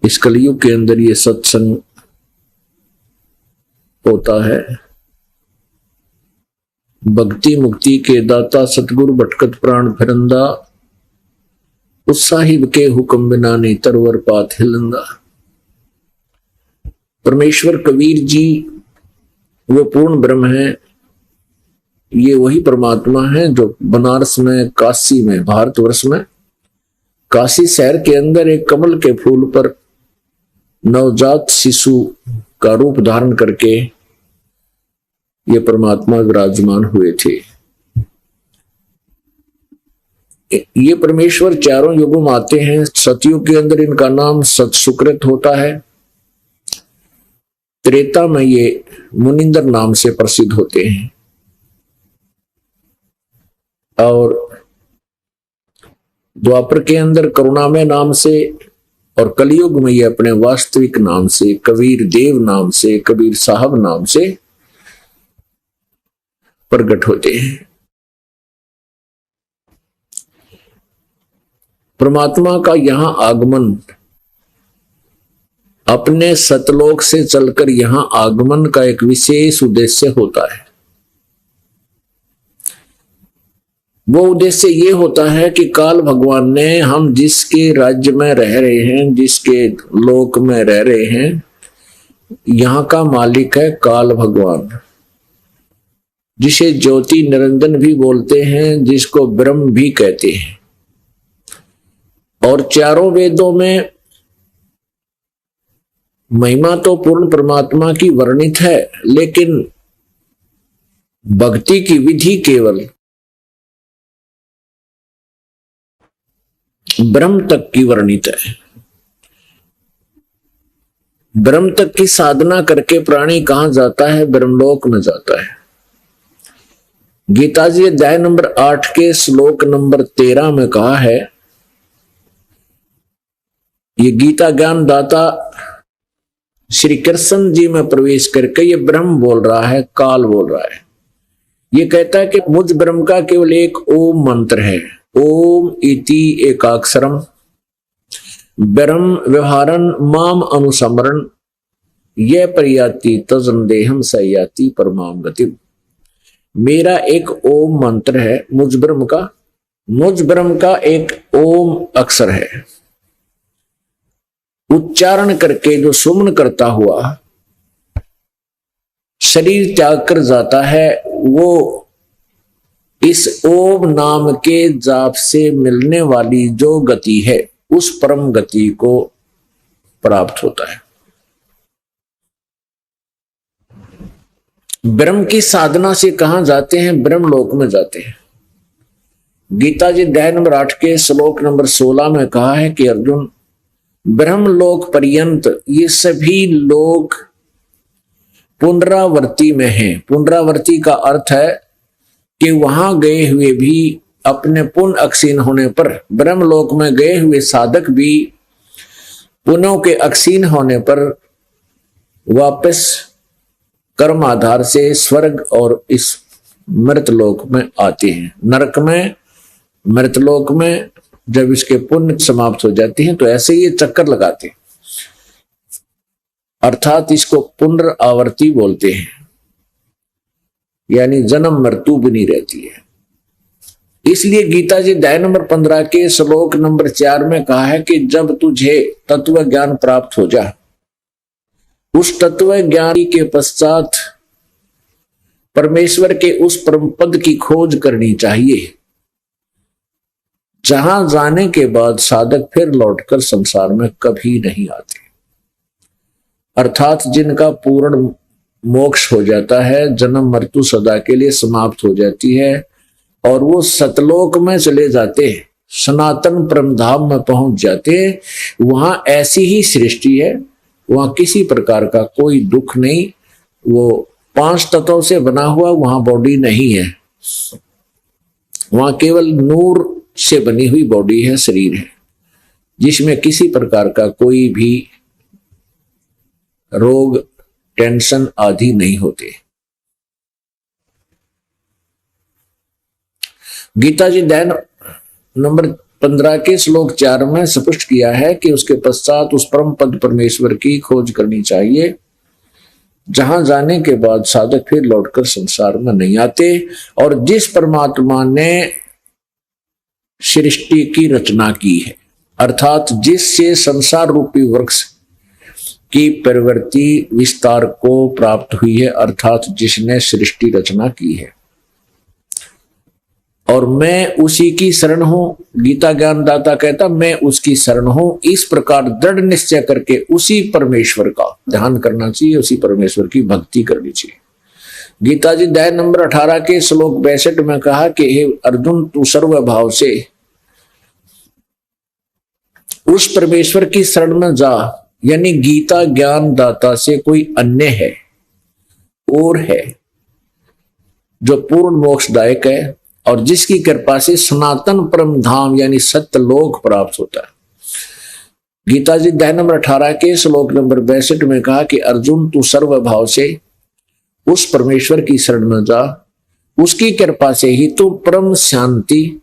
इस कलयुग के अंदर ये सत्संग होता है। भक्ति मुक्ति के दाता सतगुरु भटकत प्राण फिरंदा, उस साहिब के हुक्म बिना नहीं तरवर पात हिलंदा। परमेश्वर कबीर जी वो पूर्ण ब्रह्म है। ये वही परमात्मा है जो बनारस में, काशी में, भारतवर्ष में काशी शहर के अंदर एक कमल के फूल पर नवजात शिशु का रूप धारण करके ये परमात्मा विराजमान हुए थे। ये परमेश्वर चारों युगों में आते हैं। सतयुग के अंदर इनका नाम सत सुकृत होता है। त्रेता में ये मुनिंदर नाम से प्रसिद्ध होते हैं और द्वापर के अंदर करुणामय नाम से और कलयुग में ये अपने वास्तविक नाम से, कबीर देव नाम से, कबीर साहब नाम से प्रकट होते हैं। परमात्मा का यहां आगमन अपने सतलोक से चलकर यहां आगमन का एक विशेष उद्देश्य होता है। वो उद्देश्य ये होता है कि काल भगवान ने हम जिसके राज्य में रह रहे हैं, जिसके लोक में रह रहे हैं, यहां का मालिक है काल भगवान, जिसे ज्योति निरंजन भी बोलते हैं, जिसको ब्रह्म भी कहते हैं। और चारों वेदों में महिमा तो पूर्ण परमात्मा की वर्णित है, लेकिन भक्ति की विधि केवल ब्रह्म तक की वर्णित है। ब्रह्म तक की साधना करके प्राणी कहां जाता है? ब्रह्मलोक में जाता है। गीता जी अध्याय नंबर 8 के श्लोक नंबर 13 में कहा है, ये गीता ज्ञान दाता श्री कृष्ण जी में प्रवेश करके ये ब्रह्म बोल रहा है, काल बोल रहा है। ये कहता है कि मुझ ब्रह्म का केवल एक ओम मंत्र है। ओम इति एकाक्षरम ब्रह्म व्यवहारन माम अनुसमरण यह परियाति तजन देहम सयाति परमाम गति। मेरा एक ओम मंत्र है, मुझ ब्रह्म का एक ओम अक्षर है। उच्चारण करके जो सुमन करता हुआ शरीर त्याग कर जाता है, वो इस ओम नाम के जाप से मिलने वाली जो गति है, उस परम गति को प्राप्त होता है। ब्रह्म की साधना से कहां जाते हैं? ब्रह्म लोक में जाते हैं। गीता जी अध्याय नंबर 8 के श्लोक नंबर 16 में कहा है कि अर्जुन, ब्रह्म लोक पर्यंत ये सभी लोग पुनरावर्ती में हैं। पुनरावर्ती का अर्थ है कि वहां गए हुए भी अपने पुण्य अक्षीण होने पर, ब्रह्मलोक में गए हुए साधक भी पुण्यों के अक्षीण होने पर वापस कर्म आधार से स्वर्ग और इस मृतलोक में आते हैं। नरक में, मृतलोक में जब इसके पुण्य समाप्त हो जाते हैं तो ऐसे ये चक्कर लगाते हैं, अर्थात इसको पुनरावर्ती बोलते हैं, यानी जन्म मृत्यु भी नहीं रहती है। इसलिए गीता जी अध्याय नंबर 15 के श्लोक नंबर 4 में कहा है कि जब तुझे तत्व ज्ञान प्राप्त हो जा, उस तत्व ज्ञान के पश्चात परमेश्वर के उस परम पद की खोज करनी चाहिए, जहां जाने के बाद साधक फिर लौटकर संसार में कभी नहीं आते। अर्थात जिनका पूर्ण मोक्ष हो जाता है, जन्म मृत्यु सदा के लिए समाप्त हो जाती है और वो सतलोक में चले जाते हैं, सनातन परम धाम में पहुंच जाते हैं। वहां ऐसी ही सृष्टि है, वहां किसी प्रकार का कोई दुख नहीं। वो 5 तत्वों से बना हुआ वहां बॉडी नहीं है, वहां केवल नूर से बनी हुई बॉडी है, शरीर है, जिसमें किसी प्रकार का कोई भी रोग, टेंशन आदि नहीं होते। गीता जी अध्याय नंबर 15 के श्लोक 4 में स्पष्ट किया है कि उसके पश्चात उस परम पद परमेश्वर की खोज करनी चाहिए, जहां जाने के बाद साधक फिर लौटकर संसार में नहीं आते। और जिस परमात्मा ने सृष्टि की रचना की है, अर्थात जिससे संसार रूपी वृक्ष की प्रवृत्ति विस्तार को प्राप्त हुई है, अर्थात जिसने सृष्टि रचना की है, और मैं उसी की शरण हूं। गीता ज्ञानदाता कहता मैं उसकी शरण हूं। इस प्रकार दृढ़ निश्चय करके उसी परमेश्वर का ध्यान करना चाहिए, उसी परमेश्वर की भक्ति करनी चाहिए। गीता जी अध्याय नंबर 18 के श्लोक 62 में कहा कि हे अर्जुन, तू सर्व भाव से उस परमेश्वर की शरण में जा, यानी गीता ज्ञान दाता से कोई अन्य है और है जो पूर्ण मोक्षदायक है और जिसकी कृपा से सनातन परम धाम यानी सत्य लोक प्राप्त होता है। गीता जी अध्याय नंबर 18 के श्लोक नंबर 62 में कहा कि अर्जुन, तू सर्व भाव से उस परमेश्वर की शरण में जा, उसकी कृपा से ही तू परम शांति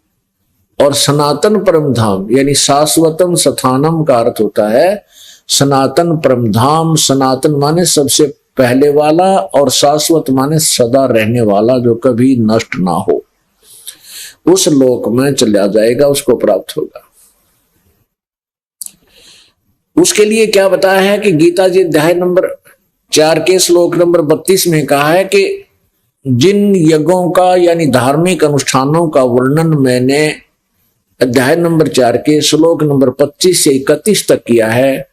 और सनातन परम धाम यानी शाश्वतम स्थानम का अर्थ होता है सनातन परम धाम। सनातन माने सबसे पहले वाला और शाश्वत माने सदा रहने वाला, जो कभी नष्ट ना हो, उस लोक में चला जाएगा, उसको प्राप्त होगा। उसके लिए क्या बताया है कि गीता जी अध्याय नंबर 4 के श्लोक नंबर 32 में कहा है कि जिन यज्ञों का यानी धार्मिक अनुष्ठानों का वर्णन मैंने अध्याय नंबर 4 के श्लोक नंबर 25 से 31 तक किया है,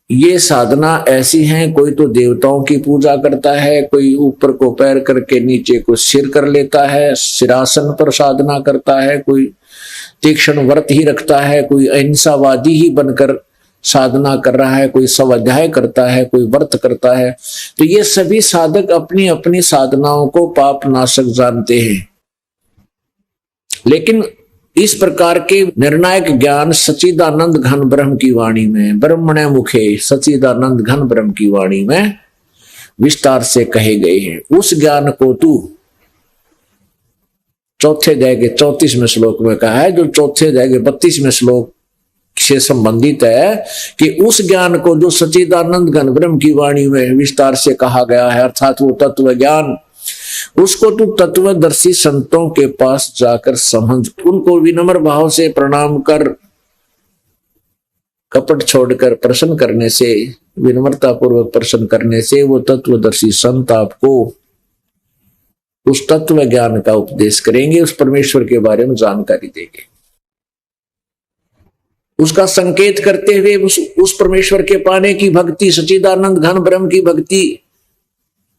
ये साधना ऐसी है, कोई तो देवताओं की पूजा करता है, कोई ऊपर को पैर करके नीचे को सिर कर लेता है, सिरासन पर साधना करता है, कोई तीक्ष्ण व्रत ही रखता है, कोई अहिंसावादी ही बनकर साधना कर रहा है, कोई स्वाध्याय करता है, कोई व्रत करता है। तो ये सभी साधक अपनी अपनी साधनाओं को पाप नाशक जानते हैं, लेकिन इस प्रकार के निर्णायक ज्ञान सच्चिदानंद घन ब्रह्म की वाणी में, ब्रह्मणे मुखे सच्चिदानंद घन ब्रह्म की वाणी में विस्तार से कहे गए हैं। उस ज्ञान को तू चौथे अध्याय के 34वें श्लोक में कहा है, जो चौथे अध्याय के 32वें श्लोक से संबंधित है कि उस ज्ञान को जो सच्चिदानंद घन ब्रह्म की वाणी में विस्तार से कहा गया है, अर्थात वो तत्व ज्ञान, उसको तू तत्वदर्शी संतों के पास जाकर समझ, उनको विनम्र भाव से प्रणाम कर, कपट छोड़कर प्रश्न करने से, विनम्रता पूर्वक प्रश्न करने से वो तत्वदर्शी संत आपको उस तत्व ज्ञान का उपदेश करेंगे, उस परमेश्वर के बारे में जानकारी देंगे, उसका संकेत करते हुए उस परमेश्वर के पाने की भक्ति, सच्चिदानंद घन ब्रह्म की भक्ति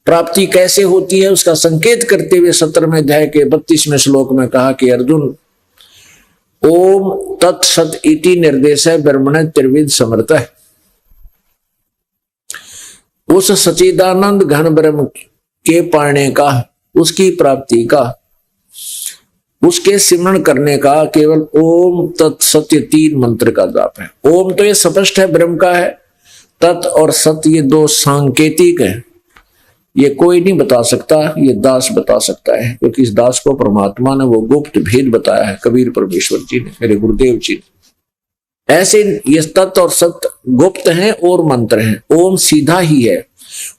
प्राप्ति कैसे होती है उसका संकेत करते हुए 17वें अध्याय के 32वें श्लोक में कहा कि अर्जुन, ओम तत्सत इति निर्देश है ब्रह्मण त्रिविध समर्थ है। उस सच्चिदानंद घन ब्रह्म के पाने का, उसकी प्राप्ति का, उसके सिमरण करने का केवल ओम तत्सत्य 3 मंत्र का जाप है। ओम तो ये स्पष्ट है ब्रह्म का है, तत् और सत्य ये 2 सांकेतिक है, ये कोई नहीं बता सकता, ये दास बता सकता है, क्योंकि इस दास को परमात्मा ने वो गुप्त भेद बताया है, कबीर परमेश्वर जी ने, मेरे गुरुदेव जी ने। ऐसे ये तत्व और सत्य गुप्त हैं और मंत्र हैं। ओम सीधा ही है,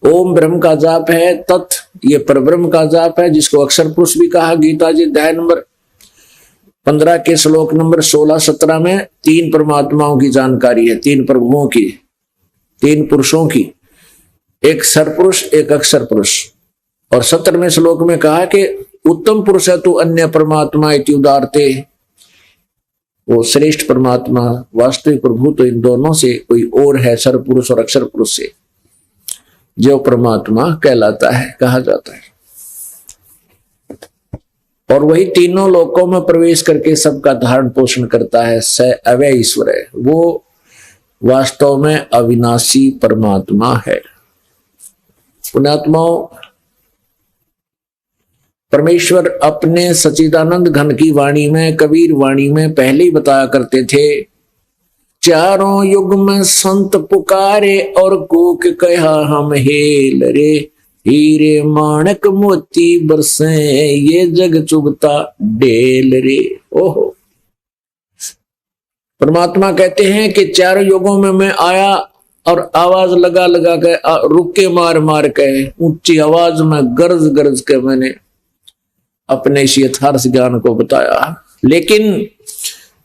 ओम ब्रह्म का जाप है, तत् ये परब्रह्म का जाप है, जिसको अक्षर पुरुष भी कहा। गीता जी अध्याय नंबर 15 के श्लोक नंबर 16-17 में 3 परमात्माओं की जानकारी है, 3 प्रभुओं की, 3 पुरुषों की, एक सरपुरुष एक अक्षर पुरुष। और 17वें श्लोक में कहा कि उत्तम पुरुष है तू अन्य परमात्मा इति उदारते, वो श्रेष्ठ परमात्मा वास्तविक प्रभु तो इन दोनों से कोई और है, सरपुरुष और अक्षर पुरुष से, जो परमात्मा कहलाता है, कहा जाता है। और वही तीनों लोकों में प्रवेश करके सबका धारण पोषण करता है, स अव्यय ईश्वर है, वो वास्तव में अविनाशी परमात्मा है। पुण्यात्माओं, परमेश्वर अपने सच्चिदानंद घन की वाणी में, कबीर वाणी में पहले ही बताया करते थे, चारों युग में संत पुकारे और कूक कहा हम हेल रे, हीरे माणक मोती बरसे ये जग चुगता डेल रे। ओहो, परमात्मा कहते हैं कि चारों युगों में मैं आया और आवाज लगा लगा के रुक के मार मार के ऊंची आवाज में गरज गरज के मैंने अपने इस यथार्थ ज्ञान को बताया। लेकिन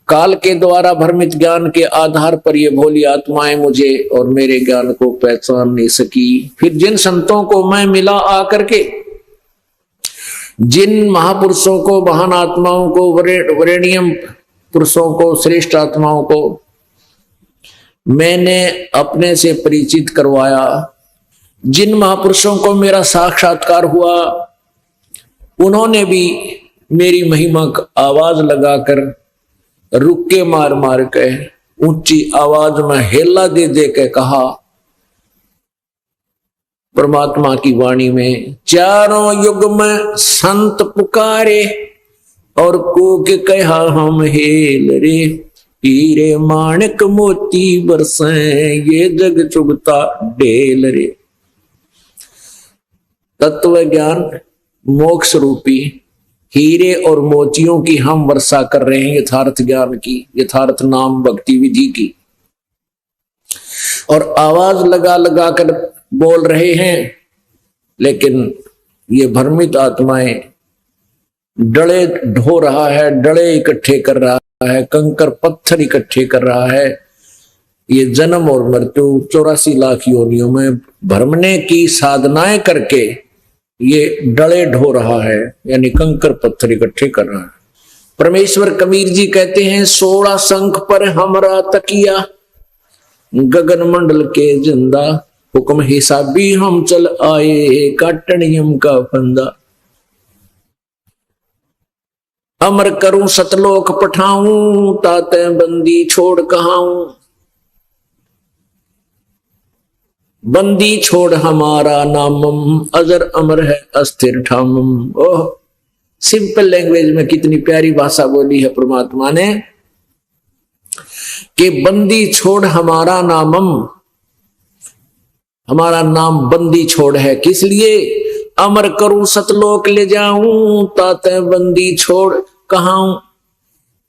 काल के द्वारा भ्रमित ज्ञान के आधार पर ये भोली आत्माएं मुझे और मेरे ज्ञान को पहचान नहीं सकी। फिर जिन संतों को मैं मिला आकर के, जिन महापुरुषों को, महान आत्माओं को, वरेण्यम पुरुषों को, श्रेष्ठ आत्माओं को मैंने अपने से परिचित करवाया, जिन महापुरुषों को मेरा साक्षात्कार हुआ, उन्होंने भी मेरी महिमा का आवाज लगाकर रुक के मार मार के ऊंची आवाज में हेला दे दे के कहा परमात्मा की वाणी में, चारों युग में संत पुकारे और कूक कहा हम हेल रे, हीरे माणिक मोती बरसे ये जग चुगता ढेल रे। तत्व ज्ञान मोक्ष रूपी हीरे और मोतियों की हम वर्षा कर रहे हैं, यथार्थ ज्ञान की, यथार्थ नाम भक्ति विधि की, और आवाज लगा लगा कर बोल रहे हैं। लेकिन ये भ्रमित आत्माएं डले ढो रहा है, डले इकट्ठे कर रहा है, कंकर पत्थर इकट्ठे कर रहा है। ये जन्म और मृत्यु 84 लाख योनियों में भ्रमने की साधनाएं करके ये डले ढो रहा है, यानी कंकर पत्थर इकट्ठे कर रहा है। परमेश्वर कबीर जी कहते हैं, 16 शंख पर हमरा तकिया, गगन मंडल के जिंदा, हुक्म हिसाबी हम चल आए, काटनियम का फंदा। अमर करूं सतलोक पठाऊं, ताते बंदी छोड़ कहाऊं, बंदी छोड़ हमारा नामम, अजर अमर है अस्थिर ठामम। ओह, सिंपल लैंग्वेज में कितनी प्यारी भाषा बोली है परमात्मा ने कि बंदी छोड़ हमारा नामम, हमारा नाम बंदी छोड़ है। किस लिए? अमर करूं सतलोक ले जाऊं, ताते बंदी छोड़ कहाऊं।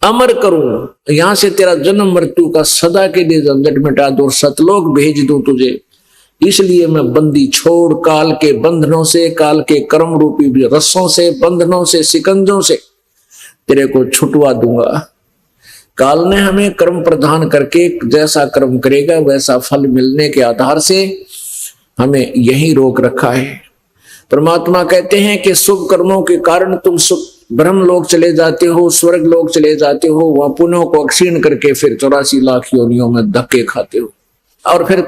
अमर करूं, यहां से तेरा जन्म मृत्यु का सदा के लिए झंझट मिटा दूं, सतलोक भेज दूं तुझे, इसलिए मैं बंदी छोड़ काल के बंधनों से, काल के कर्म रूपी रस्सों से, बंधनों से, सिकंजों से तेरे को छुटवा दूंगा। काल ने हमें कर्म प्रदान करके जैसा कर्म करेगा वैसा फल मिलने के आधार से हमें यही रोक रखा है। परमात्मा कहते हैं कि शुभ कर्मों के कारण तुम ब्रह्म लोक चले जाते हो, स्वर्ग लोक चले जाते हो, वहां पुण्यों को अक्षीण करके फिर 84 लाख योनियों में धक्के खाते हो, और फिर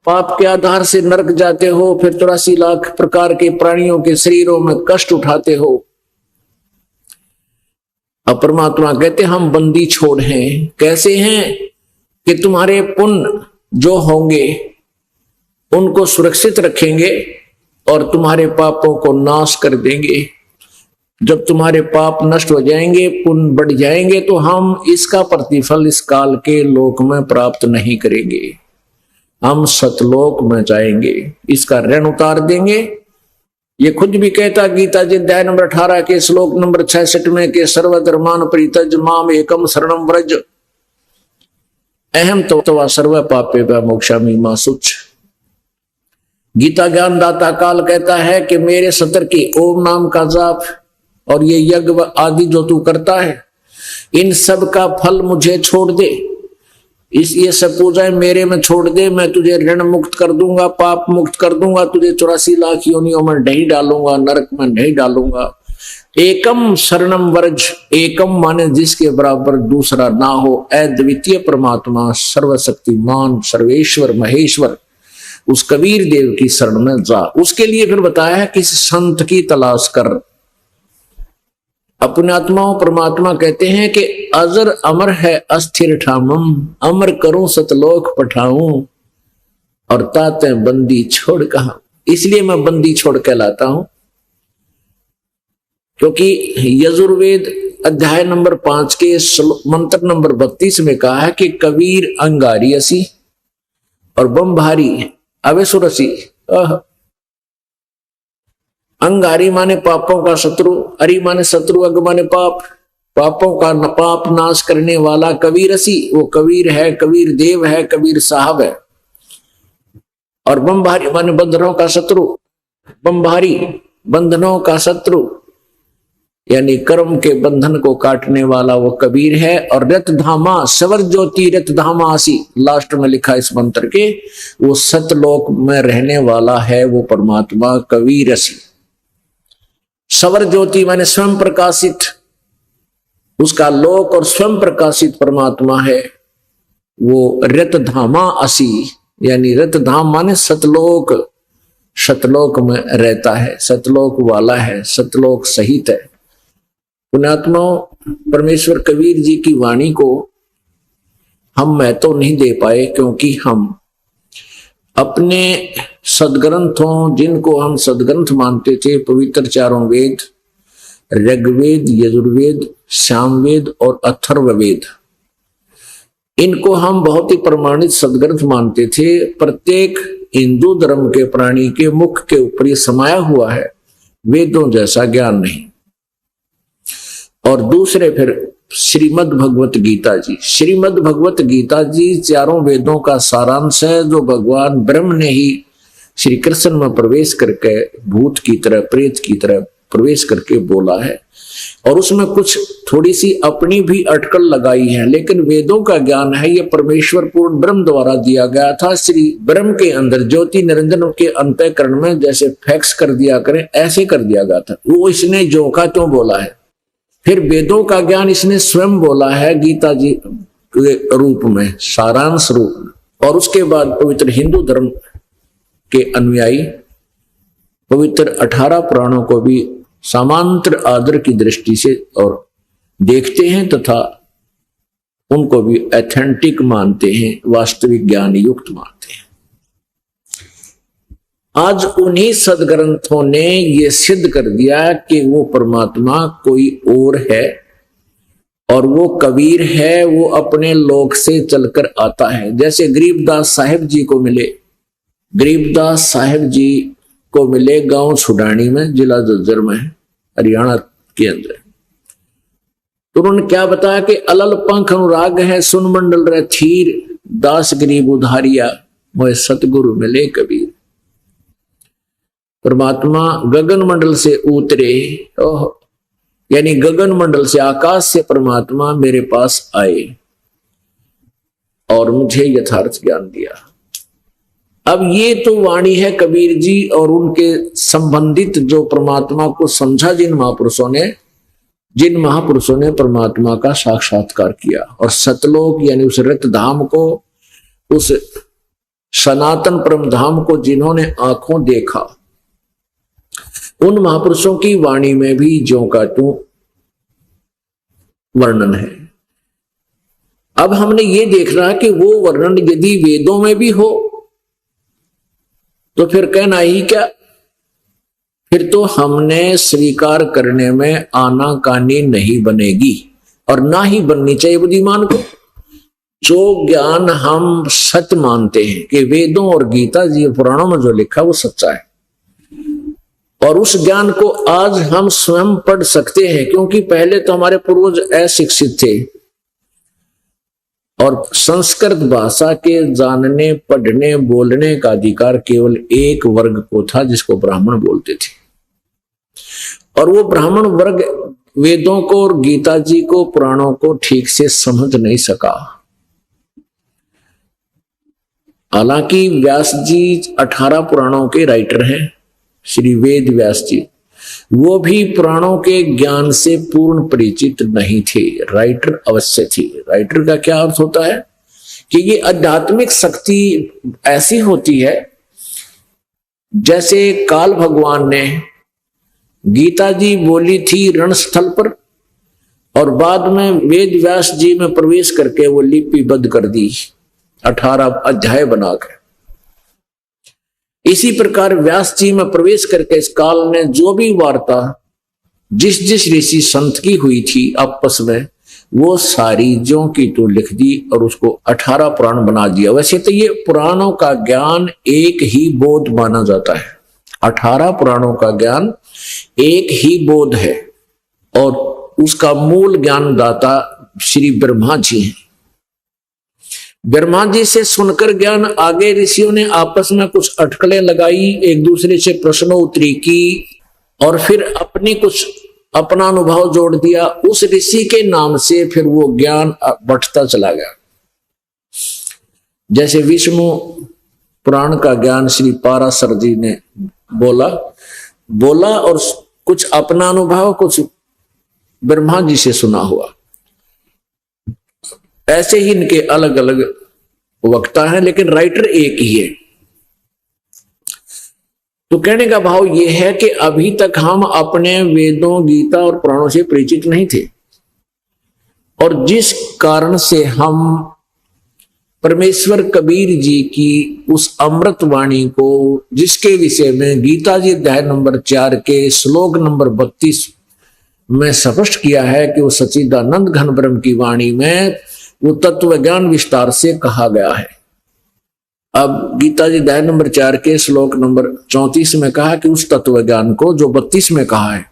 पाप के आधार से नरक जाते हो, फिर 84 लाख प्रकार के प्राणियों के शरीरों में कष्ट उठाते हो। अब परमात्मा कहते हम बंदी छोड़ हैं। कैसे हैं? कि तुम्हारे पुण्य जो होंगे उनको सुरक्षित रखेंगे और तुम्हारे पापों को नाश कर देंगे। जब तुम्हारे पाप नष्ट हो जाएंगे, पुण्य बढ़ जाएंगे, तो हम इसका प्रतिफल इस काल के लोक में प्राप्त नहीं करेंगे, हम सतलोक में जाएंगे, इसका ऋण उतार देंगे। ये खुद भी कहता गीता जी अध्याय नंबर 18 के श्लोक नंबर 66 में कि सर्वधर्मान परित्यज माम एकम शरणम व्रज, अहम तो सर्व पापे मोक्षामि मा शुच। गीता ज्ञान दाता काल कहता है कि मेरे सतर की ओम नाम का जाप और ये यज्ञ आदि जो तू करता है, इन सब का फल मुझे छोड़ दे, ये सब पूजाएं मेरे में छोड़ दे, मैं तुझे ऋण मुक्त कर दूंगा, पाप मुक्त कर दूंगा, तुझे 84 लाख योनियों में नहीं डालूंगा, नरक में नहीं डालूंगा। एकम शरणम व्रज, एकम माने जिसके बराबर दूसरा ना हो, अद्वितीय परमात्मा, सर्वशक्तिमान, सर्वेश्वर, महेश्वर, उस कबीर देव की शरण में जा। उसके लिए फिर बताया है किस संत की तलाश कर। अपने आत्माओं परमात्मा कहते हैं कि अजर अमर है अस्थिर ठामम, अमर करूं सतलोक पठाऊं, और ताते बंदी छोड़ कहा। इसलिए मैं बंदी छोड़ कहलाता हूं क्योंकि यजुर्वेद अध्याय नंबर 5 के मंत्र नंबर 32 में कहा है कि कबीर अंगारी असी और बम्भारी अवेसुरसी। अंगारी माने पापों का शत्रु, अरि माने शत्रु, अग माने पाप, पापों का पाप नाश करने वाला कबीर रसी, वो कबीर है, कबीर देव है, कबीर साहब है। और बमभारी माने बंधनों का शत्रु, बमभारी बंधनों का शत्रु यानी कर्म के बंधन को काटने वाला वो कबीर है। और रत धामा सवर ज्योति रत धामा आसी, लास्ट में लिखा इस मंत्र के, वो सतलोक में रहने वाला है वो परमात्मा कबीर रसी। सवर ज्योति माने स्वयं प्रकाशित, उसका लोक और स्वयं प्रकाशित परमात्मा है वो रत धामा असी, यानी रत धाम माने सतलोक, सतलोक में रहता है, सतलोक वाला है, सतलोक सहित है। पुण्यात्मा, परमेश्वर कबीर जी की वाणी को हम महत्व नहीं दे पाए क्योंकि हम अपने सदग्रंथों, जिनको हम सदग्रंथ मानते थे, पवित्र चारों वेद, ऋग्वेद, यजुर्वेद, सामवेद और अथर्ववेद, इनको हम बहुत ही प्रमाणित सदग्रंथ मानते थे। प्रत्येक हिंदू धर्म के प्राणी के मुख के ऊपर ये समाया हुआ है, वेदों जैसा ज्ञान नहीं। और दूसरे फिर श्रीमद् भगवत गीता जी, श्रीमद् भगवत गीता जी चारों वेदों का सारांश है, जो भगवान ब्रह्म ने ही श्री कृष्ण में प्रवेश करके भूत की तरह, प्रेत की तरह प्रवेश करके बोला है। और उसमें कुछ थोड़ी सी अपनी भी अटकल लगाई है, लेकिन वेदों का ज्ञान है ये परमेश्वर पूर्ण ब्रह्म द्वारा दिया गया था। श्री ब्रह्म के अंदर ज्योति निरंजन के अंतःकरण में जैसे फैक्स कर दिया करें, ऐसे कर दिया गया था। वो इसने जो का त्यों बोला है। फिर वेदों का ज्ञान इसने स्वयं बोला है गीता जी के रूप में, सारांश रूप में। और उसके बाद पवित्र हिंदू धर्म के अनुयायी पवित्र 18 पुराणों को भी समांतर आदर की दृष्टि से और देखते हैं तथा उनको भी ऑथेंटिक मानते हैं, वास्तविक ज्ञान युक्त मानते हैं। आज उन्हीं सदग्रंथों ने ये सिद्ध कर दिया कि वो परमात्मा कोई और है और वो कबीर है, वो अपने लोक से चलकर आता है। जैसे गरीबदास साहिब जी को मिले, गरीबदास साहिब जी को मिले गांव छुडानी में, जिला झज्जर में, हरियाणा के अंदर। तो उन्होंने क्या बताया कि अलल पंख अनुराग है, सुन मंडल रे थीर, दास गरीब उधारिया, मोए सतगुरु मिले कबीर। परमात्मा गगन मंडल से उतरे, यानी गगन मंडल से, आकाश से परमात्मा मेरे पास आए और मुझे यथार्थ ज्ञान दिया। अब ये तो वाणी है कबीर जी और उनके संबंधित जो परमात्मा को समझा जिन महापुरुषों ने परमात्मा का साक्षात्कार किया और सतलोक यानी उस रत धाम को, उस सनातन परम धाम को जिन्होंने आंखों देखा, उन महापुरुषों की वाणी में भी ज्यों का त्यों वर्णन है। अब हमने ये देखना है कि वो वर्णन यदि वेदों में भी हो तो फिर कहना ही क्या, फिर तो हमने स्वीकार करने में आनाकानी नहीं बनेगी और ना ही बननी चाहिए बुद्धिमान को। जो ज्ञान हम सत्य मानते हैं कि वेदों और गीता जी पुराणों में जो लिखा वो सच्चा है, और उस ज्ञान को आज हम स्वयं पढ़ सकते हैं, क्योंकि पहले तो हमारे पूर्वज अशिक्षित थे और संस्कृत भाषा के जानने, पढ़ने, बोलने का अधिकार केवल एक वर्ग को था जिसको ब्राह्मण बोलते थे। और वो ब्राह्मण वर्ग वेदों को और गीता जी को, पुराणों को ठीक से समझ नहीं सका। हालांकि व्यास जी 18 पुराणों के राइटर हैं, श्री वेद व्यास जी, वो भी पुराणों के ज्ञान से पूर्ण परिचित नहीं थे, राइटर अवश्य थे। राइटर का क्या अर्थ होता है कि ये आध्यात्मिक शक्ति ऐसी होती है जैसे काल भगवान ने गीता जी बोली थी रणस्थल पर और बाद में वेद व्यास जी में प्रवेश करके वो लिपिबद्ध कर दी 18 अध्याय बनाकर। इसी प्रकार व्यास जी में प्रवेश करके इस काल ने जो भी वार्ता जिस जिस ऋषि संत की हुई थी आपस में, वो सारी ज्यों की तो लिख दी और उसको 18 पुराण बना दिया। वैसे तो ये पुराणों का ज्ञान एक ही बोध माना जाता है, 18 पुराणों का ज्ञान एक ही बोध है और उसका मूल ज्ञानदाता श्री ब्रह्मा जी हैं। ब्रह्मा जी से सुनकर ज्ञान आगे ऋषियों ने आपस में कुछ अटकलें लगाई, एक दूसरे से प्रश्नोत्तरी की और फिर अपना अनुभव जोड़ दिया। उस ऋषि के नाम से फिर वो ज्ञान बढ़ता चला गया। जैसे विष्णु पुराण का ज्ञान श्री पाराशर जी ने बोला और कुछ अपना अनुभव, कुछ ब्रह्मा जी से सुना हुआ। ऐसे ही इनके अलग अलग वक्ता हैं, लेकिन राइटर एक ही है। तो कहने का भाव यह है कि अभी तक हम अपने वेदों, गीता और पुराणों से परिचित नहीं थे, और जिस कारण से हम परमेश्वर कबीर जी की उस अमृत वाणी को, जिसके विषय में गीता जी अध्याय नंबर 4 के श्लोक नंबर 32 में स्पष्ट किया है कि वो सच्चिदानंद घन ब्रह्म की वाणी में वो तत्व ज्ञान विस्तार से कहा गया है। अब गीता जी अध्याय नंबर 4 के श्लोक नंबर 34 में कहा कि उस तत्व ज्ञान को जो 32 में कहा है,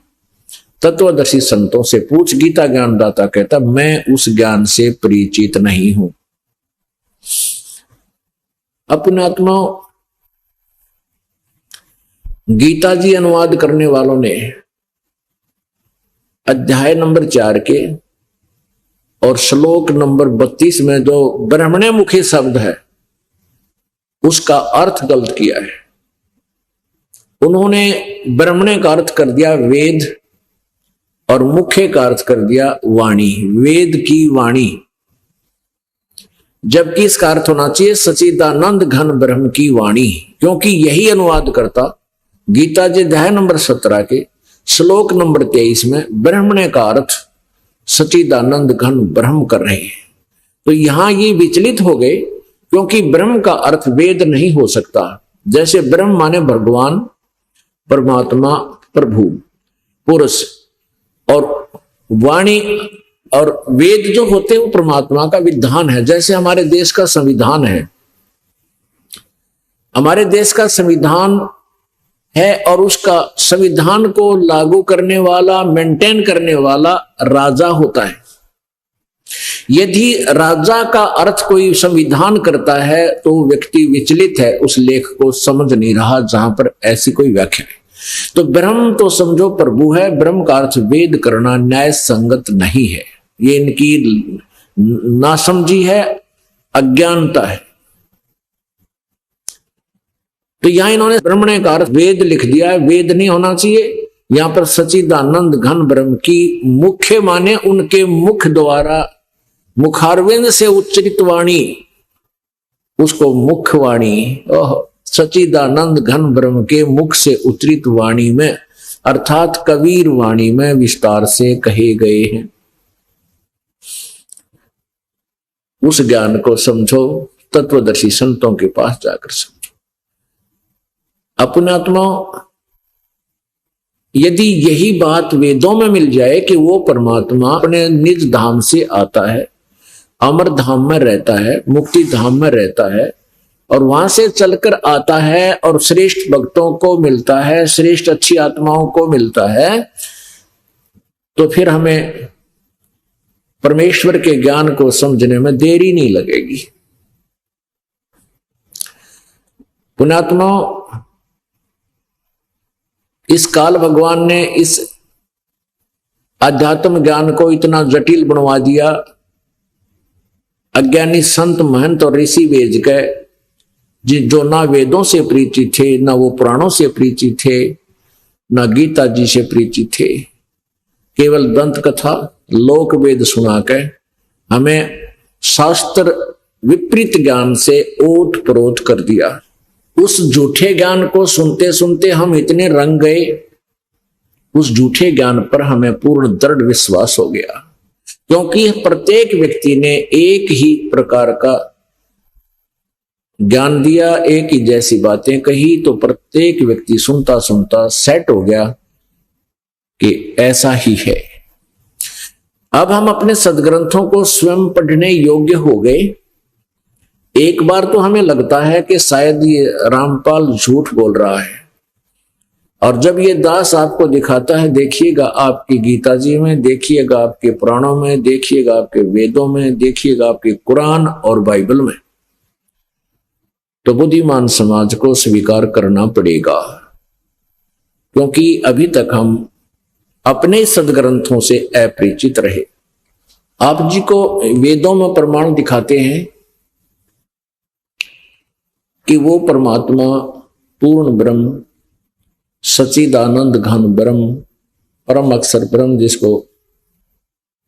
तत्वदर्शी संतों से पूछ। गीता ज्ञानदाता कहता मैं उस ज्ञान से परिचित नहीं हूं। अपने आत्मा गीता जी अनुवाद करने वालों ने अध्याय नंबर 4 के और श्लोक नंबर 32 में जो ब्रह्मणे मुखे शब्द है उसका अर्थ गलत किया है। उन्होंने ब्रह्मणे का अर्थ कर दिया वेद और मुखे का अर्थ कर दिया वाणी, वेद की वाणी, जबकि इसका अर्थ होना चाहिए सच्चिदानंद घन ब्रह्म की वाणी, क्योंकि यही अनुवाद करता गीता जी अध्याय नंबर 17 के श्लोक नंबर 23 में ब्रह्मणे का अर्थ सच्चिदानंद घन ब्रह्म कर रहे हैं। तो यहां ये विचलित हो गए, क्योंकि ब्रह्म का अर्थ वेद नहीं हो सकता। जैसे ब्रह्म माने भगवान, परमात्मा, प्रभु, पुरुष, और वाणी और वेद जो होते हैं वो परमात्मा का विधान है। जैसे हमारे देश का संविधान है, हमारे देश का संविधान है और उसका संविधान को लागू करने वाला, मेंटेन करने वाला राजा होता है। यदि राजा का अर्थ कोई संविधान करता है तो व्यक्ति विचलित है, उस लेख को समझ नहीं रहा जहां पर ऐसी कोई व्याख्या है। तो ब्रह्म तो समझो प्रभु है, ब्रह्म का अर्थ वेद करना न्याय संगत नहीं है। ये इनकी नासमझी है, अज्ञानता है। तो यहां इन्होंने ब्रह्मणे का अर्थ वेद लिख दिया है, वेद नहीं होना चाहिए। यहां पर सच्चिदानंद घन ब्रह्म की मुख्य माने उनके मुख द्वारा, मुखारविंद से उच्चरित वाणी, उसको मुखवाणी, सच्चिदानंद घन ब्रह्म के मुख से उच्चरित वाणी में अर्थात कबीर वाणी में विस्तार से कहे गए हैं। उस ज्ञान को समझो, तत्वदर्शी संतों के पास जाकर समझो। अपने आत्मा, यदि यही बात वेदों में मिल जाए कि वो परमात्मा अपने निज धाम से आता है, अमर धाम में रहता है, मुक्ति धाम में रहता है और वहां से चलकर आता है और श्रेष्ठ भक्तों को मिलता है, श्रेष्ठ अच्छी आत्माओं को मिलता है, तो फिर हमें परमेश्वर के ज्ञान को समझने में देरी नहीं लगेगी। पुण्यात्मा, इस काल भगवान ने इस अध्यात्म ज्ञान को इतना जटिल बनवा दिया। अज्ञानी संत महंत और ऋषि वेद के जो ना वेदों से परिचित थे, ना वो पुराणों से परिचित थे, ना गीता जी से परिचित थे, केवल दंत कथा लोक वेद सुना के हमें शास्त्र विपरीत ज्ञान से ओत प्रोत कर दिया। उस झूठे ज्ञान को सुनते सुनते हम इतने रंग गए, उस झूठे ज्ञान पर हमें पूर्ण दृढ़ विश्वास हो गया, क्योंकि प्रत्येक व्यक्ति ने एक ही प्रकार का ज्ञान दिया, एक ही जैसी बातें कही, तो प्रत्येक व्यक्ति सुनता सुनता सेट हो गया कि ऐसा ही है। अब हम अपने सदग्रंथों को स्वयं पढ़ने योग्य हो गए। एक बार तो हमें लगता है कि शायद ये रामपाल झूठ बोल रहा है, और जब ये दास आपको दिखाता है, देखिएगा आपकी गीता जी में, देखिएगा आपके पुराणों में, देखिएगा आपके वेदों में, देखिएगा आपके कुरान और बाइबल में, तो बुद्धिमान समाज को स्वीकार करना पड़ेगा। क्योंकि अभी तक हम अपने सदग्रंथों से अपरिचित रहे। आप जी को वेदों में प्रमाण दिखाते हैं कि वो परमात्मा पूर्ण ब्रह्म, सच्चिदानंद घन ब्रह्म, परम अक्षर ब्रह्म जिसको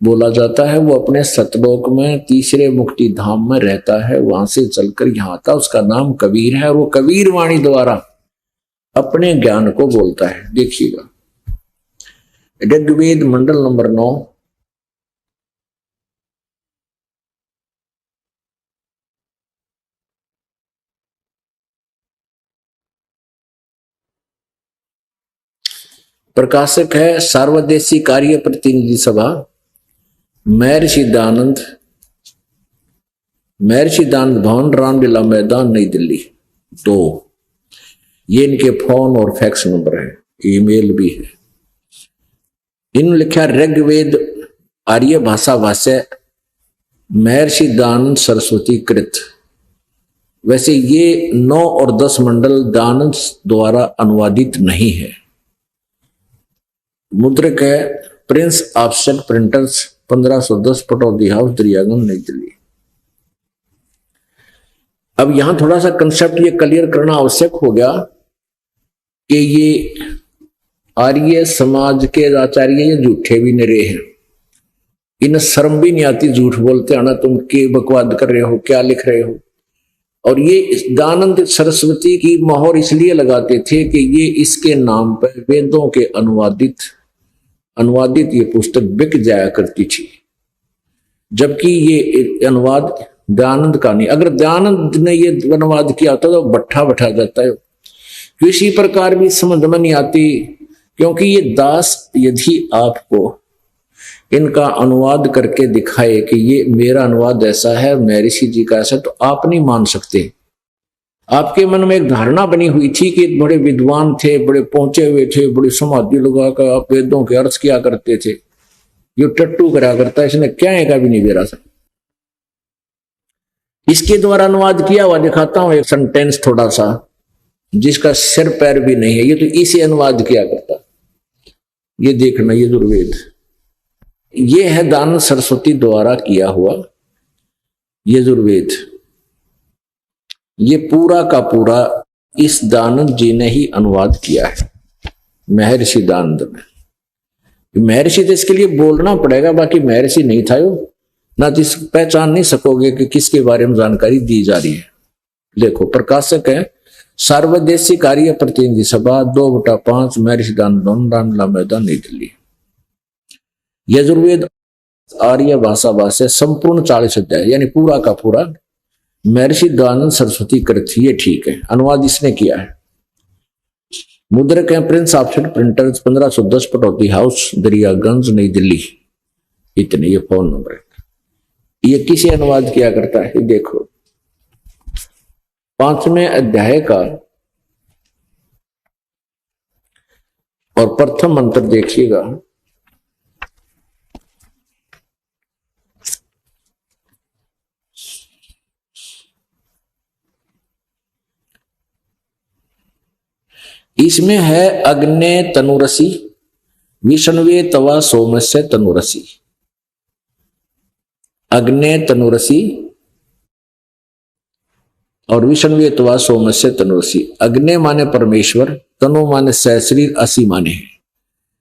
बोला जाता है, वो अपने सतलोक में तीसरे मुक्ति धाम में रहता है, वहां से चलकर यहां आता। उसका नाम कबीर है और वो कबीर वाणी द्वारा अपने ज्ञान को बोलता है। देखिएगा ऋग्वेद मंडल नंबर 9 प्रकाशक है सार्वदेशी कार्य प्रतिनिधि सभा, महर्षि दयानंद भवन, रामलीला मैदान, नई दिल्ली 2। ये इनके फोन और फैक्स नंबर है, ईमेल भी है। इन्होंने लिखा ऋग्वेद आर्य भाषा भाष्य महर्षि दयानंद सरस्वती कृत। वैसे ये 9 और 10 मंडल दयानंद द्वारा अनुवादित नहीं है। मुद्रक है Prince offset printers, 1510 Pataudi house, Daryaganj, नई दिल्ली। अब यहां थोड़ा सा कंसेप्ट ये क्लियर करना आवश्यक हो गया कि ये आर्य समाज के आचार्य ये झूठे भी निरे हैं। इन्हें शर्म भी नहीं आती, झूठ बोलते आना, तुम के बकवाद कर रहे हो, क्या लिख रहे हो। और ये दयानंद सरस्वती की मोहर इसलिए लगाते थे कि ये इसके नाम पर वेदों के अनुवादित ये पुस्तक बिक जाया करती थी, जबकि ये अनुवाद दयानंद का नहीं। अगर दयानंद ने ये अनुवाद किया था तो भट्ठा बैठा जाता है। किसी प्रकार भी समझ में नहीं आती, क्योंकि ये दास यदि आपको इनका अनुवाद करके दिखाए कि ये मेरा अनुवाद ऐसा है, महर्षि जी का ऐसा, तो आप नहीं मान सकते। आपके मन में एक धारणा बनी हुई थी कि बड़े विद्वान थे, बड़े पहुंचे हुए थे, बड़ी समाधि लगाकर आप वेदों के अर्थ किया करते थे। ये टट्टू करा करता, इसने क्या है का भी नहीं बेरा था। इसके द्वारा अनुवाद किया हुआ दिखाता हूं एक सेंटेंस थोड़ा सा, जिसका सिर पैर भी नहीं है, ये तो इसे अनुवाद किया करता। ये देखना, ये दुर्वेद, ये है दयानंद सरस्वती द्वारा किया हुआ यजुर्वेद। ये पूरा का पूरा इस दयानंद जी ने ही अनुवाद किया है, महर्षि दयानंद ने। महर्षि तो इसके लिए बोलना पड़ेगा, बाकी महर्षि नहीं था यो ना, जिस पहचान नहीं सकोगे कि किसके बारे में जानकारी दी जा रही है। देखो प्रकाशक है सार्वदेशी कार्य प्रतिनिधि सभा, 2/5, महर्षि दयानंद भवन, रामलीला मैदान, नई दिल्ली। यजुर्वेद आर्य भाषा भाष्य संपूर्ण 40 अध्याय, यानी पूरा का पूरा महर्षि दयानंद सरस्वती कृत, ये ठीक है, अनुवाद इसने किया है। मुद्रक है Prince offset printers, 1510 Pataudi house, Daryaganj, नई दिल्ली। इतने ये फोन नंबर है। ये किसे अनुवाद किया करता है, देखो 5वें अध्याय का और प्रथम मंत्र देखिएगा। इसमें है अग्ने तनुरसी, विष्णवे तवा सोमस्य तनुरसी। अग्ने तनुरसी और विष्णवे तवा सोमस्य तनुरसी। अग्ने माने परमेश्वर, तनु माने सहशरीर, असी माने है।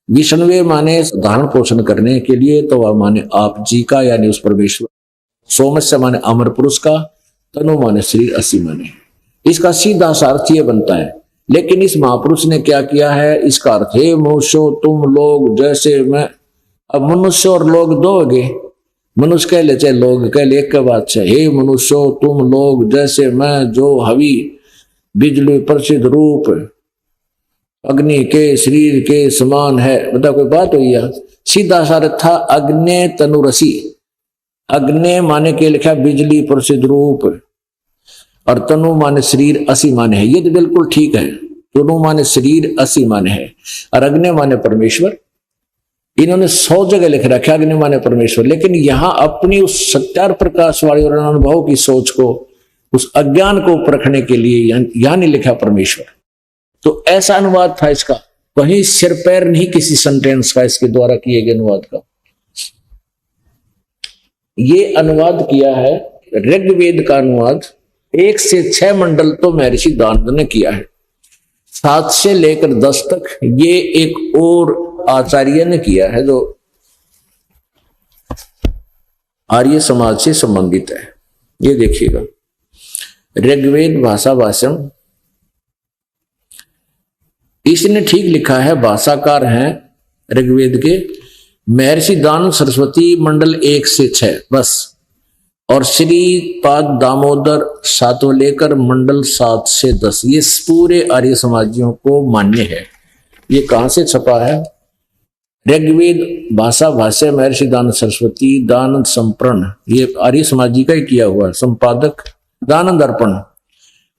विष्णवे माने धारण पोषण करने के लिए, तवा माने आप जी का यानी उस परमेश्वर, सोमस्य माने अमर पुरुष का, तनु माने शरीर, असी माने। इसका सीधा सा अर्थ ये बनता है। लेकिन इस महापुरुष ने क्या किया है, इसका अर्थ हे मनुष्यो तुम लोग जैसे मैं। अब मनुष्य और लोग दो हो गए, मनुष्य कह ले चाहे लोग कह ले, एक के बात से। हे मनुष्यो तुम लोग जैसे मैं, जो हवि बिजली प्रसिद्ध रूप अग्नि के शरीर के समान है। बता कोई बात हुई है? सीधा सा अर्थ था अग्नि तनुरसी। अग्नि माने के लिखा बिजली प्रसिद्ध रूप और तनु माने शरीर, असी माने है। ये तो बिल्कुल ठीक है। दोनों माने शरीर, असी माने है, और अग्नि माने परमेश्वर। इन्होंने 100 जगह लिख रखा अग्नि माने परमेश्वर, लेकिन यहां अपनी उस सत्यार प्रकाश वाली और अनुभव की सोच को, उस अज्ञान को परखने के लिए यहां नहीं लिखा परमेश्वर। तो ऐसा अनुवाद था इसका, कहीं सिर पैर नहीं किसी सेंटेंस का इसके द्वारा किए गए अनुवाद का। ये अनुवाद किया है ऋग्वेद का अनुवाद 1 से 6 मंडल तो महर्षि दानव ने किया है, 7 से लेकर 10 तक ये एक और आचार्य ने किया है जो आर्य समाज से संबंधित है। ये देखिएगा ऋग्वेद भाषा भाषण, इसने ठीक लिखा है, भाषाकार हैं ऋग्वेद के महर्षि दानव सरस्वती, मंडल 1 से 6 बस, और श्रीपाद दामोदर 7 लेकर मंडल 7 से 10, ये पूरे आर्य समाजियों को मान्य है। ये कहां से छपा है? ऋग्वेद भाषा भाष्य महर्षि दानंद सरस्वती, दानंद संप्रण, ये आर्य समाजी का ही किया हुआ है, संपादक दानंद अर्पण,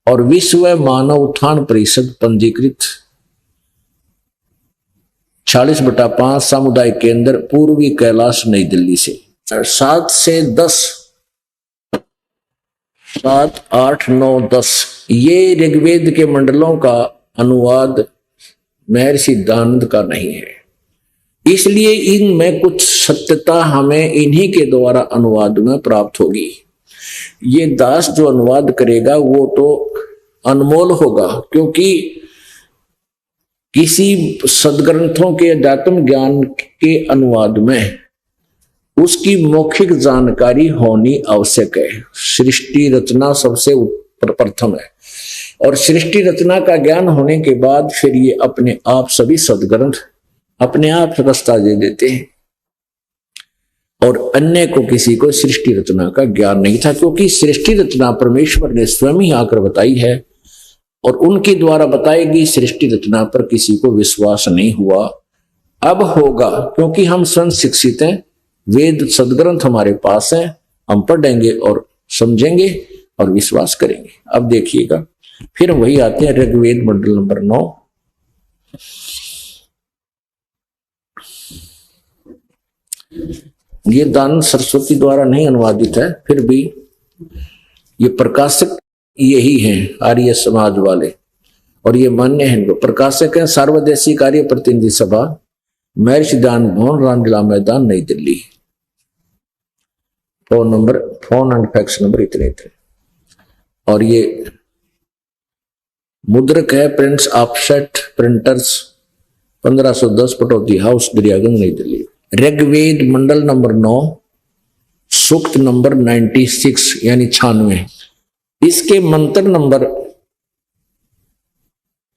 और विश्व मानव उत्थान परिषद पंजीकृत 40/5 सामुदायिक केंद्र, पूर्वी कैलाश, नई दिल्ली से। 7 से 10, 7, 8, 9, 10 ये ऋग्वेद के मंडलों का अनुवाद महर्षि दानंद का नहीं है, इसलिए इनमें कुछ सत्यता हमें इन्हीं के द्वारा अनुवाद में प्राप्त होगी। ये दास जो अनुवाद करेगा वो तो अनमोल होगा, क्योंकि किसी सदग्रंथों के अध्यात्म ज्ञान के अनुवाद में उसकी मौखिक जानकारी होनी आवश्यक है। सृष्टि रचना सबसे प्रथम है, और सृष्टि रचना का ज्ञान होने के बाद फिर ये अपने आप सभी सदग्रंथ अपने आप रास्ता दे देते हैं। और अन्य को किसी को सृष्टि रचना का ज्ञान नहीं था, क्योंकि सृष्टि रचना परमेश्वर ने स्वयं ही आकर बताई है, और उनके द्वारा बताएगी सृष्टि रचना पर किसी को विश्वास नहीं हुआ। अब होगा, क्योंकि हम स्वयं शिक्षित हैं, वेद सदग्रंथ हमारे पास हैं, हम पढ़ेंगे और समझेंगे और विश्वास करेंगे। अब देखिएगा फिर वही आते हैं ऋग्वेद मंडल नंबर 9। ये दानंद सरस्वती द्वारा नहीं अनुवादित है, फिर भी ये प्रकाशक यही हैं आर्य समाज वाले, और ये मान्य है इनको। प्रकाशक है सार्वदेशीय कार्य प्रतिनिधि सभा, महर्षि दान भवन, रामलीला मैदान, नई Delhi. Phone and fax number इतने थे। और ये मुद्रक है prints offset printers 1510 Pataudi house, Daryaganj, नई दिल्ली। ऋग्वेद मंडल नंबर 9, सूक्त नंबर 96 यानी 96, इसके मंत्र नंबर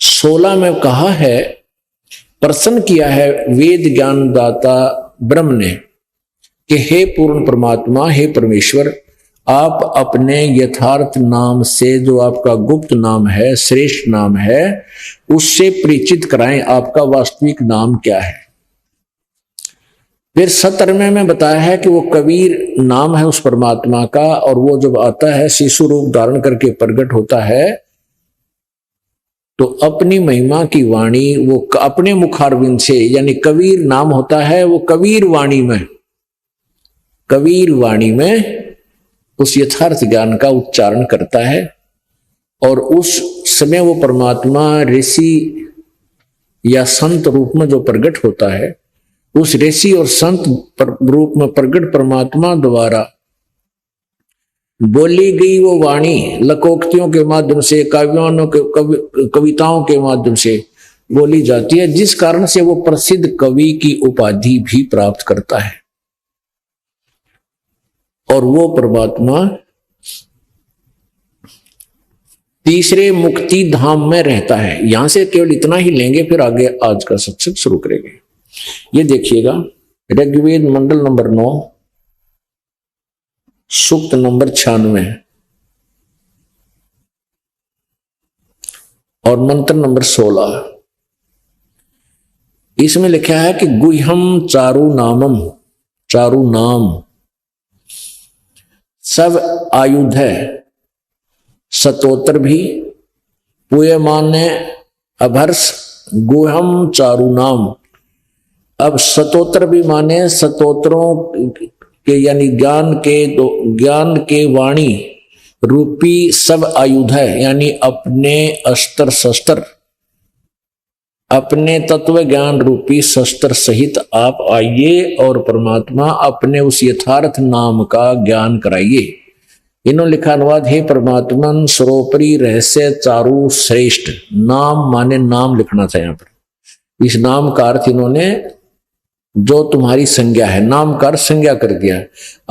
16 में कहा है, प्रश्न किया है वेद ज्ञान दाता ब्रह्म ने कि हे पूर्ण परमात्मा, हे परमेश्वर, आप अपने यथार्थ नाम से, जो आपका गुप्त नाम है, श्रेष्ठ नाम है, उससे परिचित कराएं, आपका वास्तविक नाम क्या है। फिर 17वें में बताया है कि वो कबीर नाम है उस परमात्मा का, और वो जब आता है शिशु रूप धारण करके प्रकट होता है, तो अपनी महिमा की वाणी वो अपने मुखारविंद से, यानी कबीर नाम होता है, वो कबीर वाणी में उस यथार्थ ज्ञान का उच्चारण करता है। और उस समय वो परमात्मा ऋषि या संत रूप में जो प्रकट होता है, उस ऋषि और संत रूप में प्रकट परमात्मा द्वारा बोली गई वो वाणी लकोक्तियों के माध्यम से, काव्यों के कविताओं के माध्यम से बोली जाती है, जिस कारण से वो प्रसिद्ध कवि की उपाधि भी प्राप्त करता है। और वो परमात्मा तीसरे मुक्ति धाम में रहता है। यहां से केवल इतना ही लेंगे, फिर आगे आज का सत्संग शुरू करेंगे। ये देखिएगा ऋग्वेद मंडल नंबर 9, सूक्त नंबर 96 और मंत्र नंबर 16। इसमें लिखा है कि गुह्यम चारु नामम, चारु नाम सब आयुध है, सतोत्र भी पूयमान्य अभर्ष गुहम चारु नाम। अब स्तोत्र भी माने स्तोत्रों के यानी ज्ञान के वाणी रूपी सब आयुध है, यानी अपने अस्त्र शस्त्र, अपने तत्व ज्ञान रूपी शस्त्र सहित आप आइए और परमात्मा अपने उस यथार्थ नाम का ज्ञान कराइए। इन्होंने लिखा अनुवाद, हे परमात्मन सर्वोपरि रहस्य चारु श्रेष्ठ। नाम माने नाम लिखना था यहाँ पर। इस नाम का अर्थ इन्होंने जो तुम्हारी संज्ञा है, नाम का अर्थ संज्ञा कर दिया,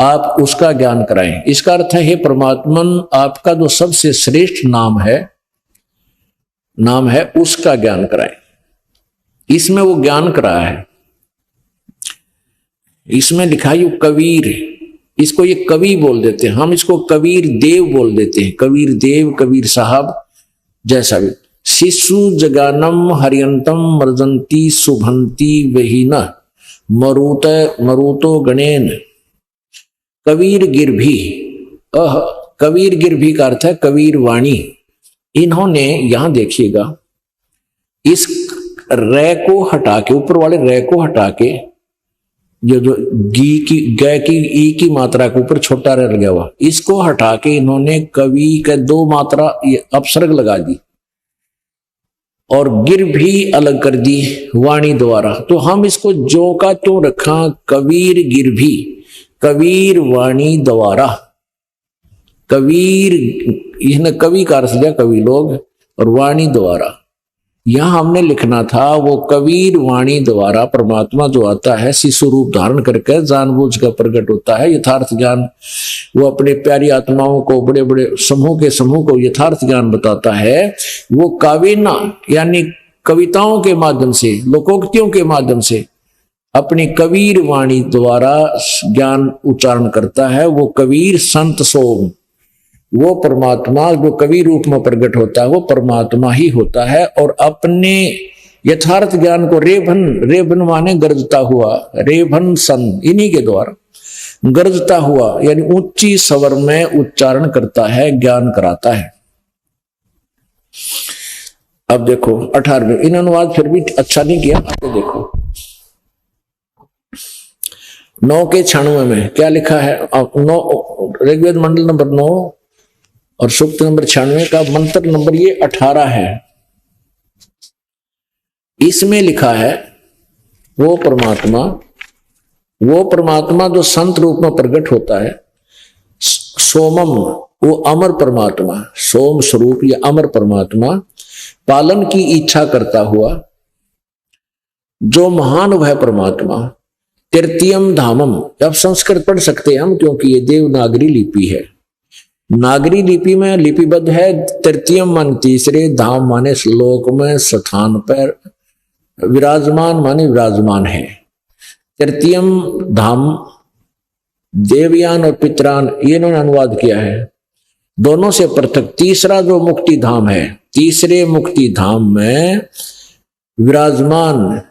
आप उसका ज्ञान कराएं। इसका अर्थ है, हे परमात्मन आपका जो सबसे श्रेष्ठ नाम है उसका ज्ञान कराएं। इसमें वो ज्ञान करा है। इसमें लिखा है कबीर, इसको ये कवि बोल देते हैं, हम इसको कबीर देव बोल देते हैं। कबीर देव, कबीर साहब जैसा भी। शिशु जगानम हरियंतम मर्जंती शुभंती वहीना मरुतो गणेन कबीर गिरभी। कबीर गिरभी का अर्थ है कबीर वाणी। इन्होंने यहां देखिएगा, इस रै को हटा के, ऊपर वाले रै को हटा के, ये जो ग की ई की मात्रा के ऊपर छोटा रै लगा हुआ, इसको हटा के इन्होंने कवि के 2 मात्रा अपसर्ग लगा दी और गिर भी अलग कर दी वाणी द्वारा। तो हम इसको जो का तो रखा, कबीर गिर भी, कबीर वाणी द्वारा। कबीर, इसने कवि का अर्थ दिया कवि लोग, और वाणी द्वारा यहां हमने लिखना था वो कबीर वाणी द्वारा परमात्मा जो आता है शिशु रूप धारण करके जानबूझ कर प्रकट होता है यथार्थ ज्ञान। वो अपने प्यारी आत्माओं को, बड़े बड़े समूह के समूह को यथार्थ ज्ञान बताता है। वो काविना यानी कविताओं के माध्यम से, लोकोक्तियों के माध्यम से अपनी कबीर वाणी द्वारा ज्ञान उच्चारण करता है। वो कबीर संत सोम, वो परमात्मा जो कवि रूप में प्रकट होता है वो परमात्मा ही होता है। और अपने यथार्थ ज्ञान को रेभन माने गरजता हुआ, रेभन सन, इन्हीं के द्वारा गरजता हुआ यानी ऊंची स्वर में उच्चारण करता है, ज्ञान कराता है। अब देखो 18वें, इन अनुवाद फिर भी अच्छा नहीं किया। तो देखो 9 के 96 में क्या लिखा है। 9 ऋग्वेद मंडल नंबर 9 और सूक्त नंबर 96 का मंत्र नंबर ये 18 है। इसमें लिखा है वो परमात्मा जो संत रूप में प्रकट होता है, सोमम, वो अमर परमात्मा, सोम स्वरूप या अमर परमात्मा, पालन की इच्छा करता हुआ जो महान वह परमात्मा, तृतीयम धामम। अब संस्कृत पढ़ सकते हैं हम क्योंकि ये देवनागरी लिपि है। नागरी लिपि में लिपिबद्ध है। तृतीयम मान तीसरे, धाम माने श्लोक में स्थान पर, विराजमान माने विराजमान है। तृतीयम धाम देवयान और पितरान, ये इन्होंने अनुवाद किया है। दोनों से पृथक तीसरा जो मुक्ति धाम है, तीसरे मुक्ति धाम में विराजमान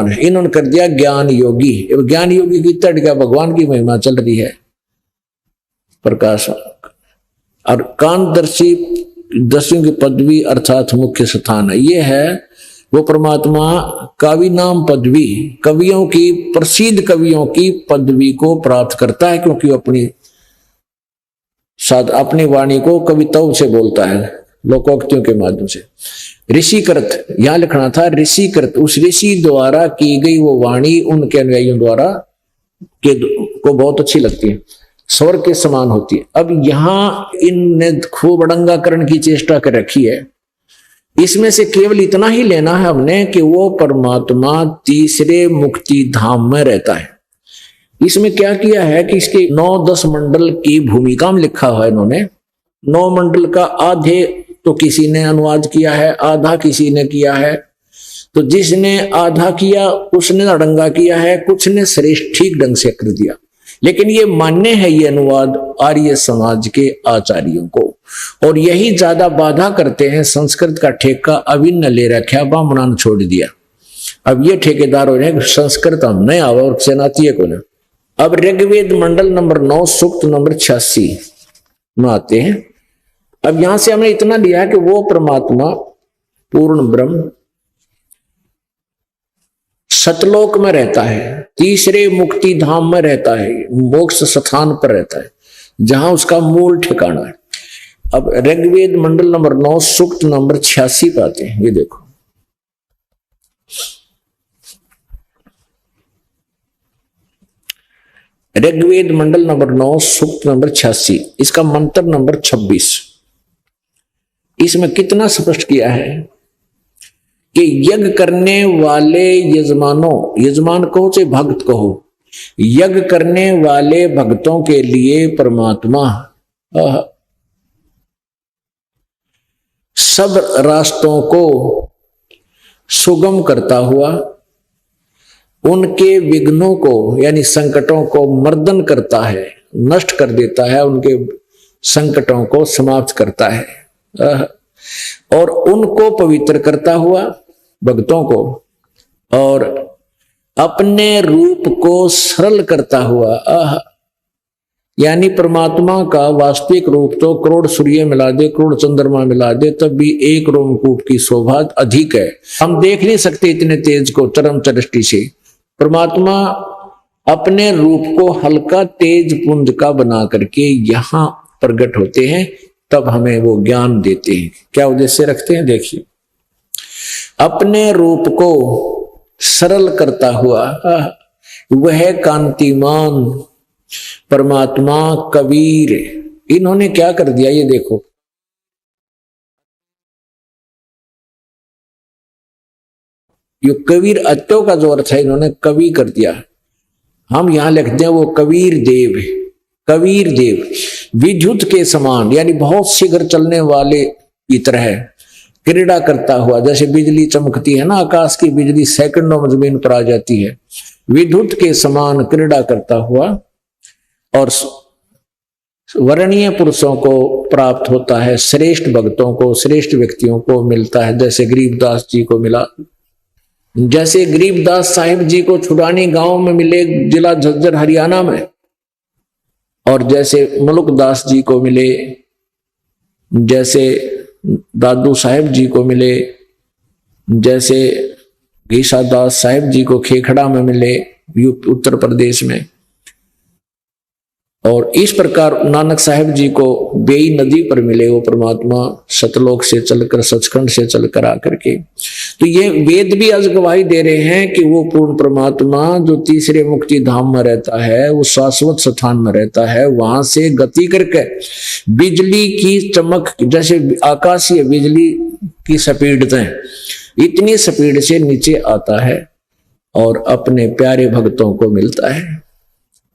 है। इन्होंने कर दिया ज्ञान योगी। ज्ञान योगी की तट गया, भगवान की महिमा चल रही है, प्रकाश। और कांतदर्शी 10वीं की पदवी अर्थात मुख्य स्थान है। ये है वो परमात्मा कवि नाम पदवी, कवियों की, प्रसिद्ध कवियों की पदवी को प्राप्त करता है क्योंकि वो अपनी वाणी को कविताओं से बोलता है, लोकोक्तियों के माध्यम से। ऋषिकृत, यहां लिखना था ऋषिकृत, उस ऋषि द्वारा की गई वो वाणी उनके अनुयायियों द्वारा को बहुत अच्छी लगती है, स्वर के समान होती है। अब यहां इनने खूब अड़ंगाकरण की चेष्टा कर रखी है। इसमें से केवल इतना ही लेना है हमने कि वो परमात्मा तीसरे मुक्ति धाम में रहता है। इसमें क्या किया है कि इसके 9-10 मंडल की भूमिका में लिखा हुआ है इन्होंने। 9 मंडल का आधे तो किसी ने अनुवाद किया है, आधा किसी ने किया है। तो जिसने आधा किया उसने अड़ंगा किया है, कुछ ने श्रेष्ठ ठीक ढंग से कर दिया। लेकिन ये मान्य है ये अनुवाद आर्य समाज के आचार्यों को, और यही ज्यादा बाधा करते हैं। संस्कृत का ठेका अभिन्न ले रखा, ब्राह्मणा ने छोड़ दिया। अब ये ठेकेदार हो रहे संस्कृत हम नहीं आवा और सेनाती को ना। अब ऋग्वेद मंडल नंबर 9 सूक्त नंबर 86 में आते हैं। अब यहां से हमने इतना लिया कि वो परमात्मा पूर्ण ब्रह्म सतलोक में रहता है, तीसरे मुक्ति धाम में रहता है, मोक्ष स्थान पर रहता है, जहां उसका मूल ठिकाना है। अब ऋग्वेद मंडल नंबर 9 सूक्त नंबर 86 पाते हैं, ये देखो। ऋग्वेद मंडल नंबर 9 सूक्त नंबर 86, इसका मंत्र नंबर 26। इसमें कितना स्पष्ट किया है कि यज्ञ करने वाले यजमानों, यजमान कहो चाहे भक्त कहो, यज्ञ करने वाले भक्तों के लिए परमात्मा सब रास्तों को सुगम करता हुआ उनके विघ्नों को यानी संकटों को मर्दन करता है, नष्ट कर देता है, उनके संकटों को समाप्त करता है और उनको पवित्र करता हुआ भक्तों को और अपने रूप को सरल करता हुआ यानी परमात्मा का वास्तविक रूप तो करोड़ सूर्य मिला दे, करोड़ चंद्रमा मिला दे, तब भी एक रोमकूप की शोभा अधिक है। हम देख नहीं सकते इतने तेज को चरम दृष्टि से। परमात्मा अपने रूप को हल्का तेज पुंज का बना करके यहाँ प्रकट होते हैं, तब हमें वो ज्ञान देते हैं। क्या उद्देश्य रखते हैं? देखिए, अपने रूप को सरल करता हुआ वह कांतिमान परमात्मा कबीर, इन्होंने क्या कर दिया ये देखो, ये कबीर अत्यो का जो अर्थ है इन्होंने कवि कर दिया। हम यहां लिखते हैं वो कबीर देव, कबीर देव विद्युत के समान यानी बहुत शीघ्र चलने वाले की तरह क्रीड़ा करता हुआ, जैसे बिजली चमकती है ना, आकाश की बिजली सेकंडों में जमीन पर आ जाती है, विद्युत के समान क्रीड़ा करता हुआ और वर्णीय पुरुषों को प्राप्त होता है, श्रेष्ठ भक्तों को, श्रेष्ठ व्यक्तियों को मिलता है। जैसे गरीबदास जी को मिला, जैसे गरीबदास साहिब जी को छुड़ानी गांव में मिले जिला झज्जर हरियाणा में, और जैसे मुलुकदास जी को मिले, जैसे दादू साहिब जी को मिले, जैसे घीसादास साहिब जी को खेखड़ा में मिले उत्तर प्रदेश में, और इस प्रकार नानक साहिब जी को बेई नदी पर मिले वो परमात्मा सतलोक से चलकर, सचखंड से चलकर आकर के। तो ये वेद भी आज गवाही दे रहे हैं कि वो पूर्ण परमात्मा जो तीसरे मुक्ति धाम में रहता है, वो शाश्वत स्थान में रहता है, वहां से गति करके बिजली की चमक, जैसे आकाशीय बिजली की स्पीडतें, इतनी स्पीड से नीचे आता है और अपने प्यारे भक्तों को मिलता है।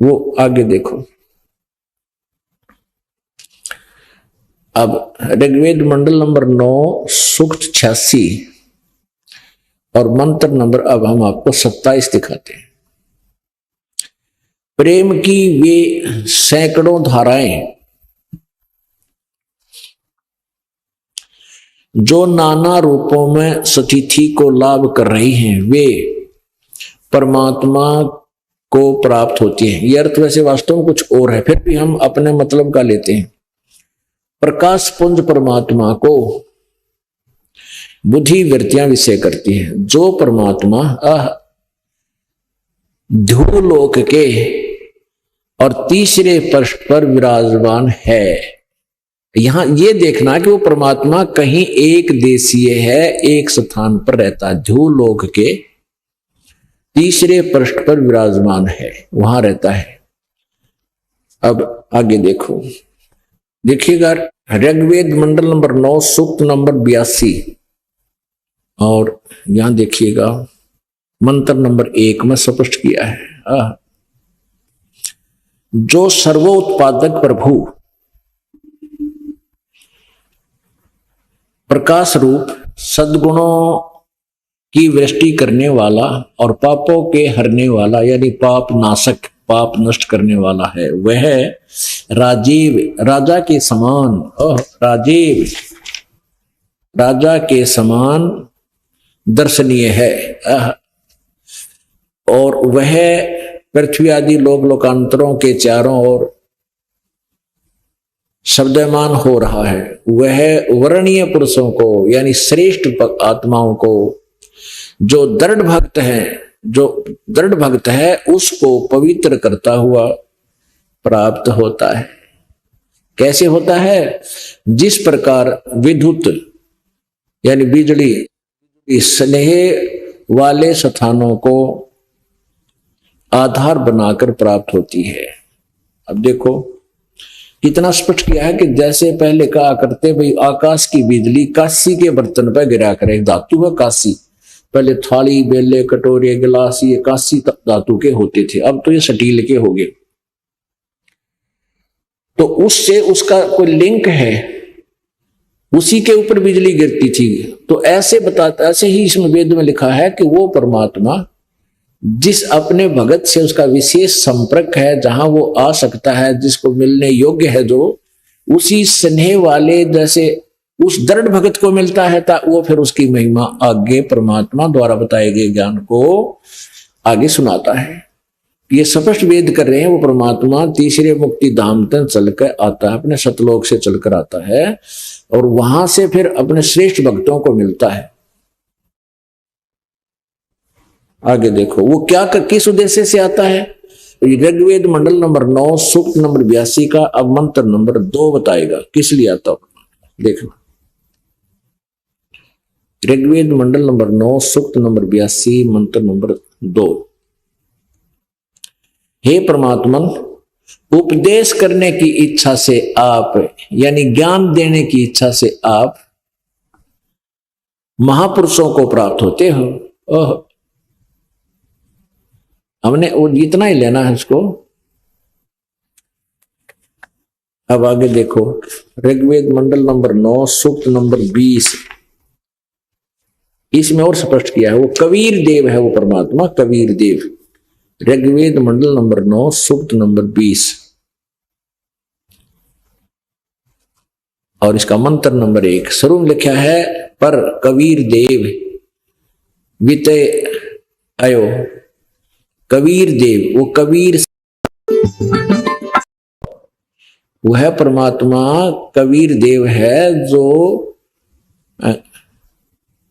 वो आगे देखो, अब ऋग्वेद मंडल नंबर 9 सूक्त 86 और मंत्र नंबर अब हम आपको 27 दिखाते हैं। प्रेम की वे सैकड़ों धाराएं जो नाना रूपों में सतिथि को लाभ कर रही हैं, वे परमात्मा को प्राप्त होती हैं। यह अर्थ वैसे वास्तव में कुछ और है, फिर भी हम अपने मतलब का लेते हैं। प्रकाश पुंज परमात्मा को बुद्धि वृत्तियां विषय करती है। जो परमात्मा ध्रुवलोक के और तीसरे पृष्ठ पर विराजमान है। यहां यह देखना कि वो परमात्मा कहीं एक देशीय है, एक स्थान पर रहता है, ध्रुवलोक के तीसरे पृष्ठ पर विराजमान है, वहां रहता है। अब आगे देखो, देखिएगा ऋग्वेद मंडल नंबर 9 सूक्त नंबर 82 और यहां देखिएगा मंत्र नंबर 1 में स्पष्ट किया है। जो सर्वोत्पादक प्रभु प्रकाश रूप सद्गुणों की वृष्टि करने वाला और पापों के हरने वाला यानी पाप नाशक, पाप नष्ट करने वाला है, वह राजीव राजा के समान, राजीव राजा के समान दर्शनीय है, और वह पृथ्वी आदि लोक लोकांतरों के चारों ओर शब्दमान हो रहा है, वह वर्णीय पुरुषों को यानी श्रेष्ठ आत्माओं को जो दृढ़ भक्त है उसको पवित्र करता हुआ प्राप्त होता है। कैसे होता है? जिस प्रकार विद्युत यानी बिजली स्नेह वाले स्थानों को आधार बनाकर प्राप्त होती है। अब देखो कितना स्पष्ट किया है कि जैसे पहले कहा करते भाई आकाश की बिजली कांसी के बर्तन पर गिरा करे, धातु है कांसी, पहले थाली बेले कटोरे गिलास ये कांसी धातु के होते थे, अब तो ये स्टील के हो गए। तो उससे उसका कोई लिंक है, उसी के ऊपर बिजली गिरती थी। तो ऐसे ही इसमें वेद में लिखा है कि वो परमात्मा जिस अपने भगत से उसका विशेष संपर्क है, जहां वो आ सकता है, जिसको मिलने योग्य है, जो उसी स्नेह वाले जैसे उस दृढ़ भगत को मिलता है, वो फिर उसकी महिमा आगे परमात्मा द्वारा बताए गए ज्ञान को आगे सुनाता है। ये स्पष्ट वेद कर रहे हैं, वो परमात्मा तीसरे मुक्ति धाम तक चलकर आता है, अपने सतलोक से चलकर आता है और वहां से फिर अपने श्रेष्ठ भक्तों को मिलता है। आगे देखो वो क्या किस उद्देश्य से आता है। ऋग्वेद मंडल नंबर 9 सूक्त नंबर 82 का अब मंत्र नंबर 2 बताएगा किस लिए आता हो। देखना ऋग्वेद मंडल नंबर 9 सूक्त नंबर 82 मंत्र नंबर 2। हे परमात्मन, उपदेश करने की इच्छा से आप यानी ज्ञान देने की इच्छा से आप महापुरुषों को प्राप्त होते हो। ओह, हमने वो इतना ही लेना है इसको। अब आगे देखो ऋग्वेद मंडल नंबर 9 सूक्त नंबर 20, इसमें और स्पष्ट किया है। वो कबीर देव है, वो परमात्मा कबीर देव। ऋग्वेद मंडल नंबर 9 सूक्त नंबर 20 और इसका मंत्र नंबर 1 शुरू में लिखा है, पर कबीर देव विते आयो। कबीर देव वो कबीर वह परमात्मा कबीर देव है जो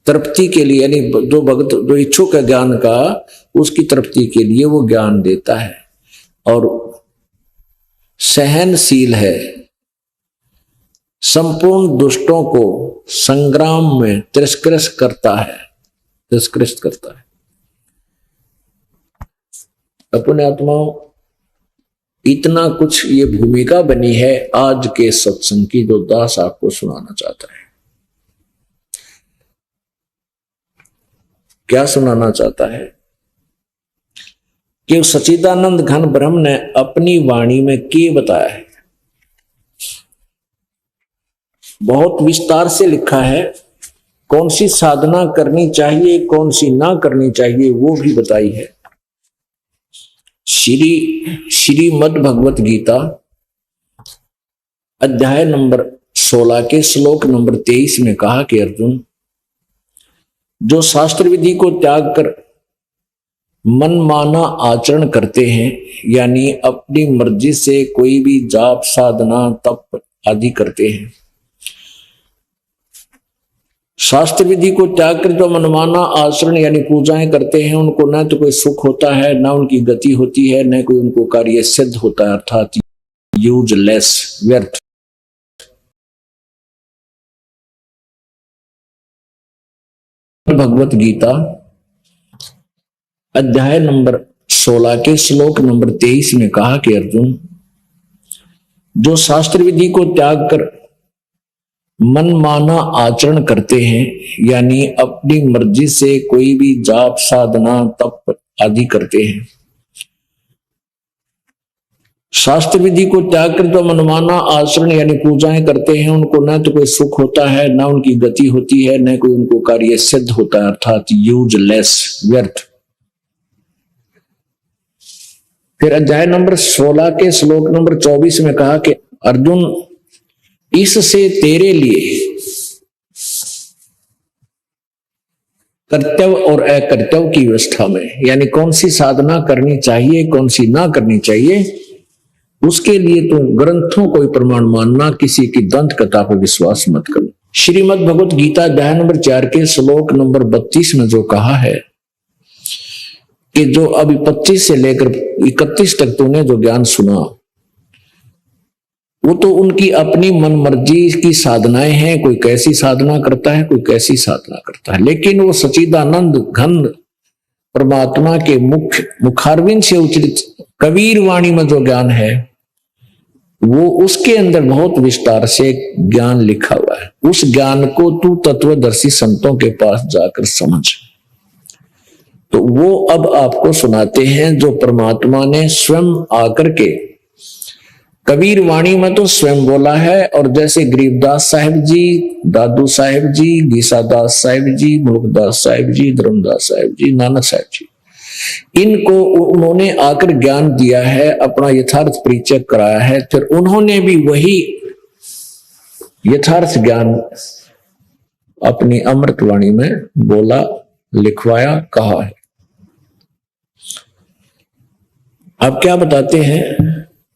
तृप्ति के लिए यानी जो भक्त जो इच्छुक है ज्ञान का, उसकी तृप्ति के लिए वो ज्ञान देता है और सहनशील है, संपूर्ण दुष्टों को संग्राम में तिरस्कृत करता है। अपने आत्माओं इतना कुछ ये भूमिका बनी है आज के सत्संग की, जो दास आपको सुनाना चाहता है। क्या सुनाना चाहता है कि सच्चिदानंद घन ब्रह्म ने अपनी वाणी में क्या बताया है। बहुत विस्तार से लिखा है, कौन सी साधना करनी चाहिए कौन सी ना करनी चाहिए वो भी बताई है। श्रीमद् भगवत गीता अध्याय नंबर 16 के श्लोक नंबर 23 में कहा कि अर्जुन, जो शास्त्र विधि को त्याग कर मनमाना आचरण करते हैं यानी अपनी मर्जी से कोई भी जाप साधना तप आदि करते हैं, शास्त्र विधि को त्याग कर जो मनमाना आचरण यानी पूजाएं करते हैं, उनको न तो कोई सुख होता है, न उनकी गति होती है, न कोई उनको कार्य सिद्ध होता है, अर्थात यूजलेस, व्यर्थ। भगवत गीता अध्याय नंबर 16 के श्लोक नंबर 23 में कहा कि अर्जुन, जो शास्त्र विधि को त्याग कर मनमाना आचरण करते हैं यानी अपनी मर्जी से कोई भी जाप साधना तप आदि करते हैं, शास्त्र विधि को त्याग कर जो मनमाना आचरण यानी पूजाएं करते हैं, उनको न तो कोई सुख होता है, न उनकी गति होती है, न कोई उनको कार्य सिद्ध होता है, अर्थात यूजलेस, व्यर्थ। फिर अध्याय नंबर 16 के श्लोक नंबर 24 में कहा कि अर्जुन, इससे तेरे लिए कर्तव्य और अकर्तव्य की व्यवस्था में यानी कौन सी साधना करनी चाहिए कौन सी ना करनी चाहिए, उसके लिए तुम ग्रंथों को ही प्रमाण मानना, किसी की दंत कथा पर विश्वास मत करना। श्रीमद् भगवत गीता अध्याय नंबर 4 के श्लोक नंबर 32 में जो कहा है कि जो अभी 25 से लेकर 31 तक तूने जो ज्ञान सुना, वो तो उनकी अपनी मन मर्जी की साधनाएं हैं। कोई कैसी साधना करता है, कोई कैसी साधना करता है, लेकिन वो सच्चिदानंद घन परमात्मा के मुखारविंद से उच्चरित कबीर वाणी में जो ज्ञान है, वो उसके अंदर बहुत विस्तार से ज्ञान लिखा हुआ है। उस ज्ञान को तू तत्वदर्शी संतों के पास जाकर समझ। तो वो अब आपको सुनाते हैं जो परमात्मा ने स्वयं आकर के, कबीर वाणी में तो स्वयं बोला है। और जैसे गरीबदास साहिब जी, दादू साहिब जी, गीसादास साहिब जी, मुल्कदास साहिब जी, धर्मदास साहिब जी, नानक साहिब जी, इनको उन्होंने आकर ज्ञान दिया है, अपना यथार्थ परिचय कराया है। फिर उन्होंने भी वही यथार्थ ज्ञान अपनी अमृतवाणी में बोला, लिखवाया, कहा है। अब क्या बताते हैं,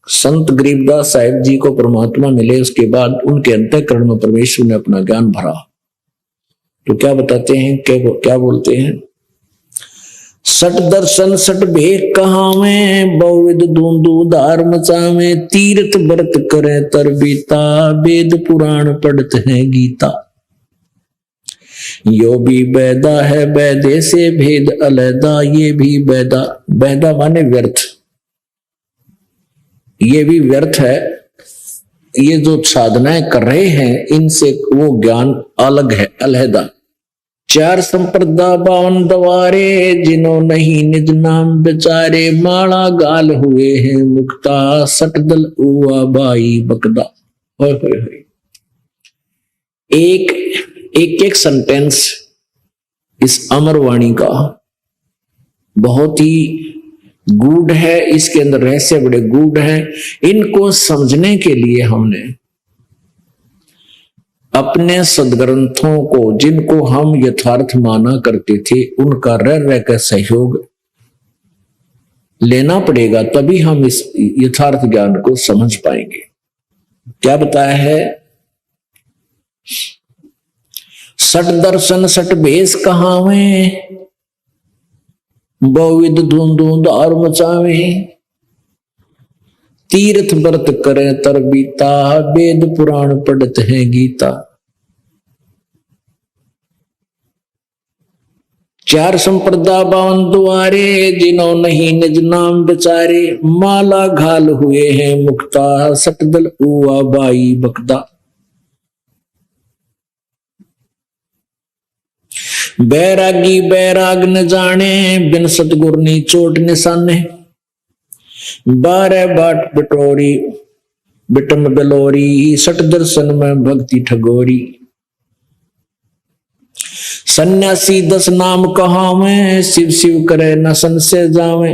संत गरीबदास साहिब जी को परमात्मा मिले, उसके बाद उनके अंतःकरण में परमेश्वर ने अपना ज्ञान भरा। तो क्या बताते हैं, क्या बोलते हैं, सट दर्शन सट भेद कहावे, बहुविध दूंदू धार मचावे, तीर्थ व्रत करे तरबीता, वेद पुराण पढ़ते हैं गीता। यो भी बैदा है बैदे से भेद अलैदा, ये भी बैदा, बैदा माने व्यर्थ, ये भी व्यर्थ है। ये जो साधनाएं कर रहे हैं, इनसे वो ज्ञान अलग है, अलहदा। चार संप्रदा 52 दवारे, जिन्हों नहीं निज नाम बेचारे, माला गाल हुए हैं मुक्ता, सटदल उआ बाई बकदा। एक सेंटेंस इस अमरवाणी का बहुत ही गूढ़ है, इसके अंदर रहस्य बड़े गूढ़ हैं। इनको समझने के लिए हमने अपने सदग्रंथों को, जिनको हम यथार्थ माना करते थे, उनका रह कर सहयोग लेना पड़ेगा, तभी हम इस यथार्थ ज्ञान को समझ पाएंगे। क्या बताया है, सट दर्शन सट भेष कहावे, बहुविध धूंधू दार मचावे, तीर्थ व्रत करे तरबीता, वेद पुराण पढ़त है गीता। चार संप्रदा 52 द्वारे, जिन्हों नहीं निज नाम बेचारे, माला घाल हुए हैं मुक्ता, सटदल उआ बाई बकदा। बैरागी बैराग न जाने, बिन सतगुर नी चोट निशाने, 12 बाट बटोरी बिटम गलोरी, सट दर्शन में भक्ति ठगोरी। सन्यासी 10 नाम कहावे, शिव शिव करे न सन से जावे,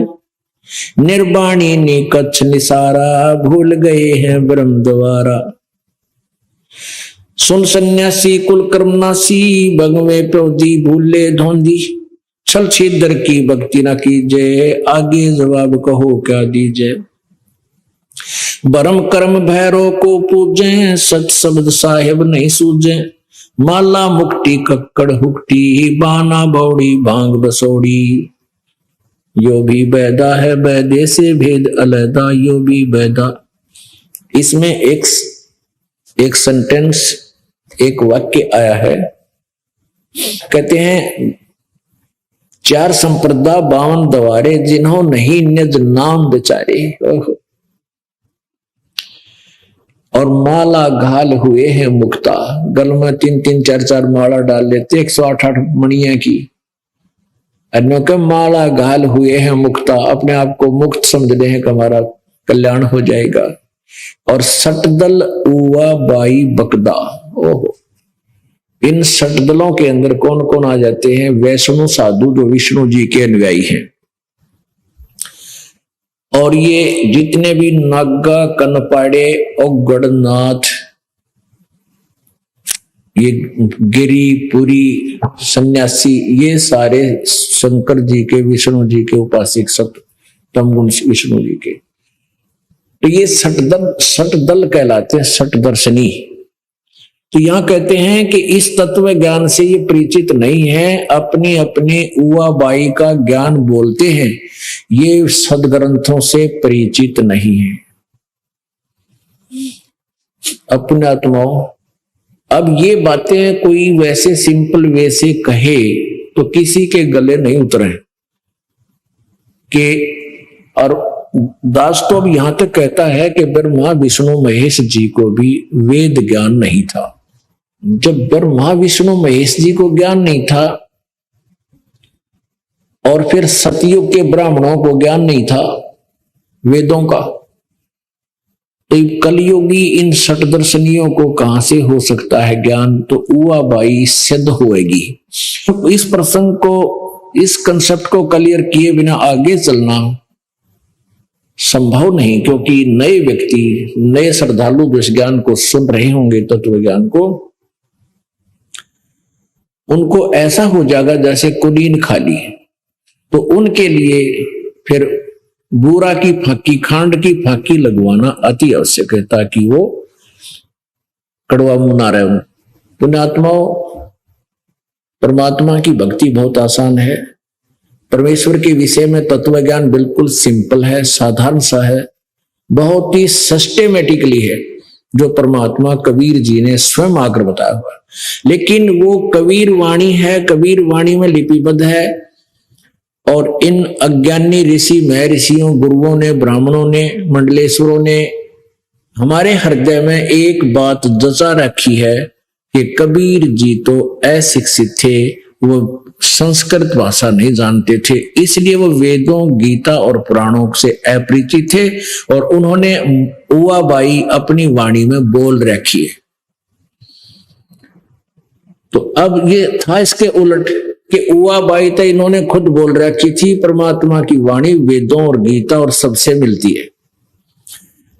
निर्वाणी नी कच्छ निसारा, भूल गए हैं ब्रह्म द्वारा। सुन सन्यासी कुल कर्मनासी, भगवे प्रोदी भूले धोंदी, छल छिद्र की भक्ति न कीजे, आगे जवाब कहो क्या दीजे। भरम कर्म भैरव को पूजे, सच शब्द साहिब नहीं सूझे, माला मुक्ति कक्कड़ हुक्टी, बाना बौड़ी भांग बसोड़ी। यो भी बैदा है बैदे से भेद अलैदा, यो भी बैदा। इसमें एक सेंटेंस, एक वाक्य आया है, कहते हैं, चार संप्रदा 52 दवारे, जिन्हों नहीं निज नाम बेचारे, और माला घाल हुए हैं मुक्ता। गल में 3-3 4-4 माला डाल लेते, 108 मणिया की, अन्यों के माला घाल हुए हैं मुक्ता, अपने आप को मुक्त समझ रहे हैं कि हमारा कल्याण हो जाएगा। और सटदल उआ बाई बकदा, ओहो, इन सटदलों के अंदर कौन कौन आ जाते हैं, वैष्णु साधु जो विष्णु जी के अनुयायी हैं। और ये जितने भी नागा कनपाड़े ओगड़नाथ, ये गिरी पुरी सन्यासी, ये सारे शंकर जी के, विष्णु जी के उपासक, सब तमगुण विष्णु जी के। तो ये सट दल कहलाते हैं, सट दर्शनी। तो यहां कहते हैं कि इस तत्व ज्ञान से ये परिचित नहीं है, अपने अपने उवा बाई का ज्ञान बोलते हैं, ये सदग्रंथों से परिचित नहीं है। अपने आत्माओं, अब ये बातें कोई वैसे सिंपल वे से कहे तो किसी के गले नहीं उतरे कि, और दास तो अब यहां तक कहता है कि ब्रह्मा विष्णु महेश जी को भी वेद ज्ञान नहीं था। जब ब्रह्मा विष्णु महेश जी को ज्ञान नहीं था और फिर सतयुग के ब्राह्मणों को ज्ञान नहीं था वेदों का, तो कलयुगी इन षटदर्शनियों को कहां से हो सकता है ज्ञान? तो उवा बाई सिद्ध होएगी। तो इस प्रसंग को, इस कंसेप्ट को क्लियर किए बिना आगे चलना संभव नहीं, क्योंकि नए व्यक्ति, नए श्रद्धालु इस ज्ञान को सुन रहे होंगे, तत्व ज्ञान को, उनको ऐसा हो जाएगा जैसे कुलीन खाली। तो उनके लिए फिर बूरा की फाकी, खांड की फाकी लगवाना अति आवश्यक है, ताकि वो कड़वा मुंह ना रहे। पुण्यात्माओं, परमात्मा की भक्ति बहुत आसान है। परमेश्वर के विषय में तत्व ज्ञान बिल्कुल सिंपल है, साधारण सा है, बहुत ही सिस्टेमेटिकली है, जो परमात्मा कबीर जी ने स्वयं आकर बताया हुआ। लेकिन वो कबीर वाणी है, कबीर वाणी में लिपिबद्ध है, और इन अज्ञानी ऋषि, महर्षियों, गुरुओं ने, ब्राह्मणों ने, मंडलेश्वरों ने हमारे हृदय में एक बात जचा रखी है कि कबीर जी तो अशिक्षित थे, वो संस्कृत भाषा नहीं जानते थे, इसलिए वो वेदों, गीता और पुराणों से अपरिचित थे, और उन्होंने उवा बाई अपनी वाणी में बोल रखी है। तो अब ये था इसके उलट कि उवा बाई तो इन्होंने खुद बोल रखी थी, परमात्मा की वाणी वेदों और गीता और सबसे मिलती है।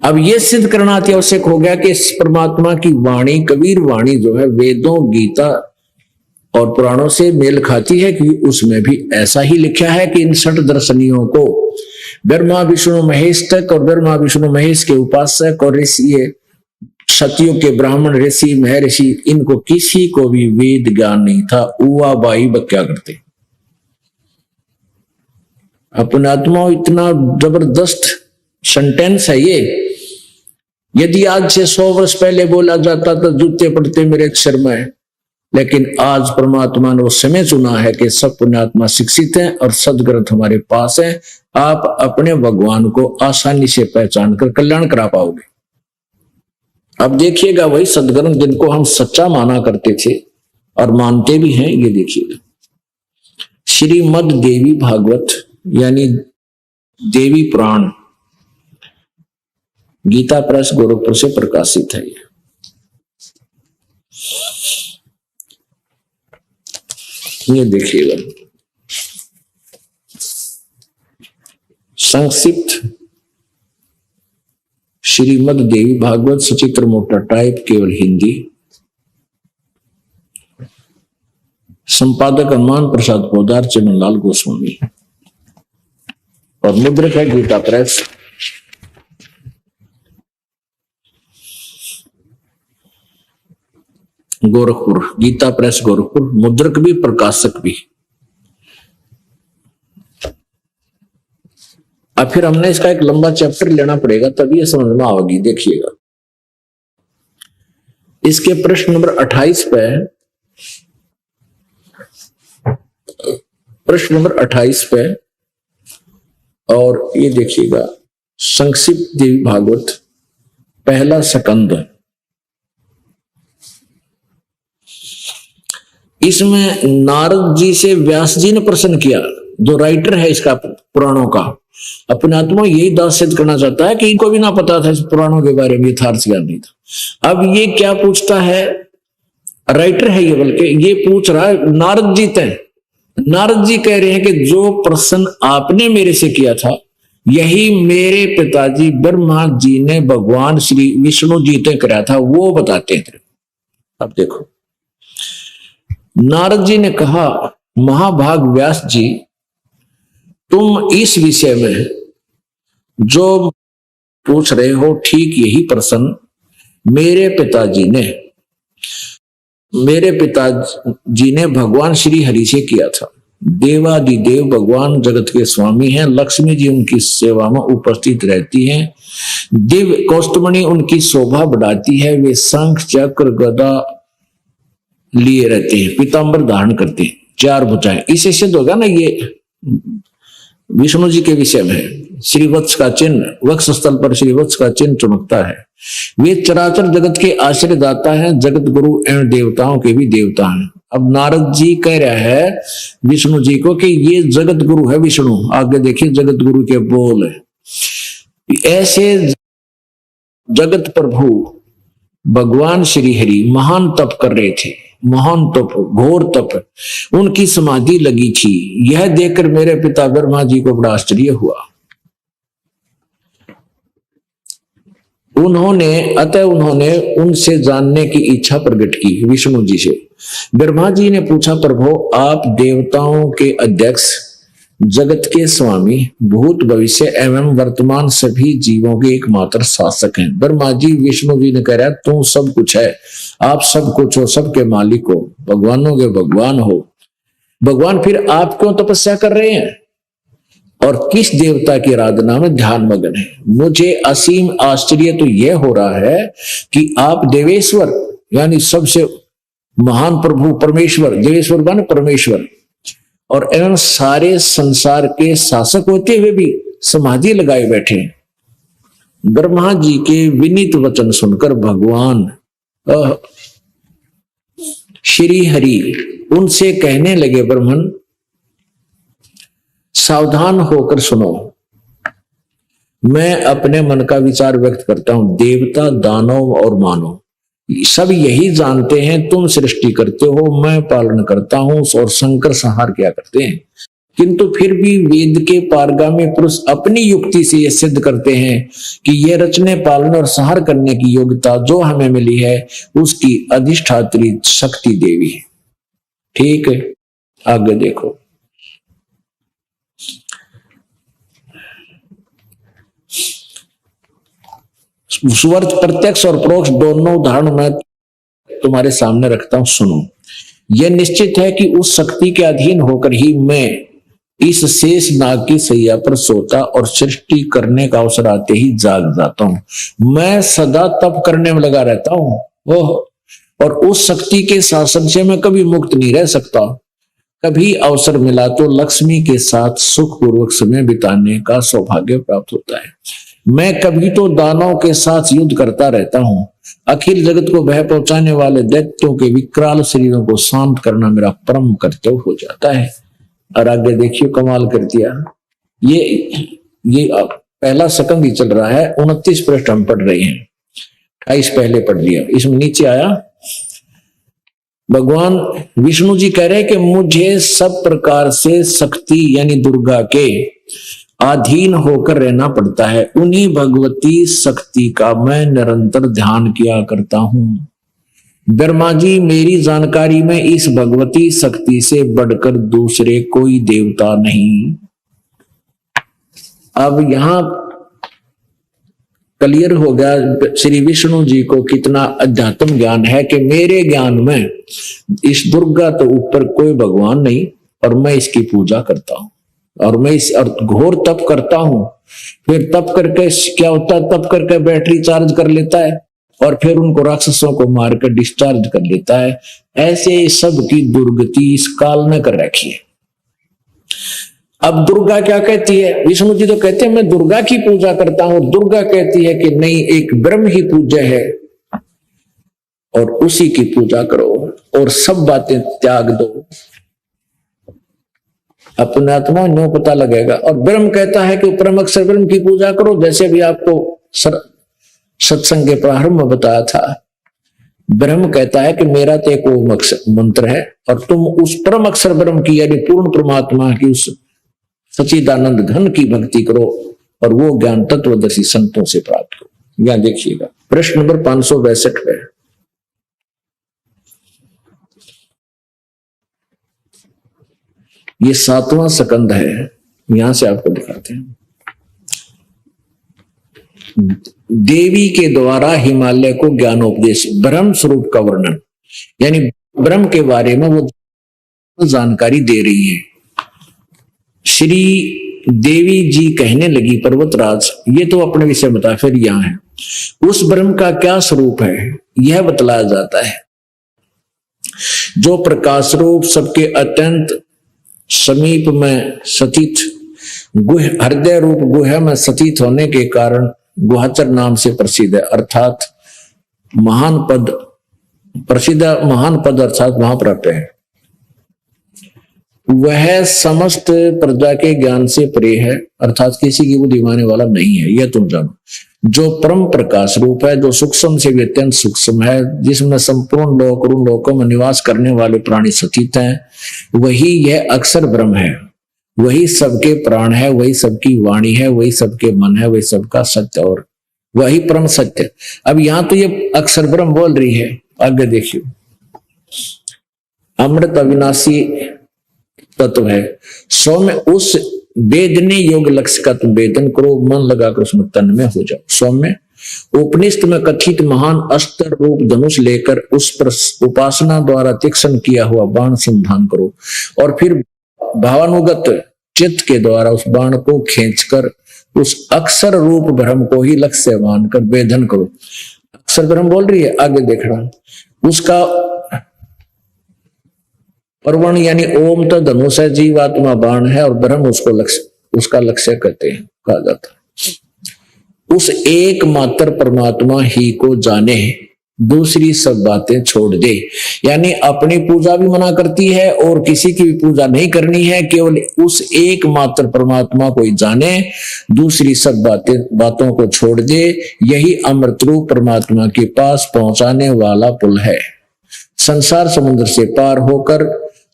अब ये सिद्ध करना अति आवश्यक हो गया कि इस परमात्मा की वाणी, कबीर वाणी जो है, वेदों, गीता और पुराणों से मेल खाती है, कि उसमें भी ऐसा ही लिखा है कि इन षट दर्शनियों को ब्रह्मा विष्णु महेश तक, और ब्रह्मा विष्णु महेश के उपासक और ऋषि, सतयुग के ब्राह्मण, ऋषि, महर्षि, इनको किसी को भी वेद ज्ञान नहीं था। उवा बाई क्या करते? अपने आत्माओं, इतना जबरदस्त सेंटेंस है ये। यदि आज से 100 वर्ष पहले बोला जाता तो जूते पड़ते मेरे सिर में, लेकिन आज परमात्मा ने वो समय चुना है कि सब पुण्यात्मा शिक्षित हैं और सदग्रंथ हमारे पास है। आप अपने भगवान को आसानी से पहचान कर कल्याण करा पाओगे। अब देखिएगा, वही सदग्रंथ जिनको हम सच्चा माना करते थे और मानते भी हैं, ये देखिएगा, श्रीमद देवी भागवत यानी देवी पुराण, गीता प्रेस गोरखपुर से प्रकाशित है। ये देखिएगा, संक्षिप्त श्रीमद देवी भागवत, सचित्र मोटा टाइप, केवल हिंदी, संपादक हनुमान प्रसाद पोदार, चिमनलाल गोस्वामी, और मुद्रक है गीता प्रेस। गोरखपुर, गीता प्रेस गोरखपुर, मुद्रक भी प्रकाशक भी। अब फिर हमने इसका एक लंबा चैप्टर लेना पड़ेगा, तभी ये समझ में आएगी। देखिएगा, इसके प्रश्न नंबर 28 पे, प्रश्न नंबर 28 पे, और ये देखिएगा, संक्षिप्त देवी भागवत, पहला स्कंद। इसमें नारद जी से व्यास जी ने प्रश्न किया, जो राइटर है इसका पुराणों का। अपने आत्मा यही दास सिद्ध करना चाहता है कि इनको भी ना पता था इस पुराणों के बारे में, यथार्थ ज्ञान नहीं था। अब ये क्या पूछता है, राइटर है ये, बल्कि ये पूछ रहा है नारद जी तय। नारद जी कह रहे हैं कि जो प्रश्न आपने मेरे से किया था, यही मेरे पिताजी ब्रह्मा जी ने भगवान श्री विष्णु जी तय कराया था, वो बताते हैं। अब देखो, नारद जी ने कहा, महाभाग व्यास जी, तुम इस विषय में जो पूछ रहे हो, ठीक यही प्रश्न मेरे पिताजी ने भगवान श्री हरि से किया था। देवादिदेव भगवान जगत के स्वामी हैं, लक्ष्मी जी उनकी सेवा में उपस्थित रहती हैं, दिव्य कौस्तुभमणि उनकी शोभा बढ़ाती है, वे शंख चक्र गदा लिए रहते हैं, पीतांबर धारण करते हैं, चार भुजाएं। इससे सिद्ध होगा ना ये विष्णु जी के विषय में। श्रीवत्स का चिन्ह, वक्ष स्थल पर श्रीवत्स का चिन्ह चमकता है। वे चराचर जगत के आश्रयदाता हैं, जगत गुरु एवं देवताओं के भी देवता हैं। अब नारद जी कह रहा है विष्णु जी को कि ये जगत गुरु है विष्णु। आगे देखिए जगत गुरु के बोल है। ऐसे जगत प्रभु भगवान श्री हरि महान तप कर रहे थे, महान तप, घोर तप, उनकी समाधि लगी थी। यह देखकर मेरे पिता ब्रह्मा जी को बड़ा आश्चर्य हुआ। उन्होंने उनसे जानने की इच्छा प्रकट की विष्णु जी से। ब्रह्मा जी ने पूछा, प्रभु आप देवताओं के अध्यक्ष, जगत के स्वामी, भूत भविष्य एवं वर्तमान सभी जीवों के एकमात्र शासक हैं। ब्रह्मा जी विष्णु जी ने कह रहा तू सब कुछ है, आप सब कुछ हो, सबके मालिक हो, भगवानों के भगवान हो। भगवान फिर आप क्यों तपस्या कर रहे हैं और किस देवता की आराधना में ध्यान मग्न है? मुझे असीम आश्चर्य तो यह हो रहा है कि आप देवेश्वर यानी सबसे महान प्रभु परमेश्वर, देवेश्वर माने परमेश्वर, और एवं सारे संसार के शासक होते हुए भी समाधि लगाए बैठे। ब्रह्मा जी के विनीत वचन सुनकर भगवान श्री हरि उनसे कहने लगे, ब्रह्मन सावधान होकर सुनो, मैं अपने मन का विचार व्यक्त करता हूं। देवता, दानव और मानव सब यही जानते हैं तुम सृष्टि करते हो, मैं पालन करता हूं, और शंकर संहार क्या करते हैं। किंतु फिर भी वेद के पारगामी पुरुष अपनी युक्ति से यह सिद्ध करते हैं कि यह रचने, पालने और संहार करने की योग्यता जो हमें मिली है उसकी अधिष्ठात्री शक्ति देवी है। ठीक है, आगे देखो। सुवर्त प्रत्यक्ष और परोक्ष दोनों उदाहरण मैं तुम्हारे सामने रखता हूं, सुनो। यह निश्चित है कि उस शक्ति के अधीन होकर ही मैं इस शेष नाग की सैया पर सोता और सृष्टि करने का अवसर आते ही जाग जाता हूं। मैं सदा तप करने में लगा रहता हूं और उस शक्ति के शासन से मैं कभी मुक्त नहीं रह सकता। कभी अवसर मिला तो लक्ष्मी के साथ सुखपूर्वक समय बिताने का सौभाग्य प्राप्त होता है। मैं कभी तो दानवों के साथ युद्ध करता रहता हूं। अखिल जगत को भय पहुंचाने वाले दैत्यों के विकराल शरीरों को शांत करना मेरा परम कर्तव्य हो जाता है। और आगे देखिए कमाल कर दिया। ये पहला सकंद ही चल रहा है, 29 पृष्ठ हम पढ़ रहे हैं, 28 पहले पढ़ लिया। इसमें नीचे आया भगवान विष्णु जी कह रहे हैं कि मुझे सब प्रकार से शक्ति यानी दुर्गा के अधीन होकर रहना पड़ता है। उन्हीं भगवती शक्ति का मैं निरंतर ध्यान किया करता हूं। ब्रह्मा जी मेरी जानकारी में इस भगवती शक्ति से बढ़कर दूसरे कोई देवता नहीं। अब यहां क्लियर हो गया श्री विष्णु जी को कितना अध्यात्म ज्ञान है कि मेरे ज्ञान में इस दुर्गा तो ऊपर कोई भगवान नहीं और मैं इसकी पूजा करता हूं और मैं इस और घोर तप करता हूं। फिर तप करके क्या होता है, तप करके बैटरी चार्ज कर लेता है और फिर उनको राक्षसों को मारकर डिस्चार्ज कर लेता है। ऐसे सब की दुर्गति इस काल ने कर रखी है। अब दुर्गा क्या कहती है? विष्णु जी तो कहते हैं मैं दुर्गा की पूजा करता हूं। दुर्गा कहती है कि नहीं, एक ब्रह्म ही पूज्य है और उसी की पूजा करो और सब बातें त्याग दो, अपने आत्मा नो पता लगेगा। और ब्रह्म कहता है कि परम अक्षर ब्रह्म की पूजा करो, जैसे भी आपको सत्संग के प्रारंभ में बताया था। ब्रह्म कहता है कि मेरा तो एक ओम मंत्र है और तुम उस परम अक्षर ब्रह्म की यानी पूर्ण परमात्मा की उस सच्चिदानंद घन की भक्ति करो और वो ज्ञान तत्वदर्शी संतों से प्राप्त करो। यहां देखिएगा प्रश्न नंबर 562 पे ये 7वां सकंद है, यहां से आपको दिखाते हैं। देवी के द्वारा हिमालय को ज्ञानोपदेश, ब्रह्म स्वरूप का वर्णन, यानी ब्रह्म के बारे में वो जानकारी दे रही है। श्री देवी जी कहने लगी, पर्वतराज ये तो अपने विषय बता, फिर यहां है उस ब्रह्म का क्या स्वरूप है यह बतलाया जाता है, जो प्रकाश रूप सबके अत्यंत समीप में स्थित गुह हृदय रूप गुहा में स्थित होने के कारण गुहाचर नाम से प्रसिद्ध है, अर्थात महान पद प्रसिद्ध, महान पद अर्थात महाप्राप्त है। वह समस्त प्रजा के ज्ञान से परे है, अर्थात किसी की बुद्धि माने वाला नहीं है, यह तुम जानो। जो परम प्रकाश रूप है, जो सूक्ष्म से भी अत्यंत सूक्ष्म है, जिसमें संपूर्ण लोक और उन लोकों में निवास करने वाले प्राणी स्थित हैं, वही यह अक्षर ब्रह्म है, वही सबके प्राण है, वही सबकी वाणी है, वही सबके मन है, वही सबका सत्य और वही परम सत्य। अब यहां तो ये अक्षर ब्रह्म बोल रही है, आगे देखियो। अमृत अविनाशी तत्व है, सौम्य उस वेदने योग लक्ष्य का तुम वेदन करो, मन लगाकर उसमें तन में हो जाओ। सौम्य उपनिषद में कथित महान अस्त्र रूप धनुष लेकर उस पर उपासना द्वारा तीक्ष्ण किया हुआ बाण संधान करो, और फिर भावानुगत चित्त के द्वारा उस बाण को खींचकर उस अक्षर रूप ब्रह्म को ही लक्ष्य मानकर वेदन करो। अक्षर ब्रह्म बोल रही है, आगे देखना। उसका परवण यानी ओम तो धनुष है, जीवात्मा बाण है, और ब्रह्म उसको लक्ष्य, उसका लक्ष्य कहते हैं, कहा जाता है। उस एकमात्र परमात्मा ही को जाने, दूसरी सब बातें छोड़ दे, यानी अपनी पूजा भी मना करती है और किसी की भी पूजा नहीं करनी है, केवल उस एकमात्र परमात्मा को ही जाने, दूसरी सब बातों को छोड़ दे। यही अमृत रूप परमात्मा के पास पहुंचाने वाला पुल है। संसार समुद्र से पार होकर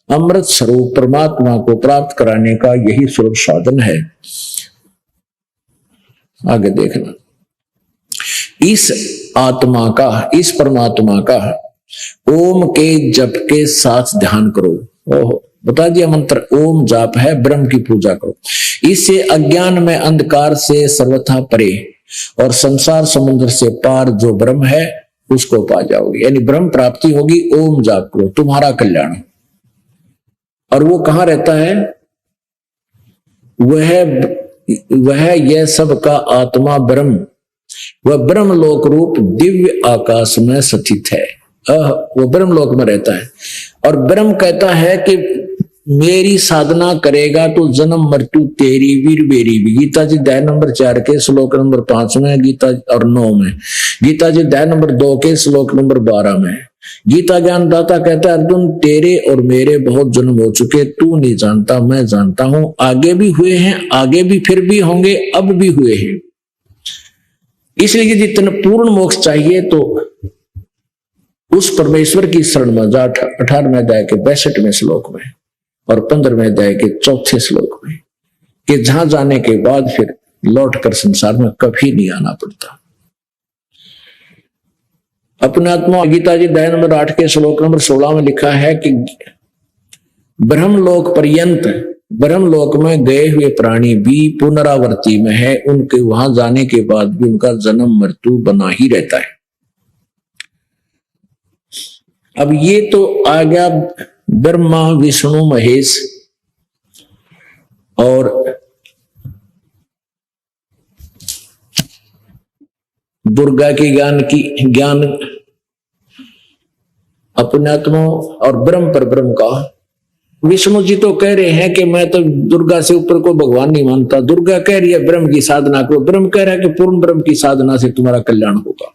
अमृत स्वरूप परमात्मा को प्राप्त कराने का यही सुलभ साधन है। आगे देखना, इस आत्मा का, इस परमात्मा का ओम के जप के साथ ध्यान करो। ओहो, बता दिया मंत्र, ओम जाप है, ब्रह्म की पूजा करो। इससे अज्ञान में अंधकार से सर्वथा परे और संसार समुद्र से पार जो ब्रह्म है उसको पा जाओगे, यानी ब्रह्म प्राप्ति होगी। ओम जाप करो, तुम्हारा कल्याण। और वो कहां रहता है? वह यह सब का आत्मा ब्रह्म, वह ब्रह्म लोक रूप दिव्य आकाश में स्थित है। वो ब्रह्म लोक में रहता है। और ब्रह्म कहता है कि मेरी साधना करेगा तो जन्म मृत्यु तेरी वीर बेरी भी। गीता जी अध्याय नंबर 4 के श्लोक नंबर 5 में, गीता और 9 में, गीता जी अध्याय नंबर 2 के श्लोक नंबर 12 में। गीता ज्ञानदाता कहता है, अर्जुन तेरे और मेरे बहुत जन्म हो चुके, तू नहीं जानता, मैं जानता हूं। आगे भी हुए हैं, आगे भी फिर भी होंगे, अब भी हुए हैं। इसलिए यदि जितना पूर्ण मोक्ष चाहिए तो उस परमेश्वर की शरण में जा। 18वें अध्याय के 62वें श्लोक में और 15वें अध्याय के 4थे श्लोक में, कि जहां जाने के बाद फिर लौटकर संसार में कभी नहीं आना पड़ता। अपने आत्मा गीता जी अध्याय नंबर 8 के श्लोक नंबर 16 में लिखा है कि ब्रह्मलोक पर्यंत, ब्रह्मलोक में गए हुए प्राणी भी पुनरावर्ती में है, उनके वहां जाने के बाद भी उनका जन्म मृत्यु बना ही रहता है। अब ये तो आ गया ब्रह्मा विष्णु महेश और दुर्गा के ज्ञान अपने आत्मा और ब्रह्म पर ब्रह्म का। विष्णु जी तो कह रहे हैं कि मैं तो दुर्गा से ऊपर को भगवान नहीं मानता। दुर्गा कह रही है ब्रह्म की साधना करो, ब्रह्म कह रहा है कि पूर्ण ब्रह्म की साधना से तुम्हारा कल्याण होगा।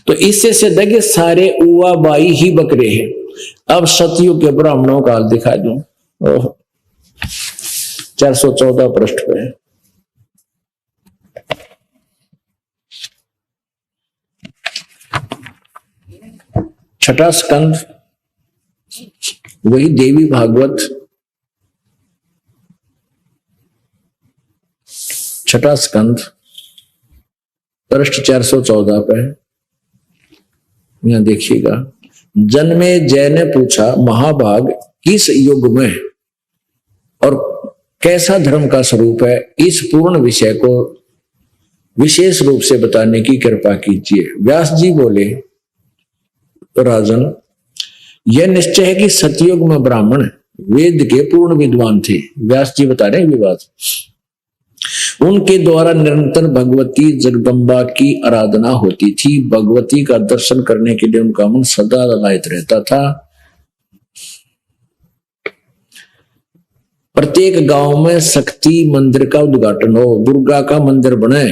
तो इससे सिद्ध है कि सारे उवा बाई ही बकरे हैं। अब सतयुग के ब्राह्मणों का हाल दिखा दूं। 414 पृष्ठ पे छठा स्कंद, वही देवी भागवत, छठा स्कंद पृष्ठ 414 पे यहां देखिएगा। जन्मे जय ने पूछा, महाभाग किस युग में और कैसा धर्म का स्वरूप है? इस पूर्ण विषय को विशेष रूप से बताने की कृपा कीजिए। व्यास जी बोले, राजन, यह निश्चय है कि सतयुग में ब्राह्मण वेद के पूर्ण विद्वान थे। व्यास जी बता रहे हैं विवाद। उनके द्वारा निरंतर भगवती जगदम्बा की आराधना होती थी। भगवती का दर्शन करने के लिए उनका मन सदा ललायत रहता था। प्रत्येक गांव में शक्ति मंदिर का उद्घाटन हो, दुर्गा का मंदिर बने,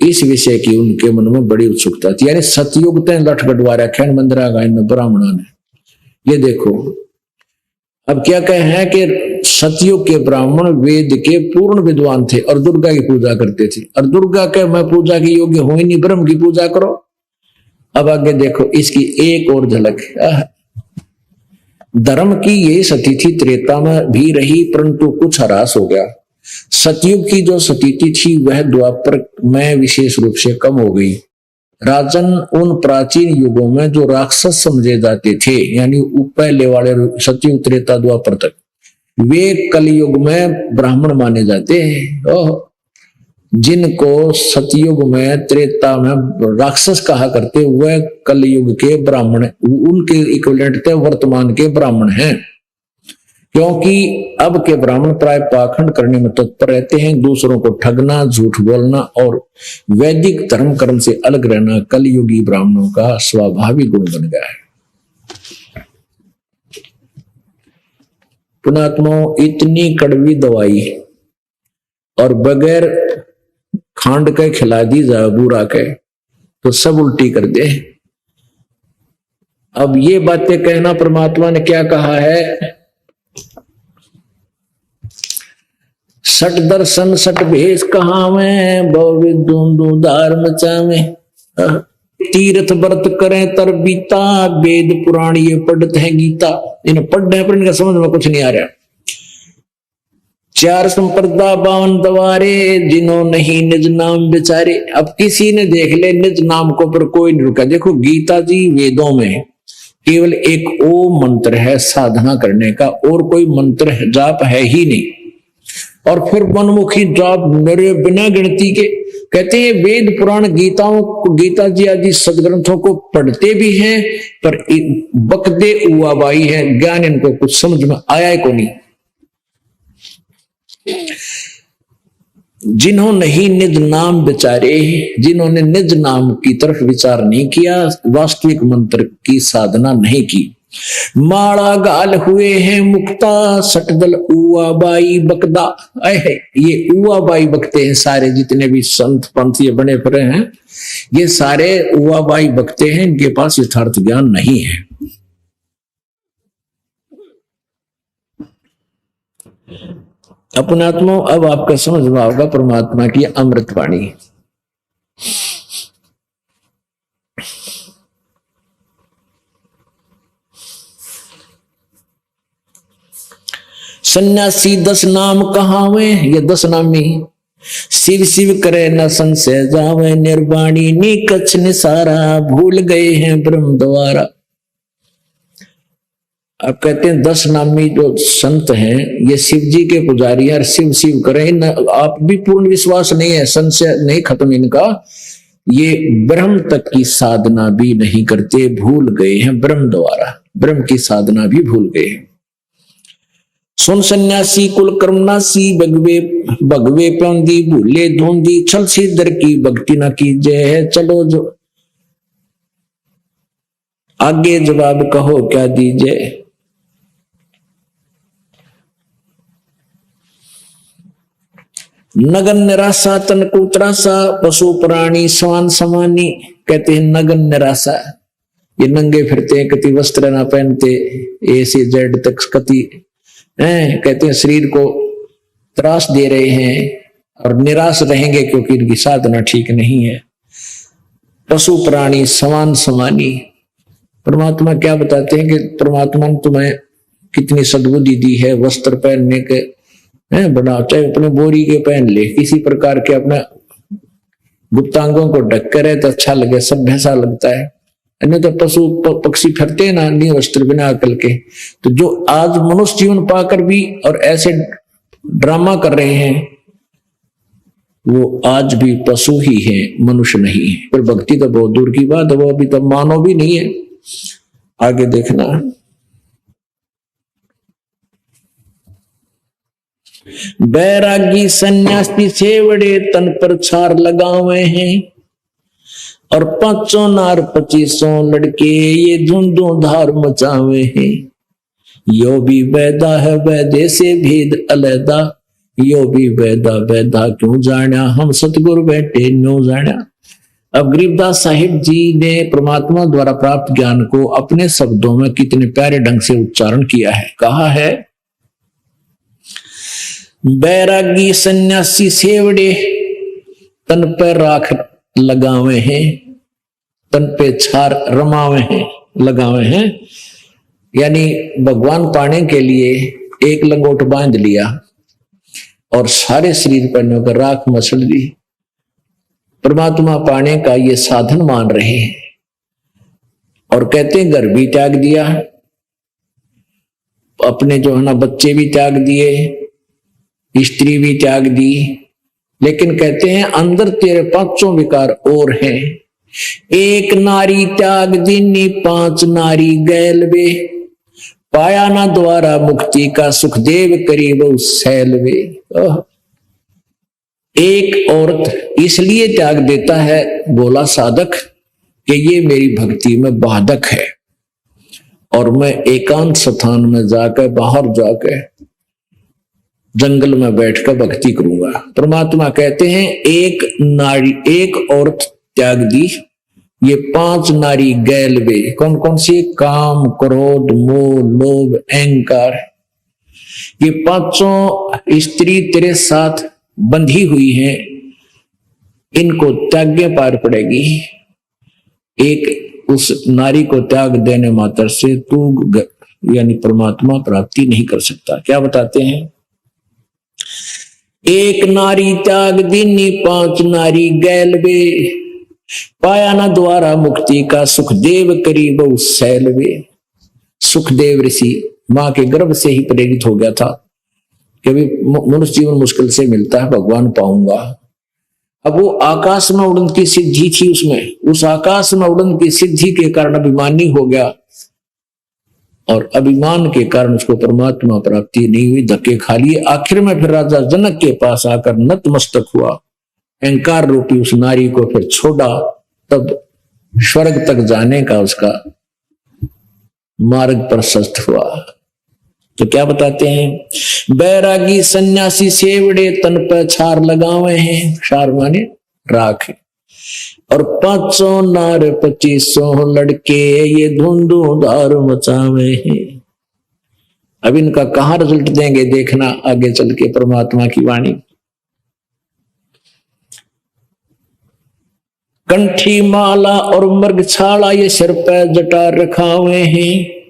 इस विषय की उनके मन में बड़ी उत्सुकता थी। यानी सतयुग तय लठ गढ़वा रखे मंदिर ब्राह्मणों ने। ये देखो अब क्या कहे हैं कि सतयुग के ब्राह्मण वेद के पूर्ण विद्वान थे और दुर्गा की पूजा करते थे। और दुर्गा के मैं पूजा के योग्य हूं ही नहीं, ब्रह्म की पूजा करो। अब आगे देखो इसकी एक और झलक। धर्म की यही सती थी त्रेता में भी रही, परंतु कुछ ह्रास हो गया। सतयुग की जो स्थिति थी वह द्वापर में विशेष रूप से कम हो गई। राजन, उन प्राचीन युगों में जो राक्षस समझे जाते थे, यानी पहले वाले सतयुग त्रेता द्वापर तक, वे कलयुग में ब्राह्मण माने जाते हैं। जिनको सतयुग में त्रेता में राक्षस कहा करते, वह कलयुग के ब्राह्मण, उनके इक्विवेलेंट थे वर्तमान के ब्राह्मण हैं। क्योंकि अब के ब्राह्मण प्राय पाखंड करने में तत्पर रहते हैं, दूसरों को ठगना, झूठ बोलना और वैदिक धर्म कर्म से अलग रहना कलयुगी ब्राह्मणों का स्वाभाविक गुण बन गया है। पुणात्माओं, इतनी कड़वी दवाई और बगैर खांड के खिला दी जाए बूढ़ा के तो सब उल्टी कर दे। अब ये बातें कहना परमात्मा ने क्या कहा है? सट दर्शन सट भेष कहावे, बहुविद्वान मचावे। तीर्थ व्रत करें तर बीता, वेद पुराण ये पढ़ते हैं गीता। इन्हें पढ़ने पर इनका समझ में कुछ नहीं आ रहा। चार संप्रदा 52 दवारे, जिन्हों नहीं निज नाम बेचारे। अब किसी ने देख ले निज नाम को पर कोई नहीं रुका। देखो गीता जी वेदों में केवल एक ओम मंत्र है साधना करने का, और कोई मंत्र जाप है ही नहीं। और फिर मनमुखी जाप बिना गिनती के। कहते हैं वेद पुराण गीता जी आदि सदग्रंथों को पढ़ते भी हैं पर बकदे उवाबाई है, ज्ञान इनको कुछ समझ में आया है को नहीं। जिन्होंने ही निज नाम विचारे, जिन्होंने निज नाम की तरफ विचार नहीं किया, वास्तविक मंत्र की साधना नहीं की, माड़ा गाल हुए हैं मुक्ता, सटदल उवाबाई बकदा। ये उवाबाई बकते हैं सारे, जितने भी संत पंथ ये बने फिरे हैं ये सारे उवाबाई बकते हैं, इनके पास यथार्थ ज्ञान नहीं है। अपने आत्मा, अब आपका समझ में होगा परमात्मा की अमृतवाणी। सन्यासी 10 नाम कहावे, ये 10 नामी। शिव शिव करे न संशय जावे, निर्वाणी नी कछ निसारा, भूल गए हैं ब्रह्म द्वारा। अब कहते हैं 10 नामी जो संत हैं ये शिव जी के पुजारी है, शिव शिव करें न, आप भी पूर्ण विश्वास नहीं है, संशय नहीं खत्म इनका, ये ब्रह्म तक की साधना भी नहीं करते, भूल गए हैं ब्रह्म द्वारा, ब्रह्म की साधना भी भूल गए हैं। सुन सन्यासी कुल कर्मनासी, भगवे भगवे पौंदी भूले धोंदी, छल सिद्धर की भक्ति न कीजिए, चलो जो आगे जवाब कहो क्या दीजिए। नगन निराशा तन को त्रासा, पशु प्राणी स्वान समानी। कहते हैं नगन निराशा, ये नंगे फिरते हैं, कति वस्त्र ना पहनते, ऐसे जेड तक कति कहते हैं शरीर को त्रास दे रहे हैं और निराश रहेंगे क्योंकि इनकी साधना ठीक नहीं है। पशु प्राणी समान समानी। परमात्मा क्या बताते हैं कि परमात्मा ने तुम्हें कितनी सद्बुद्धि दी है, वस्त्र पहनने के बना, चाहे अपने बोरी के पहन ले, किसी प्रकार के अपने गुप्तांगों को ढक कर है तो अच्छा लगे, सभ्य सा लगता है। नहीं तो पशु पक्षी फिरते ना नहीं वस्त्र बिना अकल के। तो जो आज मनुष्य जीवन पाकर भी और ऐसे ड्रामा कर रहे हैं वो आज भी पशु ही है, मनुष्य नहीं है। पर भक्ति तो बहुत दूर की बात है, वो अभी तो मानव भी नहीं है। आगे देखना, बैरागी सन्यासी सेवड़े तन पर छार लगावे हैं, और 5 नार 25 लड़के ये धुंधु धार मचावे हैं। यो भी वैदा है वैदे से भेद अलैदा, यो भी वैदा वैदा क्यों जाना, हम सतगुरु बैठे न्यों जाना। अब गरीबदास साहिब जी ने परमात्मा द्वारा प्राप्त ज्ञान को अपने शब्दों में कितने प्यारे ढंग से उच्चारण किया है। कहा है, बैरागी सन्यासी सेवड़े तन पर राख लगावे हैं, तन पे छार रमावे हैं, लगावे हैं, यानी भगवान पाने के लिए एक लंगोट बांध लिया और सारे शरीर पर होकर राख मसल दी। परमात्मा पाने का ये साधन मान रहे हैं और कहते हैं घर भी त्याग दिया, अपने जो है ना बच्चे भी त्याग दिए, स्त्री भी त्याग दी, लेकिन कहते हैं अंदर तेरे 5 विकार और हैं। एक नारी त्याग दीनी 5 नारी गैलवे, पाया ना द्वारा मुक्ति का सुखदेव करीब सैलवे। एक औरत इसलिए त्याग देता है बोला साधक कि ये मेरी भक्ति में बाधक है और मैं एकांत स्थान में जाकर, बाहर जाकर जंगल में बैठकर भक्ति करूंगा। परमात्मा कहते हैं एक नारी, एक औरत त्याग दी, ये 5 नारी गैलवे। कौन कौन सी? काम, क्रोध, मोह, लोभ, अहंकार। ये 5 स्त्री तेरे साथ बंधी हुई हैं, इनको त्यागे पार पड़ेगी। एक उस नारी को त्याग देने मात्र से तू यानी परमात्मा प्राप्ति नहीं कर सकता। क्या बताते हैं? एक नारी त्याग दीनी 5 नारी गैलवे, पाया ना द्वारा मुक्ति का सुखदेव करीब सैलवे। सुखदेव ऋषि मां के गर्भ से ही प्रेरित हो गया था कि मनुष्य जीवन मुश्किल से मिलता है, भगवान पाऊंगा। अब वो आकाश में उड़न की सिद्धि थी उसमें, उस आकाश में उड़न की सिद्धि के कारण अभिमानी हो गया और अभिमान के कारण उसको परमात्मा प्राप्ति नहीं हुई, धक्के खा लिए। आखिर में फिर राजा जनक के पास आकर नतमस्तक हुआ, अहंकार रूपी उस नारी को फिर छोड़ा, तब स्वर्ग तक जाने का उसका मार्ग प्रशस्त हुआ। तो क्या बताते हैं? बैरागी सन्यासी सेवड़े तन पर छार लगावे हैं, छार माने राख, और 5 नार 25 लड़के ये धुंधुधार मचावे हैं। अब इनका कहां रिजल्ट देंगे देखना आगे चल के परमात्मा की वाणी। कंठी माला और मृग छाला ये सिर पर जटा रखावे हैं,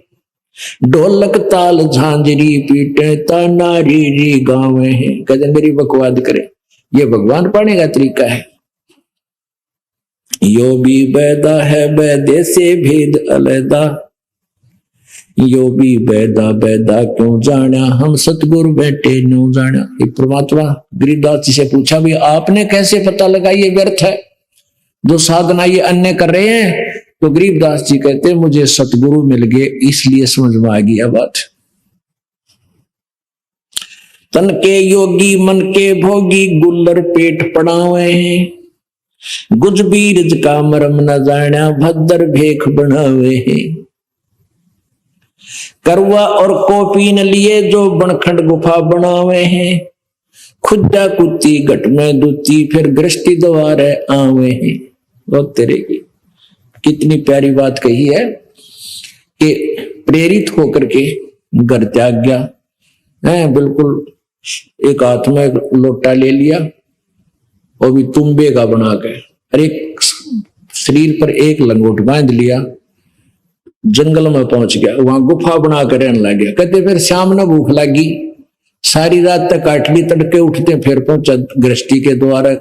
ढोलक ताल झांझरी पीटे तानारी री गावे हैं। कहते मेरी बकवाद करे, ये भगवान पाने का तरीका है। यो भी वैदा है वैदे से भेद अलैदा, यो भी वैदा वैदा क्यों जाना, हम सतगुरु बैठे न्यों जाना। ये परमात्मा गरीबदास जी से पूछा भी आपने कैसे पता लगा ये व्यर्थ है, जो साधना ये अन्य कर रहे हैं? तो गरीबदास जी कहते मुझे सतगुरु मिल गए इसलिए समझ में आ गई बात। तन के योगी मन के भोगी गुल्लर पेट पड़ावे हैं, गुज बीरज का मरम न जाना भद्र भेख बनावे हैं। करवा और कोपी न लिए जो बनखंड गुफा बनावे हैं, खुदा कुत्ती घट में दूती फिर गृष्टि द्वारे आवे हैं। वो तेरे की कितनी प्यारी बात कही है कि प्रेरित होकर के घर त्याग गया है, बिल्कुल एक हाथ में लोटा ले लिया और भी तुम्बे का बना के, और एक शरीर पर एक लंगोट बांध लिया, जंगल में पहुंच गया, वहां गुफा बना कर रहने लग गया। कहते फिर शाम न भूख लगी, सारी रात तक काट ली, तड़के उठते फिर पहुंचा गृष्टि के द्वारा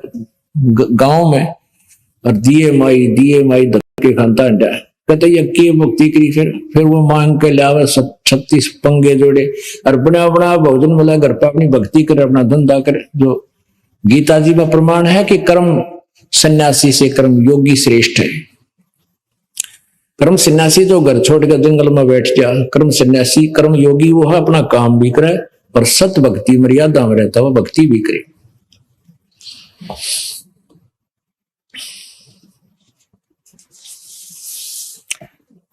गांव में, और दिए माई धक्के खाता अंडा। कहते ये मुक्ति करी, फिर वो मांग के लावे 36 पंगे जोड़े और बना बना भोजन मिला, घर पर अपनी भक्ति करे, अपना धंधा करे, जो गीता जी में प्रमाण है कि कर्म सन्यासी से कर्म योगी श्रेष्ठ है। कर्म सन्यासी जो घर छोड़कर जंगल में बैठ गया, कर्म सन्यासी कर्म योगी वो है अपना काम भी करे और सत भक्ति मर्यादा में रहता हुआ भक्ति भी करे।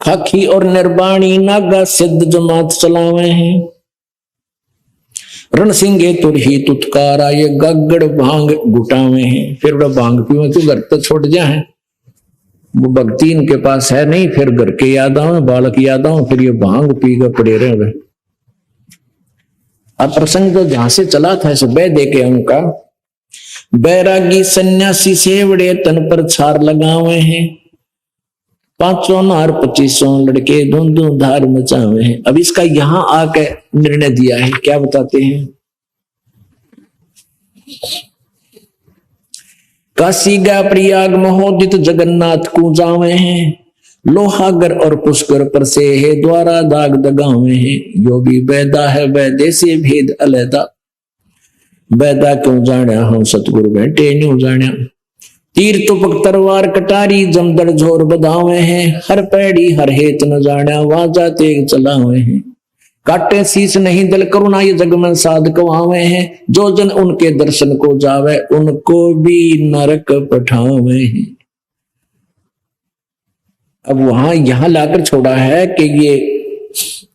खाखी और निर्वाणी नागा सिद्ध जमात चलावे हैं, रण सिंगे तुरही तुतकारा ये गगड़ भांग घुटावे हैं। फिर वो भांग पीवे तो घर तो छोड़ जाए, वो भक्ति इनके पास है नहीं, फिर घर के याद आवे, बालक याद आवे, फिर ये भांग पी कर पड़े रहे। अब प्रसंग जो जहां से चला था इस बै देखे उनका, बैरागी सन्यासी से बड़े तन पर छार लगावे हैं, 500 नार 2500 लड़के धुंधु धार मचावे हैं। अब इसका यहां आके निर्णय दिया है, क्या बताते हैं। काशी गा प्रयाग महोदित जगन्नाथ को जावे हैं, लोहागर और पुष्कर पर से है द्वारा दाग दगावे हैं। जो भी बैदा है वैदे से भेद अलैदा, बैदा क्यों जाना हम सतगुरु बैठे न्यू जाना। तीर तुपक तरवार कटारी जमदड़ झोर बधावे हैं, हर पैड़ी हर हेत न जाना वाजा तेग चलावे हैं। काटे शीस नहीं दल करुणा ये जग में साध कवावे हैं, जो जन उनके दर्शन को जावे उनको भी नरक पठावे हैं। अब वहां यहां लाकर छोड़ा है कि ये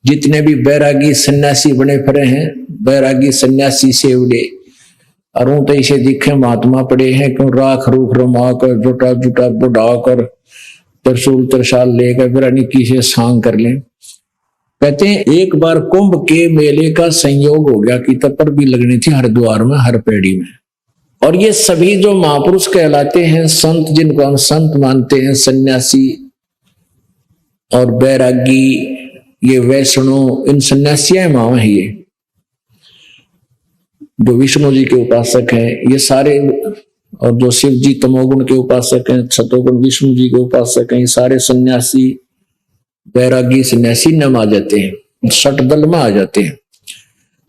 जितने भी बैरागी सन्यासी बने फिरे हैं, बैरागी सन्यासी सेवड़े और तो इसे दिखे महात्मा पड़े हैं, क्यों राख रूख रमा कर जुटा जुटा बुढ़ा कर त्रिशूल त्रिशाल लेकर फिर अनिकी से सांग कर लें। कहते हैं एक बार कुंभ के मेले का संयोग हो गया कि तपर भी लगनी थी हरिद्वार में हर पेड़ी में, और ये सभी जो महापुरुष कहलाते हैं संत, जिनको हम संत मानते हैं, सन्यासी और बैरागी, ये वैष्णव, इन सन्यासियां मां है ये जो विष्णु जी के उपासक हैं, ये सारे, और जो शिव जी तमोगुण के उपासक हैं, सतोगुण विष्णु जी के उपासक हैं, ये सारे सन्यासी बैरागी सन्यासी नाम आ जाते हैं, सठ दल में आ जाते हैं।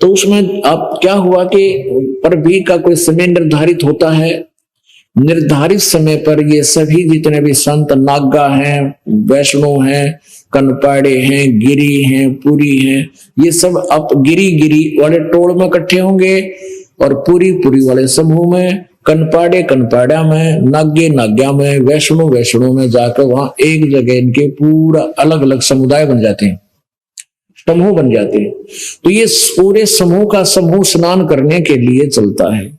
तो उसमें अब क्या हुआ कि पर भी का कोई समय निर्धारित होता है, निर्धारित समय पर ये सभी जितने भी संत नागा हैं, वैष्णव हैं, कनपाड़े हैं, गिरी हैं, पुरी हैं, ये सब अब गिरी वाले टोल में इकट्ठे होंगे और पुरी वाले समूह में, कनपाड़े कनपाड़ा में, नागे नाग्या में, वैष्णो में जाकर वहां एक जगह इनके पूरा अलग अलग समुदाय बन जाते हैं, समूह बन जाते हैं। तो ये पूरे समूह का समूह स्नान करने के लिए चलता है।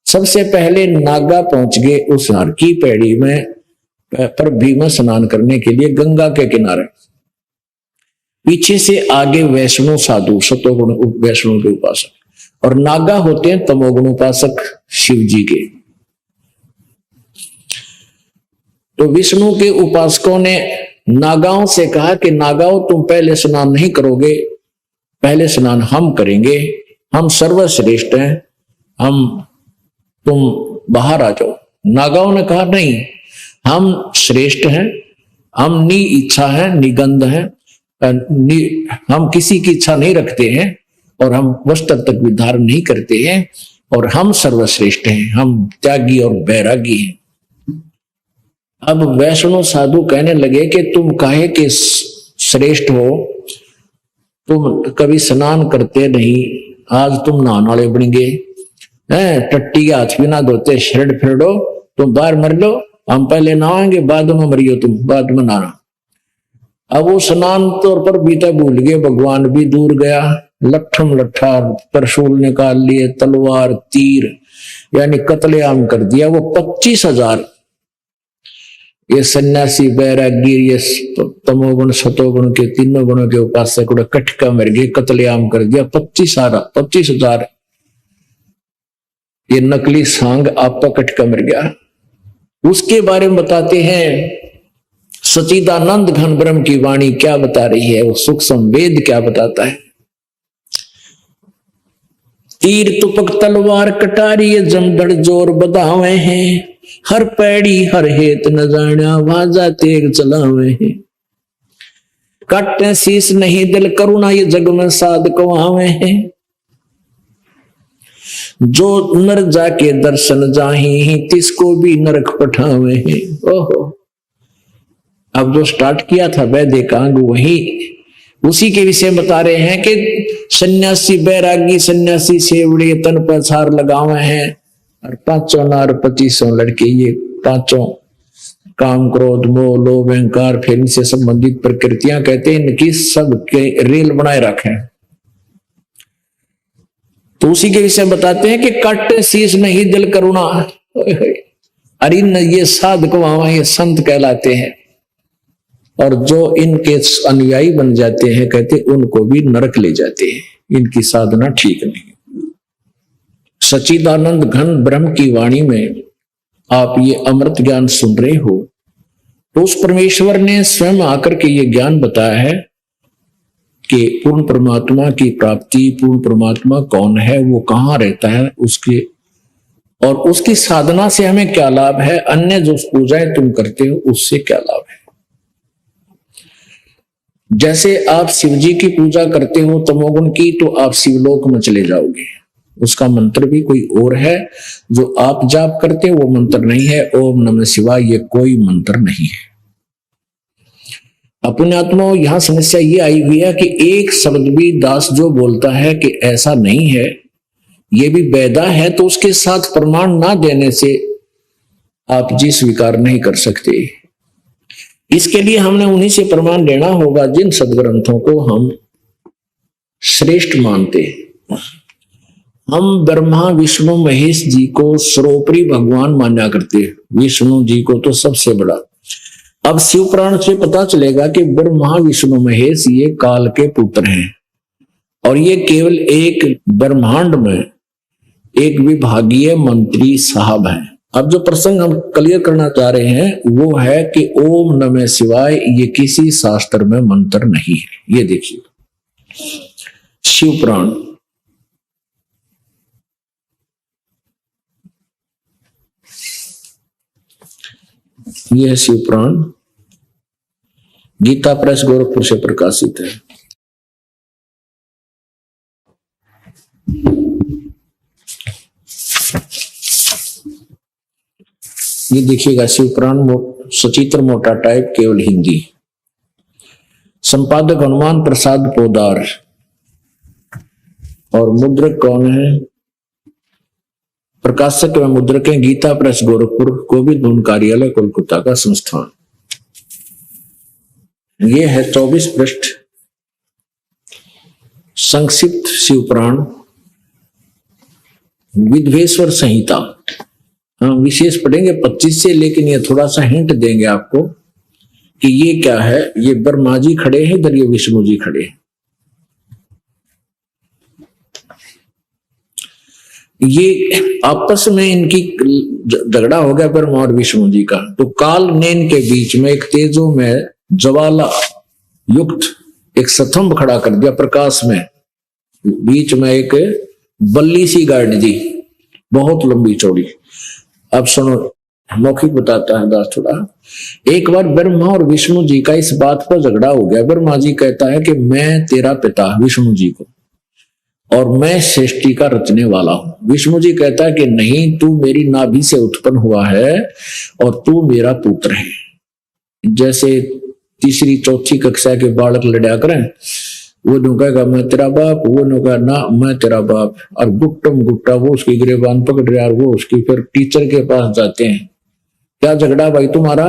सबसे पहले नागा पहुंच गए उस हर की पैड़ी में पर भीमा स्नान करने के लिए गंगा के किनारे। पीछे से आगे वैष्णो साधु, सतोगुण वैष्णो के उपासक, और नागा होते हैं तमोगुण उपासक शिव जी के। तो विष्णु के उपासकों ने नागाओं से कहा कि नागाओं तुम पहले स्नान नहीं करोगे, पहले स्नान हम करेंगे, हम सर्वश्रेष्ठ हैं, तुम बाहर आ जाओ। नागाओं ने कहा नहीं, हम श्रेष्ठ हैं, हम नी इच्छा है, निगंध है, हम किसी की इच्छा नहीं रखते हैं और हम वस्त्र तक भी धारण नहीं करते हैं और हम सर्वश्रेष्ठ हैं, हम त्यागी और बैरागी हैं। अब वैष्णव साधु कहने लगे कि तुम काहे के श्रेष्ठ हो, तुम कभी स्नान करते नहीं, आज तुम नहाने वाले बन गए हैं, टट्टी के हाथ भी ना धोते, शरड फिरडो, तुम बाहर मर लो, हम पहले नहाएंगे बाद में मरियो, तुम बाद में नहाना। अब वो स्नान तौर पर बीता भूल गए, भगवान भी दूर गया, लट्ठम लट्ठा त्रिशूल निकाल लिए, तलवार तीर यानी कत्लेआम कर दिया। वो 25,000 ये सन्यासी बैरागी, ये तमोगुण सतोगुण के तीनों गुणों के उपासक कटका मर गए, कत्लेआम कर दिया। 25,000 ये नकली सांग आपका कटका मर गया। उसके बारे में बताते हैं सचिदानंद घन ब्रह्म की वाणी क्या बता रही है, वो सूक्ष्म वेद क्या बताता है। तीर तुपक तलवार कटारी ये जमदड़ जोर बधावे हैं, हर पैड़ी हर हेत न जाना वाजा तेग चलावे हैं। काटे शीस नहीं दिल करुणा ये जग में साध कवावे हैं, जो नर जाके दर्शन जाही तिसको भी नरक पठावे हैं। ओहो, अब जो स्टार्ट किया था वैदिकांग वही उसी के विषय बता रहे हैं कि सन्यासी बैरागी सन्यासी सेवड़े तन पर छार लगावे हैं और 500 नार 2500 लड़के, ये 5 काम क्रोध मोह लोभ अहंकार फिर इनसे संबंधित प्रकृतियां कहते हैं इनकी सब के रेल बनाए रखे। तो उसी के विषय बताते हैं कि कट शीश नहीं दिल करुणा, अरे ये साधक वहां ये संत कहलाते हैं और जो इनके अनुयायी बन जाते हैं कहते उनको भी नरक ले जाते हैं, इनकी साधना ठीक नहीं। सच्चिदानंद घन ब्रह्म की वाणी में आप ये अमृत ज्ञान सुन रहे हो तो उस परमेश्वर ने स्वयं आकर के ये ज्ञान बताया है कि पूर्ण परमात्मा की प्राप्ति, पूर्ण परमात्मा कौन है, वो कहाँ रहता है, उसके और उसकी साधना से हमें क्या लाभ है, अन्य जो पूजाएं तुम करते हो उससे क्या लाभ है। जैसे आप शिव जी की पूजा करते हो तमोगुण की तो आप शिवलोक में चले जाओगे, उसका मंत्र भी कोई और है, जो आप जाप करते हो वो मंत्र नहीं है, ओम नमः शिवाय ये कोई मंत्र नहीं है। अपने आत्मा यहां समस्या ये आई हुई है कि एक शब्द भी दास जो बोलता है कि ऐसा नहीं है, ये भी वैदा है, तो उसके साथ प्रमाण ना देने से आप जी स्वीकार नहीं कर सकते। इसके लिए हमने उन्हीं से प्रमाण लेना होगा जिन सदग्रंथों को हम श्रेष्ठ मानते हैं। हम ब्रह्मा विष्णु महेश जी को सर्वोपरि भगवान माना करते हैं, विष्णु जी को तो सबसे बड़ा। अब शिव पुराण से पता चलेगा कि ब्रह्मा विष्णु महेश ये काल के पुत्र हैं और ये केवल एक ब्रह्मांड में एक विभागीय मंत्री साहब हैं। अब जो प्रसंग हम क्लियर करना चाह रहे हैं वो है कि ओम नमः शिवाय ये किसी शास्त्र में मंत्र नहीं है। ये देखिए शिव पुराण, यह है शिव पुराण, गीता प्रेस गोरखपुर से प्रकाशित है। ये देखिएगा शिव पुराण सचित्र मोटा टाइप केवल हिंदी, संपादक हनुमान प्रसाद पोदार और मुद्रक कौन है, प्रकाशक व मुद्रक है गीता प्रेस गोरखपुर, कोविद भवन कार्यालय कोलकाता का संस्थान। ये है 24 पृष्ठ संक्षिप्त शिव पुराण विद्वेश्वर संहिता। हम विशेष पढ़ेंगे 25 से, लेकिन ये थोड़ा सा हिंट देंगे आपको कि ये क्या है। ये ब्रह्मा जी खड़े हैं, इधर ये विष्णु जी खड़े हैं। ये आपस में इनकी झगड़ा हो गया ब्रह्मा और विष्णु जी का, तो काल ने इनके बीच में एक तेजो में ज्वाला युक्त एक स्तंभ खड़ा कर दिया, प्रकाश में बीच में एक बल्ली सी गाड़ दी, बहुत लंबी चौड़ी। अब सुनो, मौखिक बताता है दास थोड़ा। एक बार ब्रह्मा और विष्णु जी का इस बात पर झगड़ा हो गया। ब्रह्मा जी कहता है कि मैं तेरा पिता विष्णु जी को, और मैं सृष्टि का रचने वाला हूं। विष्णु जी कहता है कि नहीं, तू मेरी नाभि से उत्पन्न हुआ है और तू मेरा पुत्र है। जैसे तीसरी चौथी कक्षा के बालक लड़ा करें, वो नुकेगा मैं तेरा बाप, वो नुका ना मैं तेरा बाप, और गुट्टम गुट्टा वो उसकी गिरेबान पकड़ रहा है, वो उसकी फिर टीचर के पास जाते हैं, क्या झगड़ा भाई तुम्हारा,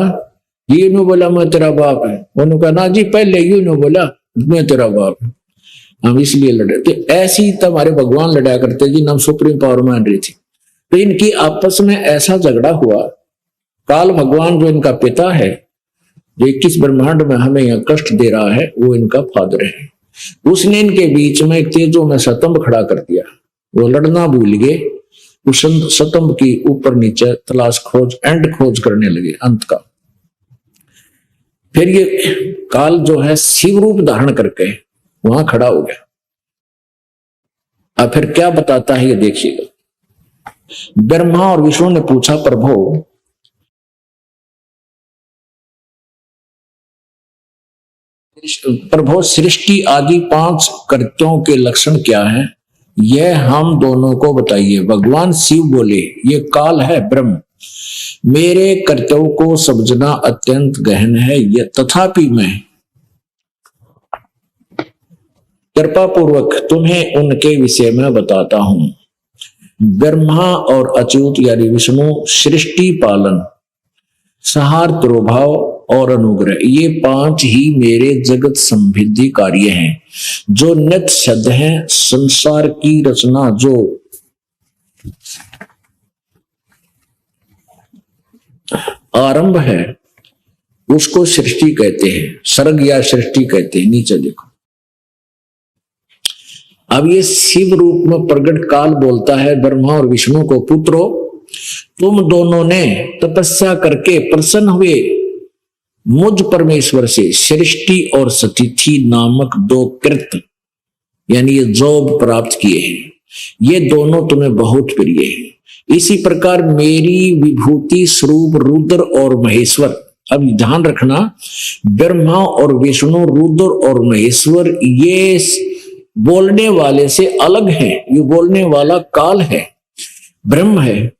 ये नु बोला मैं तेरा बाप है, वो नुका ना जी पहले यू नु बोला मैं तेरा बाप है, हम इसलिए लड़े। तो ऐसे ही तुम्हारे भगवान लड़ा करते जी, हम सुप्रीम पावर मान रही थी। तो इनकी आपस में ऐसा झगड़ा हुआ। काल भगवान जो इनका पिता है, जो 21 ब्रह्मांड में हमें यहाँ कष्ट दे रहा है, वो इनका फादर है। उसने इनके बीच में एक तेजो में स्तंभ खड़ा कर दिया। वो लड़ना भूल गए, उस स्तंभ की ऊपर नीचे तलाश खोज एंड खोज करने लगे अंत का। फिर ये काल जो है शिव रूप धारण करके वहां खड़ा हो गया। अब फिर क्या बताता है ये देखिएगा। ब्रह्मा और विष्णु ने पूछा, प्रभु सृष्टि आदि 5 कृत्यों के लक्षण क्या हैं यह हम दोनों को बताइए। भगवान शिव बोले, ये काल है ब्रह्म, मेरे कर्तव्य को समझना अत्यंत गहन है, यह तथापि मैं कृपा पूर्वक तुम्हें उनके विषय में बताता हूं। ब्रह्मा और अच्युत यानी विष्णु सृष्टि पालन संहार तिरोभाव और अनुग्रह, ये 5 ही मेरे जगत संबंधी कार्य हैं जो नित्य सिद्ध हैं। संसार की रचना जो आरंभ है उसको सृष्टि कहते हैं, सर्ग या सृष्टि कहते हैं। नीचे देखो, अब ये शिव रूप में प्रकट काल बोलता है ब्रह्मा और विष्णु को, पुत्रो तुम दोनों ने तपस्या करके प्रसन्न हुए मुझ परमेश्वर से सृष्टि और स्थिति नामक 2 कृत्य यानी ये जॉब प्राप्त किए हैं, ये दोनों तुम्हें बहुत प्रिय है। इसी प्रकार मेरी विभूति स्वरूप रुद्र और महेश्वर, अब ध्यान रखना, ब्रह्मा और विष्णु रुद्र और महेश्वर ये बोलने वाले से अलग है, ये बोलने वाला काल है, ब्रह्म है।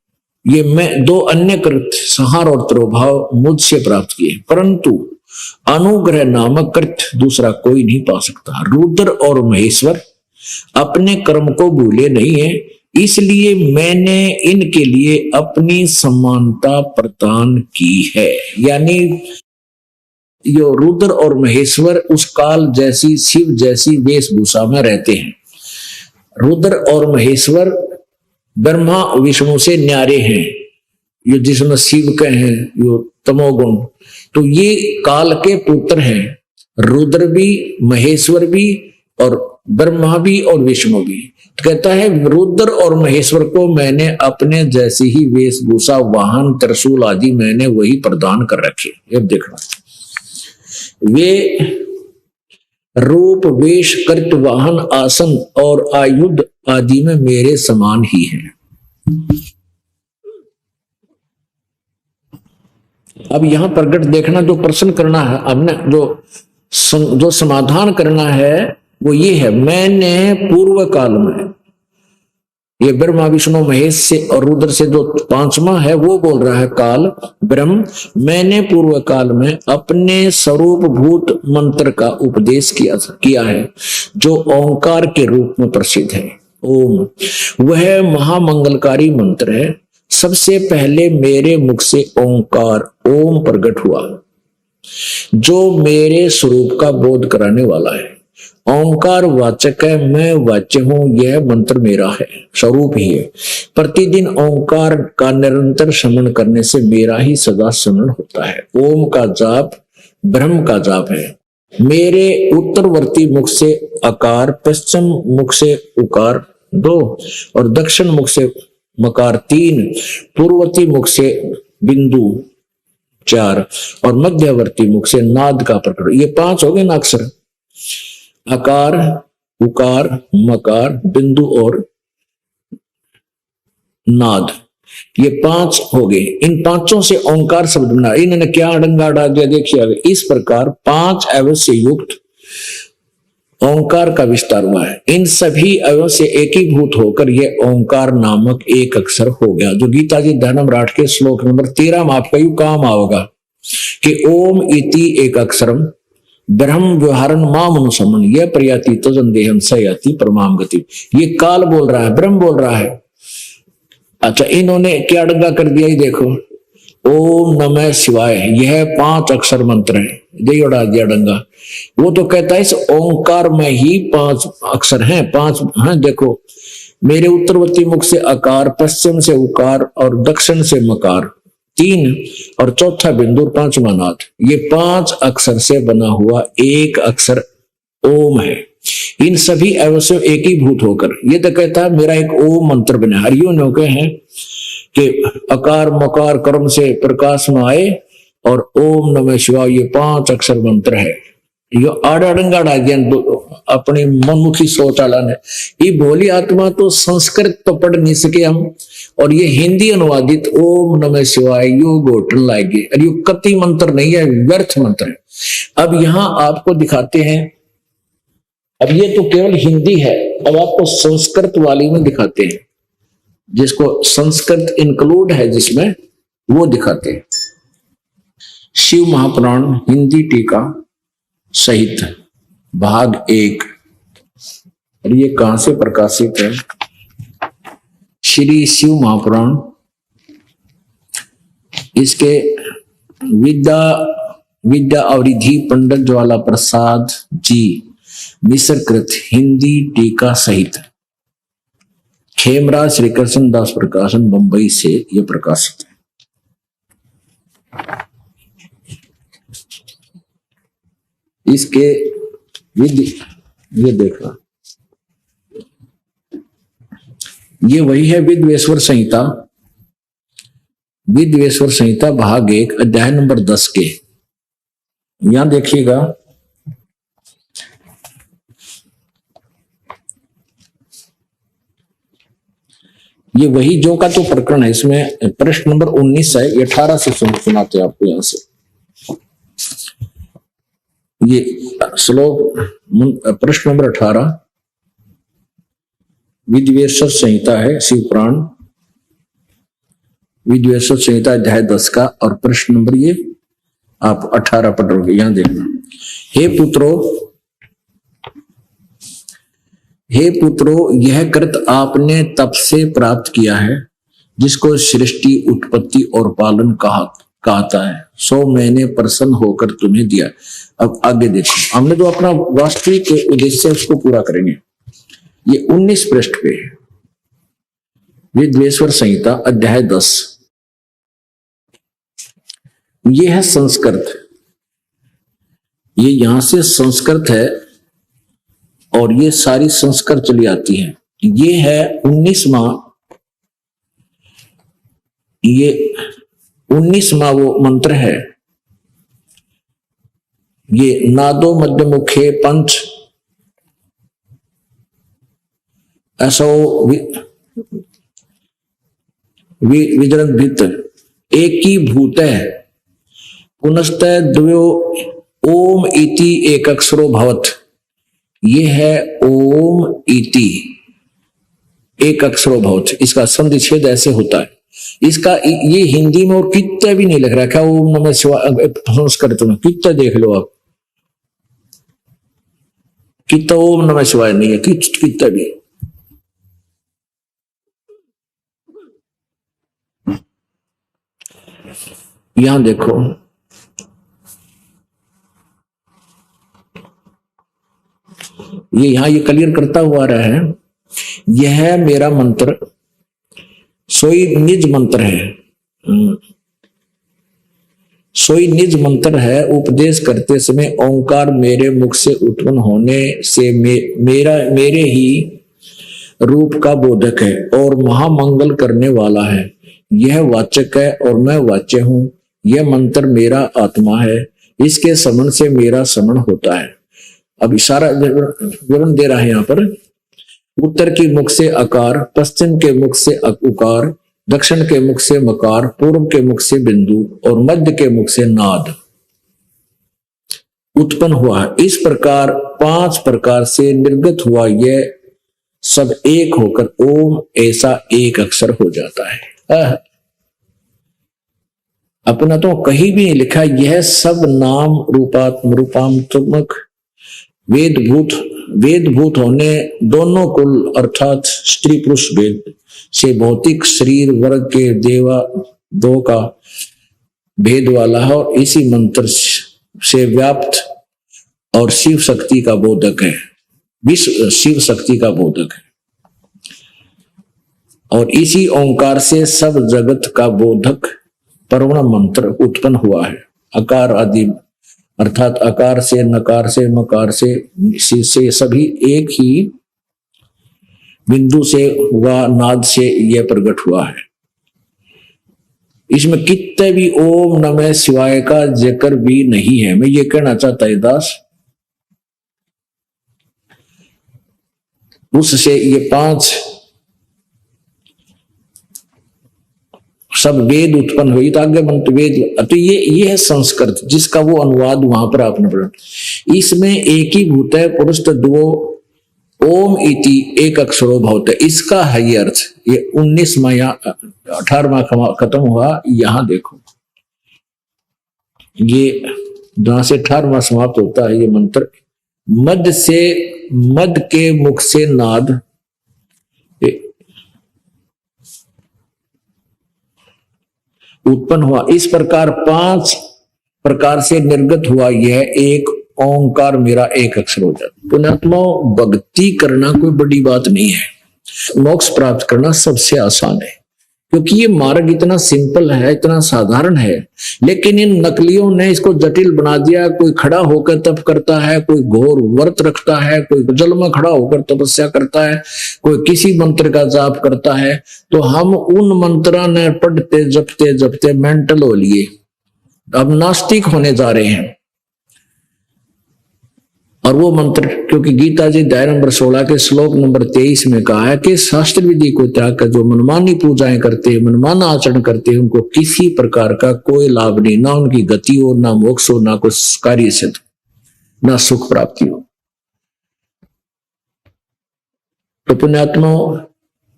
ये मैं 2 अन्य कृत्य संहार और तिरोभाव मुझसे प्राप्त किए, परंतु अनुग्रह नामक कृत्य दूसरा कोई नहीं पा सकता। रुद्र और महेश्वर अपने कर्म को भूले नहीं है, इसलिए मैंने इनके लिए अपनी समानता प्रदान की है। यानी यो रुद्र और महेश्वर उस काल जैसी शिव जैसी वेशभूषा में रहते हैं। रुद्र और महेश्वर ब्रह्मा विष्णु से न्यारे हैं, ये जिसमें शिव के हैं यो तमोगुण, तो ये काल के पुत्र हैं, रुद्र भी महेश्वर भी और ब्रह्मा भी और विष्णु भी। तो कहता है रुद्र और महेश्वर को मैंने अपने जैसी ही वेशभूषा वाहन त्रिशूल आदि मैंने वही प्रदान कर रखे। अब देखना, वे रूप वेश कृत वाहन आसन और आयुध आदि में मेरे समान ही हैं। अब यहां प्रकट देखना, जो प्रश्न करना है हमने, जो समाधान करना है वो ये है, मैंने पूर्व काल में, ये ब्रह्मा विष्णु महेश से और रुद्र से जो 5वां है वो बोल रहा है काल ब्रह्म, मैंने पूर्व काल में अपने स्वरूप भूत मंत्र का उपदेश किया है जो ओंकार के रूप में प्रसिद्ध है। ओम वह महामंगलकारी मंत्र है। सबसे पहले मेरे मुख से ओंकार ओम प्रकट हुआ जो मेरे स्वरूप का बोध कराने वाला है। ओंकार वाचक है, मैं वाच्य हूं, यह मंत्र मेरा है, स्वरूप ही है। प्रतिदिन ओंकार का निरंतर श्रवण करने से मेरा ही सदा स्मरण होता है। ओम का जाप ब्रह्म का जाप है। मेरे उत्तरवर्ती मुख से अकार, पश्चिम मुख से उकार 2 और दक्षिण मुख से मकार 3, पूर्ववर्ती मुख से बिंदु 4 और मध्यवर्ती मुख से नाद का प्रकट। ये 5 हो गए ना अक्षर, अकार उकार मकार बिंदु और नाद, ये 5 हो गए। इन 5 से ओंकार शब्द बना। इन्होंने क्या अड़ंगा डाल दिया देखिए। इस प्रकार 5 अवयव से युक्त ओंकार का विस्तार हुआ है। इन सभी अवयव से एकीभूत होकर यह ओंकार नामक एक अक्षर हो गया, जो गीता जी धर्मराट के श्लोक नंबर 13 में आपका यू काम आओगा कि ओम इति एक अक्षरम ब्रह्म व्यवहारन माम अनुसमन यह प्रयाति तजन देहम सयाति परमाम गति। ये काल बोल रहा है, ब्रह्म बोल रहा है। अच्छा, इन्होंने क्या डंगा कर दिया, ये देखो, ओम नमः शिवाय, यह 5 अक्षर मंत्र है, यही उड़ा दिया डंगा। वो तो कहता है इस ओंकार में ही 5 अक्षर हैं, 5 हैं। देखो, मेरे उत्तरवर्ती मुख से अकार, पश्चिम से उकार और दक्षिण से मकार 3 और चौथा बिंदु 5वां नाद, ये 5 अक्षर से बना हुआ एक अक्षर ओम है। इन सभी अवश्य एक ही भूत होकर ये तो कहता है मेरा एक ओम मंत्र बना। हरियो नौके हैं कि अकार मकार कर्म से प्रकाश में आए और ओम नमः शिवाय, ये 5 अक्षर मंत्र है। यो आड़ंगा अपने मनमुखी सोच वाला ने, ये भोली आत्मा तो संस्कृत तो पढ़ नहीं सके हम, और ये हिंदी अनुवादित ओम नमः शिवाय यो घोटन लाएंगे। और ये कति मंत्र नहीं है, व्यर्थ मंत्र है। अब यहां आपको दिखाते हैं अब ये तो केवल हिंदी है, अब आपको संस्कृत वाली में दिखाते हैं, जिसको संस्कृत इंक्लूड है जिसमें, वो दिखाते हैं। शिव महापुराण हिंदी टीका सहित भाग 1। और ये कहां से प्रकाशित है? श्री शिव महापुराण, इसके विद्या अवरिधि पंडित ज्वाला प्रसाद जी मिश्रकृत हिंदी टीका सहित खेमराज श्री कृष्ण दास प्रकाशन बंबई से यह प्रकाशित है। इसके ये देखना, ये वही है विद्वेश्वर संहिता, विद्वेश्वर संहिता भाग 1 अध्याय नंबर 10 के। यहां देखिएगा, ये वही जो का तो प्रकरण है। इसमें प्रश्न नंबर 19 है, 18 से सुनाते हैं आपको। यहां से ये श्लोक प्रश्न नंबर 18 विद्वेश्वर संहिता है, शिव पुराण विद्वेश्वर संहिता अध्याय 10 का, और प्रश्न नंबर ये आप 18 पढ़ोगे। यहां देखना, हे पुत्रो, यह कृत आपने तब से प्राप्त किया है जिसको सृष्टि, उत्पत्ति और पालन कहता है, सो मैंने प्रसन्न होकर तुम्हें दिया। अब आगे देखो, हमने तो अपना वास्तविक उद्देश्य उसको पूरा करेंगे। ये 19 पृष्ठ पे विद्वेश्वर संहिता अध्याय 10, ये है संस्कृत। ये यहां से संस्कृत है और ये सारी संस्कृत चली आती है। ये है 19वां, ये 19वां वो मंत्र है। ये नादो मध्य मुखे पंच असो विजरत भित एक ही भूत है पुनस्त द्वयो ओम इति एक अक्षरो भवत। ये है ओम इति एक अक्षरो भवत, इसका संधिच्छेद ऐसे होता है। इसका ये हिंदी में और कितना भी नहीं लिख रखा ओम नमः शिवाय। संस्कृत में कितना देख लो आप, कितना ओम नमः शिवाय नहीं है, कितना भी। यहां देखो, ये क्लियर करता हुआ रहा है, यह मेरा मंत्र सोई निज मंत्र है, सोई निज मंत्र है। उपदेश करते समय ओंकार मेरे मुख से उत्पन्न होने से मेरे ही रूप का बोधक है और महामंगल करने वाला है। यह वाचक है और मैं वाच्य हूं। यह मंत्र मेरा आत्मा है, इसके समन से मेरा समन होता है। अब इशारा विवरण दे रहा है यहां पर। उत्तर के मुख से अकार, पश्चिम के मुख से उकार, दक्षिण के मुख से मकार, पूर्व के मुख से बिंदु और मध्य के मुख से नाद उत्पन्न हुआ। इस प्रकार 5 प्रकार से निर्गत हुआ यह सब एक होकर ओम ऐसा एक अक्षर हो जाता है। अपना तो कहीं भी नहीं लिखा, यह सब नाम रूपात्मक वेदभूत होने दोनों कुल अर्थात स्त्री पुरुष भेद से भौतिक शरीर वर्ग के देवा दो का भेद वाला है और इसी मंत्र से व्याप्त और शिव शक्ति का बोधक है, विश्व शिव शक्ति का बोधक है। और इसी ओंकार से सब जगत का बोधक परवण मंत्र उत्पन्न हुआ है। अकार आदि अर्थात अकार से, नकार से, मकार से सभी एक ही बिंदु से हुआ, नाद से यह प्रकट हुआ है। इसमें कितने भी ओम नमः शिवाय का जिक्र भी नहीं है। मैं ये कहना चाहता है दास, उससे ये 5 सब वेद उत्पन्न हुई तो आगे बनते वेद। तो ये है संस्कृत जिसका वो अनुवाद वहां पर आपने पढ़ा। इसमें एक ही भूत है पुरुष दो ओम इति एक अक्षरो भवत, इसका है ये अर्थ। ये 19वां या 18वां खत्म हुआ। यहां देखो ये जहां से 18वां समाप्त होता है ये मंत्र, मद से मद के मुख से नाद उत्पन्न हुआ, इस प्रकार 5 प्रकार से निर्गत हुआ यह एक ओंकार मेरा एक अक्षर हो जाता। पुण्यात्मा भक्ति करना कोई बड़ी बात नहीं है, मोक्ष प्राप्त करना सबसे आसान है, क्योंकि ये मार्ग इतना सिंपल है, इतना साधारण है। लेकिन इन नकलियों ने इसको जटिल बना दिया। कोई खड़ा होकर तप करता है, कोई घोर व्रत रखता है, कोई जल में खड़ा होकर तपस्या करता है, कोई किसी मंत्र का जाप करता है। तो हम उन मंत्रों ने पढ़ते जपते जपते मेंटल हो लिए, अब नास्तिक होने जा रहे हैं। और वो मंत्र, क्योंकि गीता जी अध्याय नंबर 16 के श्लोक नंबर 23 में कहा है कि शास्त्र विधि को त्याग कर जो मनमानी पूजाएं करते हैं, मनमाना आचरण करते हैं, उनको किसी प्रकार का कोई लाभ नहीं, ना उनकी गति हो, ना मोक्ष हो, ना कुछ कार्य सिद्ध, ना सुख प्राप्ति हो। तो पुण्यात्मा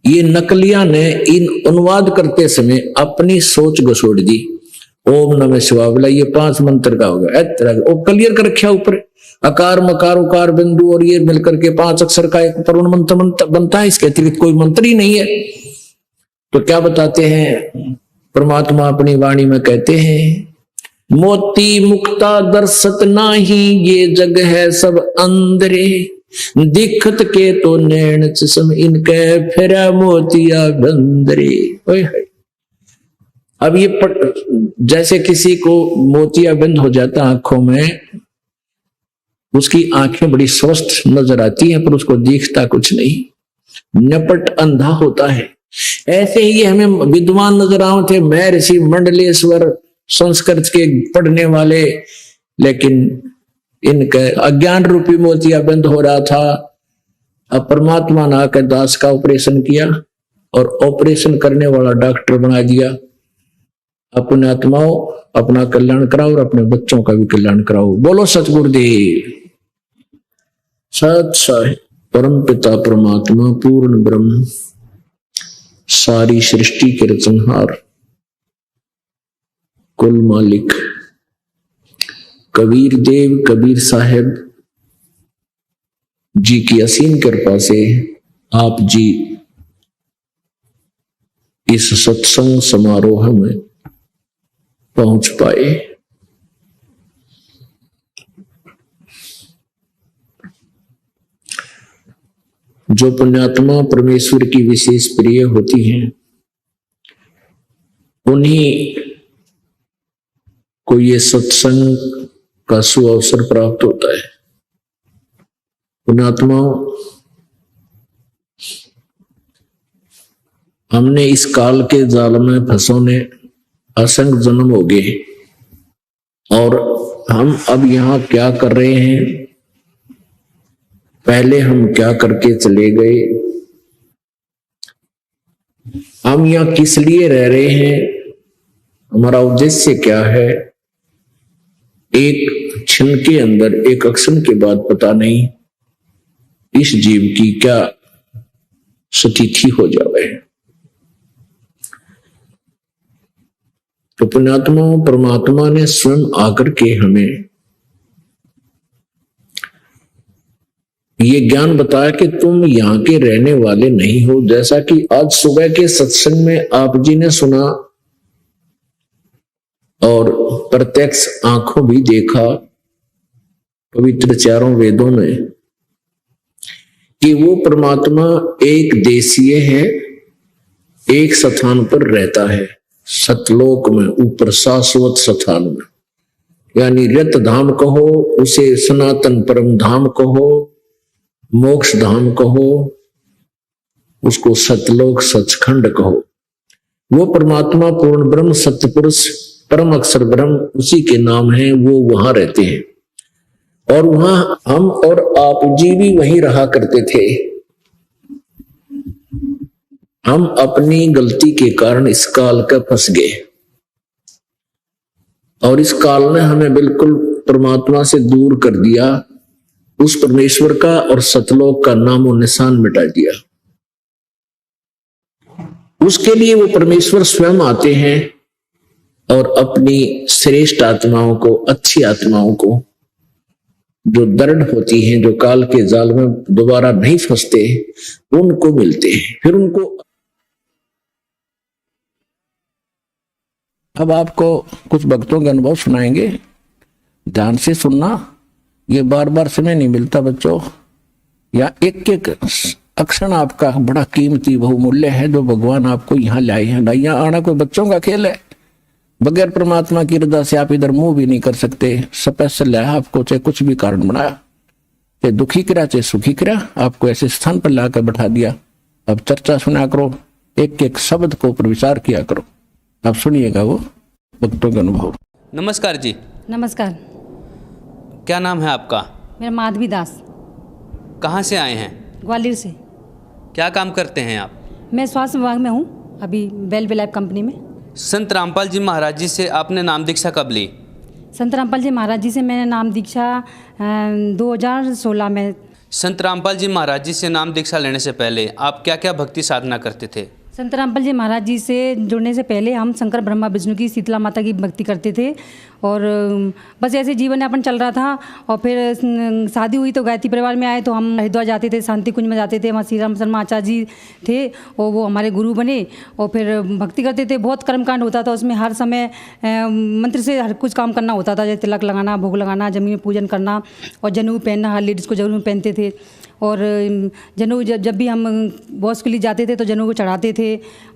ये नकलिया ने इन अनुवाद करते समय अपनी सोच घसोड़ दी। ओम नमः शिवाय बोला, ये 5 मंत्र का हो गया, वो क्लियर कर रखा ऊपर, अकार मकार उकार बिंदु और ये मिलकर के 5 अक्षर का एक तरुण मंत्र बनता है। इसके अतिरिक्त कोई मंत्र ही नहीं है। तो क्या बताते हैं परमात्मा अपनी वाणी में कहते हैं, मोती मुक्ता दर्शत नाही ये जग है सब अंदरे, दिखत के तो नैन चश्म इनके फिरा मोतिया बंदरे। अब ये जैसे किसी को मोतिया बंद हो जाता आंखों में, उसकी आंखें बड़ी स्वस्थ नजर आती हैं पर उसको दिखता कुछ नहीं, नपट अंधा होता है। ऐसे ही हमें विद्वान नजर आए थे, मैं ऋषि मंडलेश्वर संस्कृत के पढ़ने वाले, लेकिन इनका अज्ञान रूपी मोतिया बंद हो रहा था। अब परमात्मा ने आकर दास का ऑपरेशन किया और ऑपरेशन करने वाला डॉक्टर बना दिया। अपने आत्माओं अपना कल्याण कराओ और अपने बच्चों का भी कल्याण कराओ। बोलो सतगुरुदेव सत साहिब परम पिता परमात्मा पूर्ण ब्रह्म सारी सृष्टि के रचनहार कुल मालिक कबीर देव कबीर साहेब जी की असीम कृपा से आप जी इस सत्संग समारोह में पहुंच पाए। जो पुण्यात्मा परमेश्वर की विशेष प्रिय होती हैं, उन्हीं को ये सत्संग का सुअवसर प्राप्त होता है। पुण्यात्मा हमने इस काल के जाल में फंसोने असंख्य जन्म हो गए और हम अब यहां क्या कर रहे हैं, पहले हम क्या करके चले गए, हम यहां किस लिए रह रहे हैं, हमारा उद्देश्य क्या है, एक क्षण के अंदर एक अक्षर के बाद पता नहीं इस जीव की क्या स्थिति हो जावे। तो पुण्यात्मा परमात्मा ने स्वयं आकर के हमें ये ज्ञान बताया कि तुम यहाँ के रहने वाले नहीं हो। जैसा कि आज सुबह के सत्संग में आप जी ने सुना और प्रत्यक्ष आंखों भी देखा पवित्र चारों वेदों में कि वो परमात्मा एक देशीय है, एक स्थान पर रहता है, सतलोक में, ऊपर शाश्वत स्थान में, यानी रत धाम कहो, उसे सनातन परम धाम कहो, मोक्ष धाम कहो, उसको सतलोक सचखंड कहो। वो परमात्मा पूर्ण ब्रह्म सत्य पुरुष परम अक्षर ब्रह्म उसी के नाम है, वो वहां रहते हैं। और वहां हम और आप जी भी वहीं रहा करते थे। हम अपनी गलती के कारण इस काल का फंस गए और इस काल ने हमें बिल्कुल परमात्मा से दूर कर दिया, उस परमेश्वर का और सतलोक का नामो निशान मिटा दिया। उसके लिए वो परमेश्वर स्वयं आते हैं और अपनी श्रेष्ठ आत्माओं को, अच्छी आत्माओं को, जो दृढ़ होती हैं, जो काल के जाल में दोबारा नहीं फंसते, उनको मिलते हैं। फिर उनको अब आपको कुछ भक्तों के अनुभव सुनाएंगे, ध्यान से सुनना। ये बार बार समय नहीं मिलता बच्चों, या एक एक अक्षर आपका बड़ा कीमती बहुमूल्य है जो भगवान आपको यहाँ लाए हैं। ना यहाँ आना कोई बच्चों का खेल है, बगैर परमात्मा की रजा से आप इधर मुंह भी नहीं कर सकते। स्पेशल है आपको, चाहे कुछ भी कारण बनाया, चाहे दुखी करा चाहे सुखी करा, आपको ऐसे स्थान पर लाकर बैठा दिया। अब चर्चा सुना करो, एक एक शब्द को ऊपर विचार किया करो। आप सुनिएगा वो भक्तों का अनुभव। नमस्कार जी। नमस्कार। क्या नाम है आपका? मेरा माधवी दास। कहाँ से आए हैं? ग्वालियर से। क्या काम करते हैं आप? मैं स्वास्थ्य विभाग में हूँ, अभी बेल लैब कंपनी में। संत रामपाल जी महाराज जी से आपने नाम दीक्षा कब ली? संत रामपाल जी महाराज जी से मैंने नाम दीक्षा 2016 में। संत रामपाल जी महाराज जी से नाम दीक्षा लेने से पहले आप क्या क्या भक्ति साधना करते थे? संत रामपाल जी महाराज जी से जुड़ने से पहले हम शंकर ब्रह्मा विष्णु की शीतला माता की भक्ति करते थे और बस ऐसे जीवन यापन चल रहा था। और फिर शादी हुई तो गायत्री परिवार में आए तो हम हरिद्वार जाते थे, शांति कुंज में जाते थे। वहाँ श्री राम शर्मा आचार्य जी थे और वो हमारे गुरु बने और फिर भक्ति करते थे। बहुत कर्मकांड होता था उसमें, हर समय मंत्र से हर कुछ काम करना होता था, जैसे तिलक लगाना, भोग लगाना, जमीन में पूजन करना और जनेऊ पहनना, हर लेडीज़ को जरूर पहनते थे। और जनेऊ जब भी हम बॉस के लिए जाते थे तो जनेऊ को चढ़ाते थे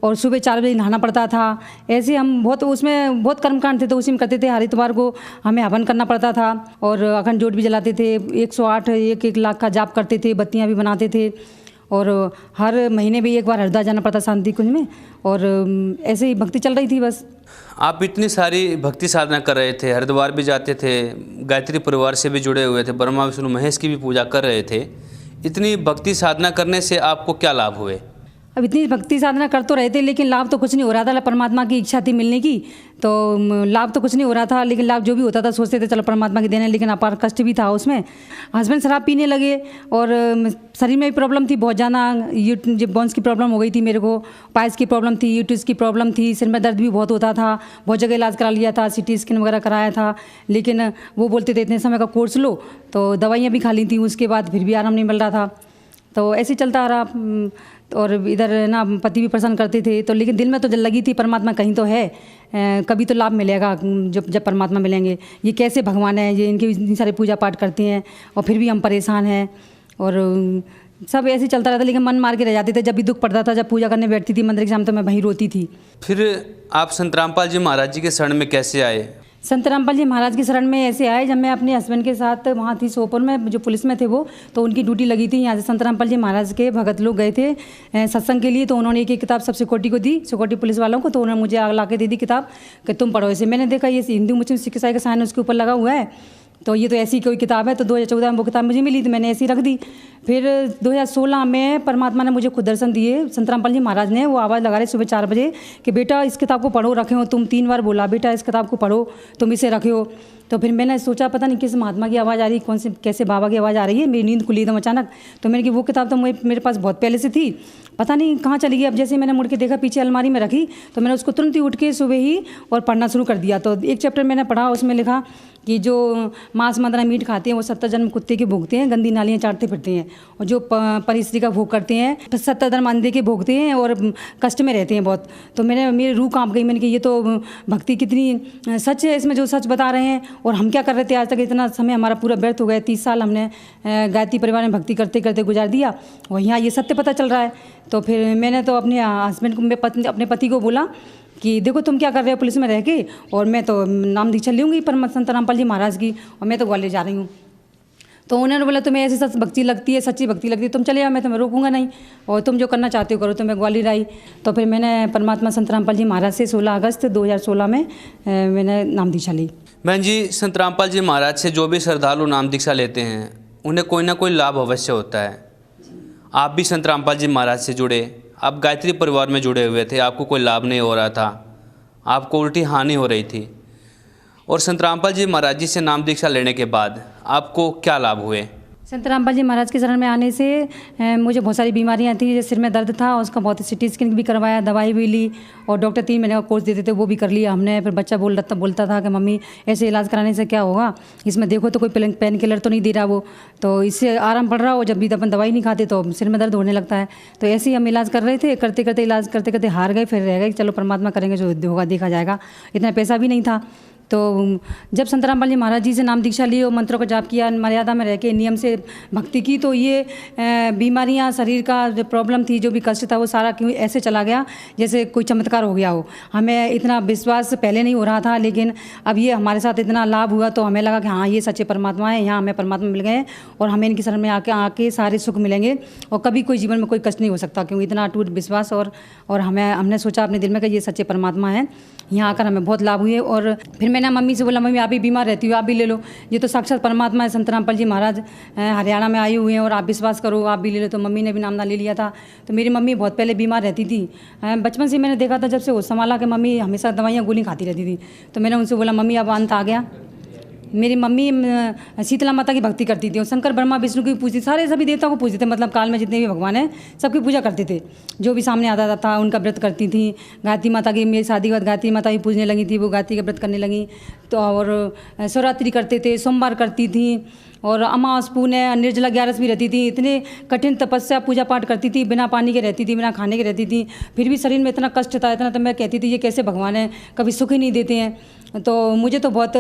और सुबह 4 बजे नहाना पड़ता था। ऐसे हम बहुत उसमें बहुत कर्मकांड थे तो उसी में करते थे। हर इतवार को हमें हवन करना पड़ता था और अखंड जोत भी जलाते थे। 108 1 लाख का जाप करते थे, बत्तियां भी बनाते थे और हर महीने भी एक बार हरिद्वार जाना पड़ता शांति कुंज में। और ऐसे ही भक्ति चल रही थी बस। आप इतनी सारी भक्ति साधना कर रहे थे, हरिद्वार भी जाते थे, गायत्री परिवार से भी जुड़े हुए थे, ब्रह्मा विष्णु महेश की भी पूजा कर रहे थे। इतनी भक्ति साधना करने से आपको क्या लाभ हुए? अब इतनी भक्ति साधना कर तो रहे थे लेकिन लाभ तो कुछ नहीं हो रहा था। परमात्मा की इच्छा थी मिलने की तो लाभ तो कुछ नहीं हो रहा था, लेकिन लाभ जो भी होता था सोचते थे चलो परमात्मा की देने, लेकिन अपार कष्ट भी था उसमें। हस्बैंड शराब पीने लगे और शरीर में भी प्रॉब्लम थी बहुत ज़्यादा। बोन्स की प्रॉब्लम हो गई थी मेरे को, पाइल्स की प्रॉब्लम थी, यूट्रस की प्रॉब्लम थी, सिर में दर्द भी बहुत होता था। बहुत जगह इलाज करा लिया था, CT स्कैन वगैरह कराया था, लेकिन वो बोलते थे इतने समय का कोर्स लो, तो दवाइयाँ भी खा ली थी उसके बाद फिर भी आराम नहीं मिल रहा था। तो ऐसे ही चलता रहा और इधर ना पति भी परेशान करते थे। तो लेकिन दिल में तो लगी थी परमात्मा कहीं तो है, कभी तो लाभ मिलेगा जब परमात्मा मिलेंगे। ये कैसे भगवान है, ये इनके इतनी सारी पूजा पाठ करते हैं और फिर भी हम परेशान हैं और सब ऐसे ही चलता रहता। लेकिन मन मार के रह जाते थे, जब भी दुख पड़ता था, जब पूजा करने बैठती थी मंदिर के सामने तो मैं वहीं रोती थी। फिर आप संत रामपाल जी महाराज जी के शरण में कैसे आए? संत रामपाल जी महाराज की शरण में ऐसे आए जब मैं अपने हस्बैंड के साथ वहाँ थी सोपोर में, जो पुलिस में थे वो, तो उनकी ड्यूटी लगी थी। यहाँ से संत रामपाल जी महाराज के भगत लोग गए थे सत्संग के लिए, तो उन्होंने एक किताब सब सिक्योरिटी को दी, सिक्योरिटी पुलिस वालों को, तो उन्होंने मुझे आग ला के दे दी किताब कि तुम पढ़ो इसे। मैंने देखा ये हिंदू मुस्लिम सिख ईसाई का साइन उसके ऊपर लगा हुआ है, तो ये तो ऐसी कोई किताब है। तो 2014 में वो किताब मुझे मिली तो मैंने ऐसी रख दी। फिर 2016 में परमात्मा ने मुझे खुद दर्शन दिए। संत रामपाल जी महाराज ने वो आवाज़ लगा रहे सुबह 4 बजे कि बेटा इस किताब को पढ़ो, रखे हो तुम। 3 बार बोला बेटा इस किताब को पढ़ो, तुम इसे रखे हो। तो फिर मैंने सोचा पता नहीं किस महात्मा की आवाज़ आ रही, कौन से कैसे बाबा की आवाज़ आ रही है। मेरी नींद खुली एकदम अचानक, तो मैंने कि वो किताब तो मेरे पास बहुत पहले से थी, पता नहीं कहाँ चली गई। अब जैसे मैंने मुड़ के देखा पीछे अलमारी में रखी, तो मैंने उसको तुरंत ही उठ के सुबह ही और पढ़ना शुरू कर दिया। तो एक चैप्टर मैंने पढ़ा, उसमें लिखा कि जो मांस मदरा मीट खाते हैं वो 70 जन्म कुत्ते के भोगते हैं, गंदी नालियाँ चाटते फिरते हैं, और जो परिस्त्री का भोग करते हैं 70 जन्म अंधे के भोगते हैं और कष्ट में रहते हैं बहुत। तो मेरी रूह कांप गई। मैंने कि ये तो भक्ति कितनी सच है इसमें, जो सच बता रहे हैं। और हम क्या कर रहे थे आज तक, इतना समय हमारा पूरा व्यर्थ हो गया। 30 साल हमने गायत्री परिवार में भक्ति करते करते गुजार दिया और यहाँ ये सत्य पता चल रहा है। तो फिर मैंने तो अपने हस्बैंड को, अपने पति को बोला कि देखो तुम क्या कर रहे हो पुलिस में रह के, और मैं तो नाम दीक्षा लूँगी पर संत रामपाल जी महाराज की, और मैं तो ग्वालियर जा रही हूँ। तो उन्होंने बोला तुम्हें ऐसी सच भक्ति लगती है, सच्ची भक्ति लगती है, तुम चले आओ, मैं तुम्हें रोकूंगा नहीं, और तुम जो करना चाहते हो करो। तो मैं ग्वालियर आई। तो फिर मैंने परमात्मा संत रामपाल जी महाराज से 16 अगस्त 2016 में मैंने नाम दीक्षा ली। बहन जी, संत रामपाल जी महाराज से जो भी श्रद्धालु नाम दीक्षा लेते हैं उन्हें कोई ना कोई लाभ अवश्य होता है। आप भी संत रामपाल जी महाराज से जुड़े, आप गायत्री परिवार में जुड़े हुए थे, आपको कोई लाभ नहीं हो रहा था, आपको उल्टी हानि हो रही थी, और संत रामपाल जी महाराज जी से नाम दीक्षा लेने के बाद आपको क्या लाभ हुए? संत रामपाल जी महाराज के शरण में आने से मुझे बहुत सारी बीमारियां थी। जैसे सिर में दर्द था, उसका बहुत सिटी स्कैन भी करवाया, दवाई भी ली, और डॉक्टर 3 महीने का कोर्स देते थे, वो भी कर लिया हमने। फिर बच्चा बोलता था कि मम्मी ऐसे इलाज कराने से क्या होगा, इसमें देखो तो कोई पेन किलर तो नहीं दे रहा वो, तो इससे आराम पड़ रहा हो, जब भी अपन दवाई नहीं खाते तो सिर में दर्द होने लगता है। तो ऐसे ही हम इलाज कर रहे थे, करते करते इलाज करते करते हार गए। फिर रह गए, चलो परमात्मा करेंगे, जो होगा देखा जाएगा। इतना पैसा भी नहीं था। तो जब संत रामपाल जी महाराज जी से नाम दीक्षा ली और मंत्रों का जाप किया, मर्यादा में रह के नियम से भक्ति की, तो ये बीमारियां, शरीर का जो प्रॉब्लम थी, जो भी कष्ट था, वो सारा क्यों ऐसे चला गया जैसे कोई चमत्कार हो गया हो। हमें इतना विश्वास पहले नहीं हो रहा था, लेकिन अब ये हमारे साथ इतना लाभ हुआ तो हमें लगा कि हाँ, ये सच्चे परमात्मा है, यहाँ हमें परमात्मा मिल गए और हमें इनकी शरण में आके सारे सुख मिलेंगे और कभी कोई जीवन में कोई कष्ट नहीं हो सकता, क्योंकि इतना अटूट विश्वास। और हमने सोचा अपने दिल में कि ये सच्चे परमात्मा है, यहाँ आकर हमें बहुत लाभ हुए। और फिर मैंने मम्मी से बोला, मम्मी आप भी बीमार रहती हो, आप भी ले लो, ये तो साक्षात परमात्मा है, संत रामपाल जी महाराज हरियाणा में आए हुए हैं और आप विश्वास करो, आप भी ले लो। तो मम्मी ने भी नामदान ले लिया था। तो मेरी मम्मी बहुत पहले बीमार रहती थी, बचपन से मैंने देखा था, जब से होश संभाला कि मम्मी हमेशा दवाइयाँ गोली खाती रहती थी। तो मैंने उनसे बोला, मम्मी अब अंत आ गया। मेरी मम्मी शीतला माता की भक्ति करती थी और शंकर ब्रह्मा विष्णु की पूजती, सारे सभी देवताओं को पूजते थे, मतलब काल में जितने भी भगवान हैं सबकी पूजा करते थे। जो भी सामने आता था उनका व्रत करती थी। गायत्री माता की, मेरी शादी के बाद गायत्री माता भी पूजने लगी थी, वो गायत्री का व्रत करने लगी। तो और शिवरात्रि करते थे, सोमवार करती थी, और अमावस पुण्य निर्जला 11 भी रहती थी। इतने कठिन तपस्या पूजा पाठ करती थी, बिना पानी के रहती थी, बिना खाने के रहती थी, फिर भी शरीर में इतना कष्ट था, इतना। तो मैं कहती थी ये कैसे भगवान है, कभी सुख ही नहीं देते हैं। तो मुझे तो बहुत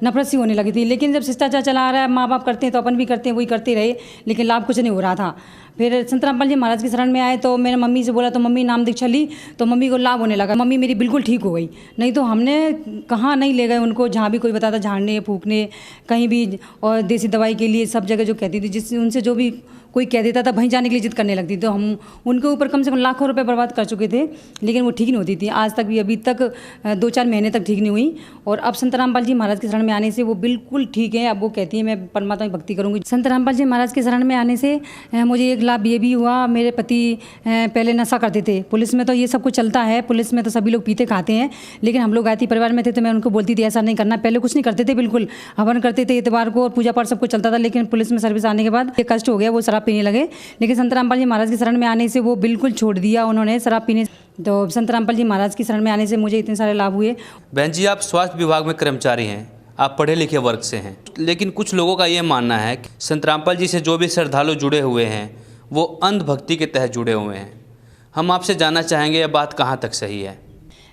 नफरत सी होने लगी थी। लेकिन जब शिष्टाचार चला आ रहा है, माँ बाप करते हैं तो अपन भी करते हैं, वही करते रहे, लेकिन लाभ कुछ नहीं हो रहा था। फिर संत रामपाल जी महाराज की शरण में आए तो मैंने मम्मी से बोला, तो मम्मी नाम दीक्षा ली तो मम्मी को लाभ होने लगा। मम्मी मेरी बिल्कुल ठीक हो गई। नहीं तो हमने कहाँ नहीं ले गए उनको, जहाँ भी कोई बताता, झाड़ने फूकने कहीं भी, और देसी दवाई के लिए सब जगह जो कहती थी, जिससे उनसे जो भी कोई कह देता था वहीं जाने के लिए जिद करने लगती। तो हम उनके ऊपर कम से कम लाखों रुपए बर्बाद कर चुके थे, लेकिन वो ठीक नहीं होती थी। आज तक भी, अभी तक 2-4 महीने तक ठीक नहीं हुई। और अब संत रामपाल जी महाराज की शरण में आने से वो बिल्कुल ठीक है। अब वो कहती है मैं परमात्मा की भक्ति करूँगी। संत रामपाल जी महाराज की शरण में आने से मुझे एक लाभ ये भी हुआ, मेरे पति पहले नशा करते थे। पुलिस में तो ये सब कुछ चलता है, पुलिस में तो सभी लोग पीते खाते हैं, लेकिन हम लोग गायत्री परिवार में थे तो मैं उनको बोलती थी ऐसा नहीं करना। पहले कुछ नहीं करते थे, बिल्कुल हवन करते थे इतवार को और पूजा पाठ सब कुछ चलता था, लेकिन पुलिस में सर्विस आने के बाद ये कष्ट हो गया, वो शराब पीने लगे। लेकिन संत रामपाल जी महाराज की शरण में आने से वो बिल्कुल छोड़ दिया उन्होंने शराब पीने। तो संत रामपाल जी महाराज की शरण में आने से मुझे इतने सारे लाभ हुए। बहन जी, आप स्वास्थ्य विभाग में कर्मचारी हैं, आप पढ़े लिखे वर्ग से हैं, लेकिन कुछ लोगों का ये मानना है कि संत रामपाल जी से जो भी श्रद्धालु जुड़े हुए हैं वो अंधभक्ति के तहत जुड़े हुए हैं। हम आपसे जानना चाहेंगे यह बात कहाँ तक सही है?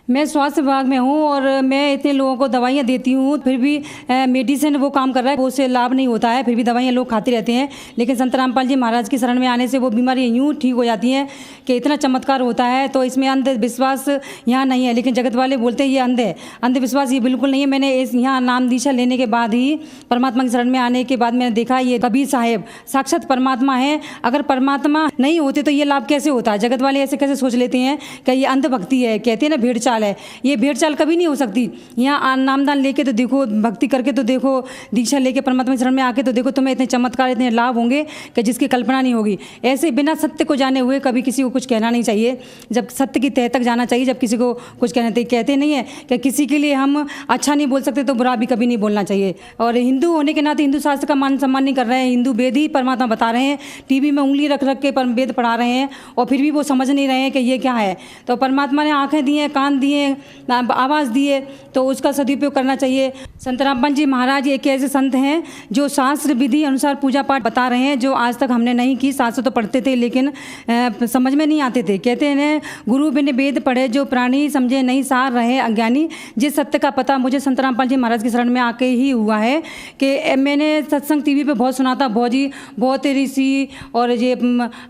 मैं स्वास्थ्य विभाग में हूँ और मैं इतने लोगों को दवाइयाँ देती हूँ, फिर भी मेडिसिन वो काम कर रहा है, वो उससे लाभ नहीं होता है, फिर भी दवाइयाँ लोग खाते रहते हैं। लेकिन संत रामपाल जी महाराज की शरण में आने से वो बीमारी यूँ ठीक हो जाती हैं कि इतना चमत्कार होता है। तो इसमें अंधविश्वास यहाँ नहीं है, लेकिन जगत वाले बोलते हैं ये अंध है। अंधविश्वास ये बिल्कुल नहीं है। मैंने इस यहाँ नाम दीक्षा लेने के बाद ही, परमात्मा की शरण में आने के बाद मैंने देखा ये कबीर साहेब साक्षात परमात्मा है। अगर परमात्मा नहीं होते तो ये लाभ कैसे होता है? जगत वाले ऐसे कैसे सोच लेते हैं कि ये अंधभक्ति है, कहते हैं ना भेड़ चाल है। ये भेड़ चाल कभी नहीं हो सकती। यहाँ नामदान लेके तो देखो, भक्ति करके तो देखो, दीक्षा लेके परमात्मा की शरण में आके तो देखो, तुम्हें इतने चमत्कार, इतने लाभ होंगे कि जिसकी कल्पना नहीं होगी। ऐसे बिना सत्य को जाने हुए कभी किसी को कुछ कहना नहीं चाहिए। जब सत्य की तह तक जाना चाहिए, जब किसी को कुछ कहते नहीं है कि किसी के लिए हम अच्छा नहीं बोल सकते तो बुरा भी कभी नहीं बोलना चाहिए। और हिंदू होने के नाते हिंदू शास्त्र का मान सम्मान नहीं कर रहे हैं। हिंदू वेद ही परमात्मा बता रहे हैं, टीवी में उंगली रख रख के वेद पढ़ा रहे हैं, और फिर भी वो समझ नहीं रहे हैं कि ये क्या है। तो परमात्मा ने आंखें दी हैं, कान दिए, आवाज़ दिए, तो उसका सदुपयोग करना चाहिए। संत रामपाल जी महाराज एक ऐसे संत हैं जो शास्त्र विधि अनुसार पूजा पाठ बता रहे हैं, जो आज तक हमने नहीं की। शास्त्र तो पढ़ते थे लेकिन समझ में नहीं आते थे। कहते हैं गुरु बिन वेद पढ़े जो प्राणी, समझे नहीं सार रहे अज्ञानी। जिस सत्य का पता मुझे संत रामपाल जी महाराज की शरण में आके ही हुआ है कि मैंने सत्संग टीवी पे बहुत सुना था, बहुत ऋषि और ये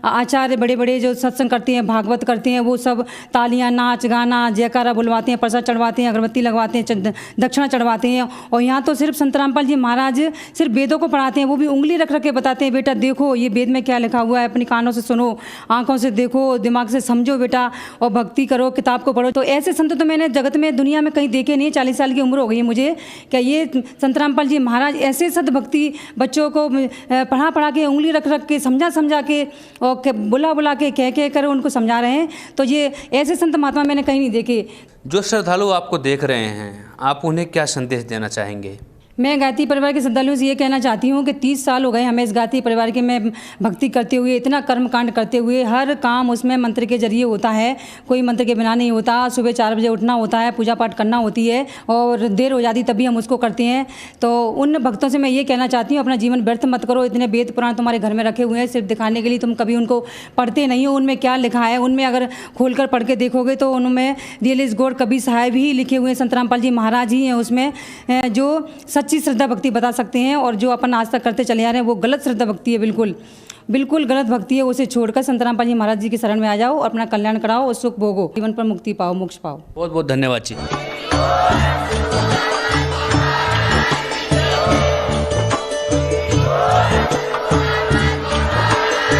आचार्य बड़े बड़े जो सत्संग करते हैं, भागवत करते हैं, वो सब तालियां, नाच गाना, जयकार जयकारा बुलवाते हैं, प्रसाद चढ़वाते हैं, अगरबत्ती लगवाते हैं, दक्षिणा चढ़वाते हैं। और यहाँ तो सिर्फ संत रामपाल जी महाराज सिर्फ वेदों को पढ़ाते हैं, वो भी उंगली रख रख के बताते हैं, बेटा देखो ये वेद में क्या लिखा हुआ है, अपनी कानों से सुनो, आंखों से देखो, दिमाग से समझो बेटा, और भक्ति करो, किताब को पढ़ो। तो ऐसे संत तो मैंने जगत में, दुनिया में कहीं देखे नहीं। 40 साल की उम्र हो गई है मुझे, क्या ये संत रामपाल जी महाराज ऐसे सद भक्ति बच्चों को पढ़ा के, उंगली रख रख के, समझा के और बुला के कह कर उनको समझा रहे हैं। तो ये ऐसे संत महात्मा मैंने कहीं नहीं देखे। जो श्रद्धालु आपको देख रहे हैं, आप उन्हें क्या संदेश देना चाहेंगे? मैं गायत्री परिवार के श्रद्धालुओं से ये कहना चाहती हूँ कि 30 साल हो गए हमें इस गायत्री परिवार के में भक्ति करते हुए, इतना कर्मकांड करते हुए। हर काम उसमें मंत्र के जरिए होता है, कोई मंत्र के बिना नहीं होता। सुबह 4 बजे उठना होता है, पूजा पाठ करना होती है, और देर हो जाती तभी हम उसको करते हैं। तो उन भक्तों से मैं ये कहना चाहती हूँ, अपना जीवन व्यर्थ मत करो। इतने वेद पुराण तुम्हारे घर में रखे हुए हैं सिर्फ दिखाने के लिए, तुम कभी उनको पढ़ते नहीं हो। उनमें क्या लिखा है, उनमें अगर खोल कर पढ़ के देखोगे तो उनमें रियल इज गॉड कबीर साहब ही लिखे हुए हैं, संत रामपाल जी महाराज ही हैं उसमें, जो सच्ची श्रद्धा भक्ति बता सकते हैं। और जो अपन आज तक करते चले आ रहे हैं वो गलत श्रद्धा भक्ति है, बिल्कुल गलत भक्ति है। उसे छोड़कर संत रामपाल जी महाराज जी की शरण में आ जाओ, अपना कल्याण कराओ और सुख भोगो, जीवन पर मुक्ति पाओ, मोक्ष पाओ। बहुत बहुत धन्यवाद जी।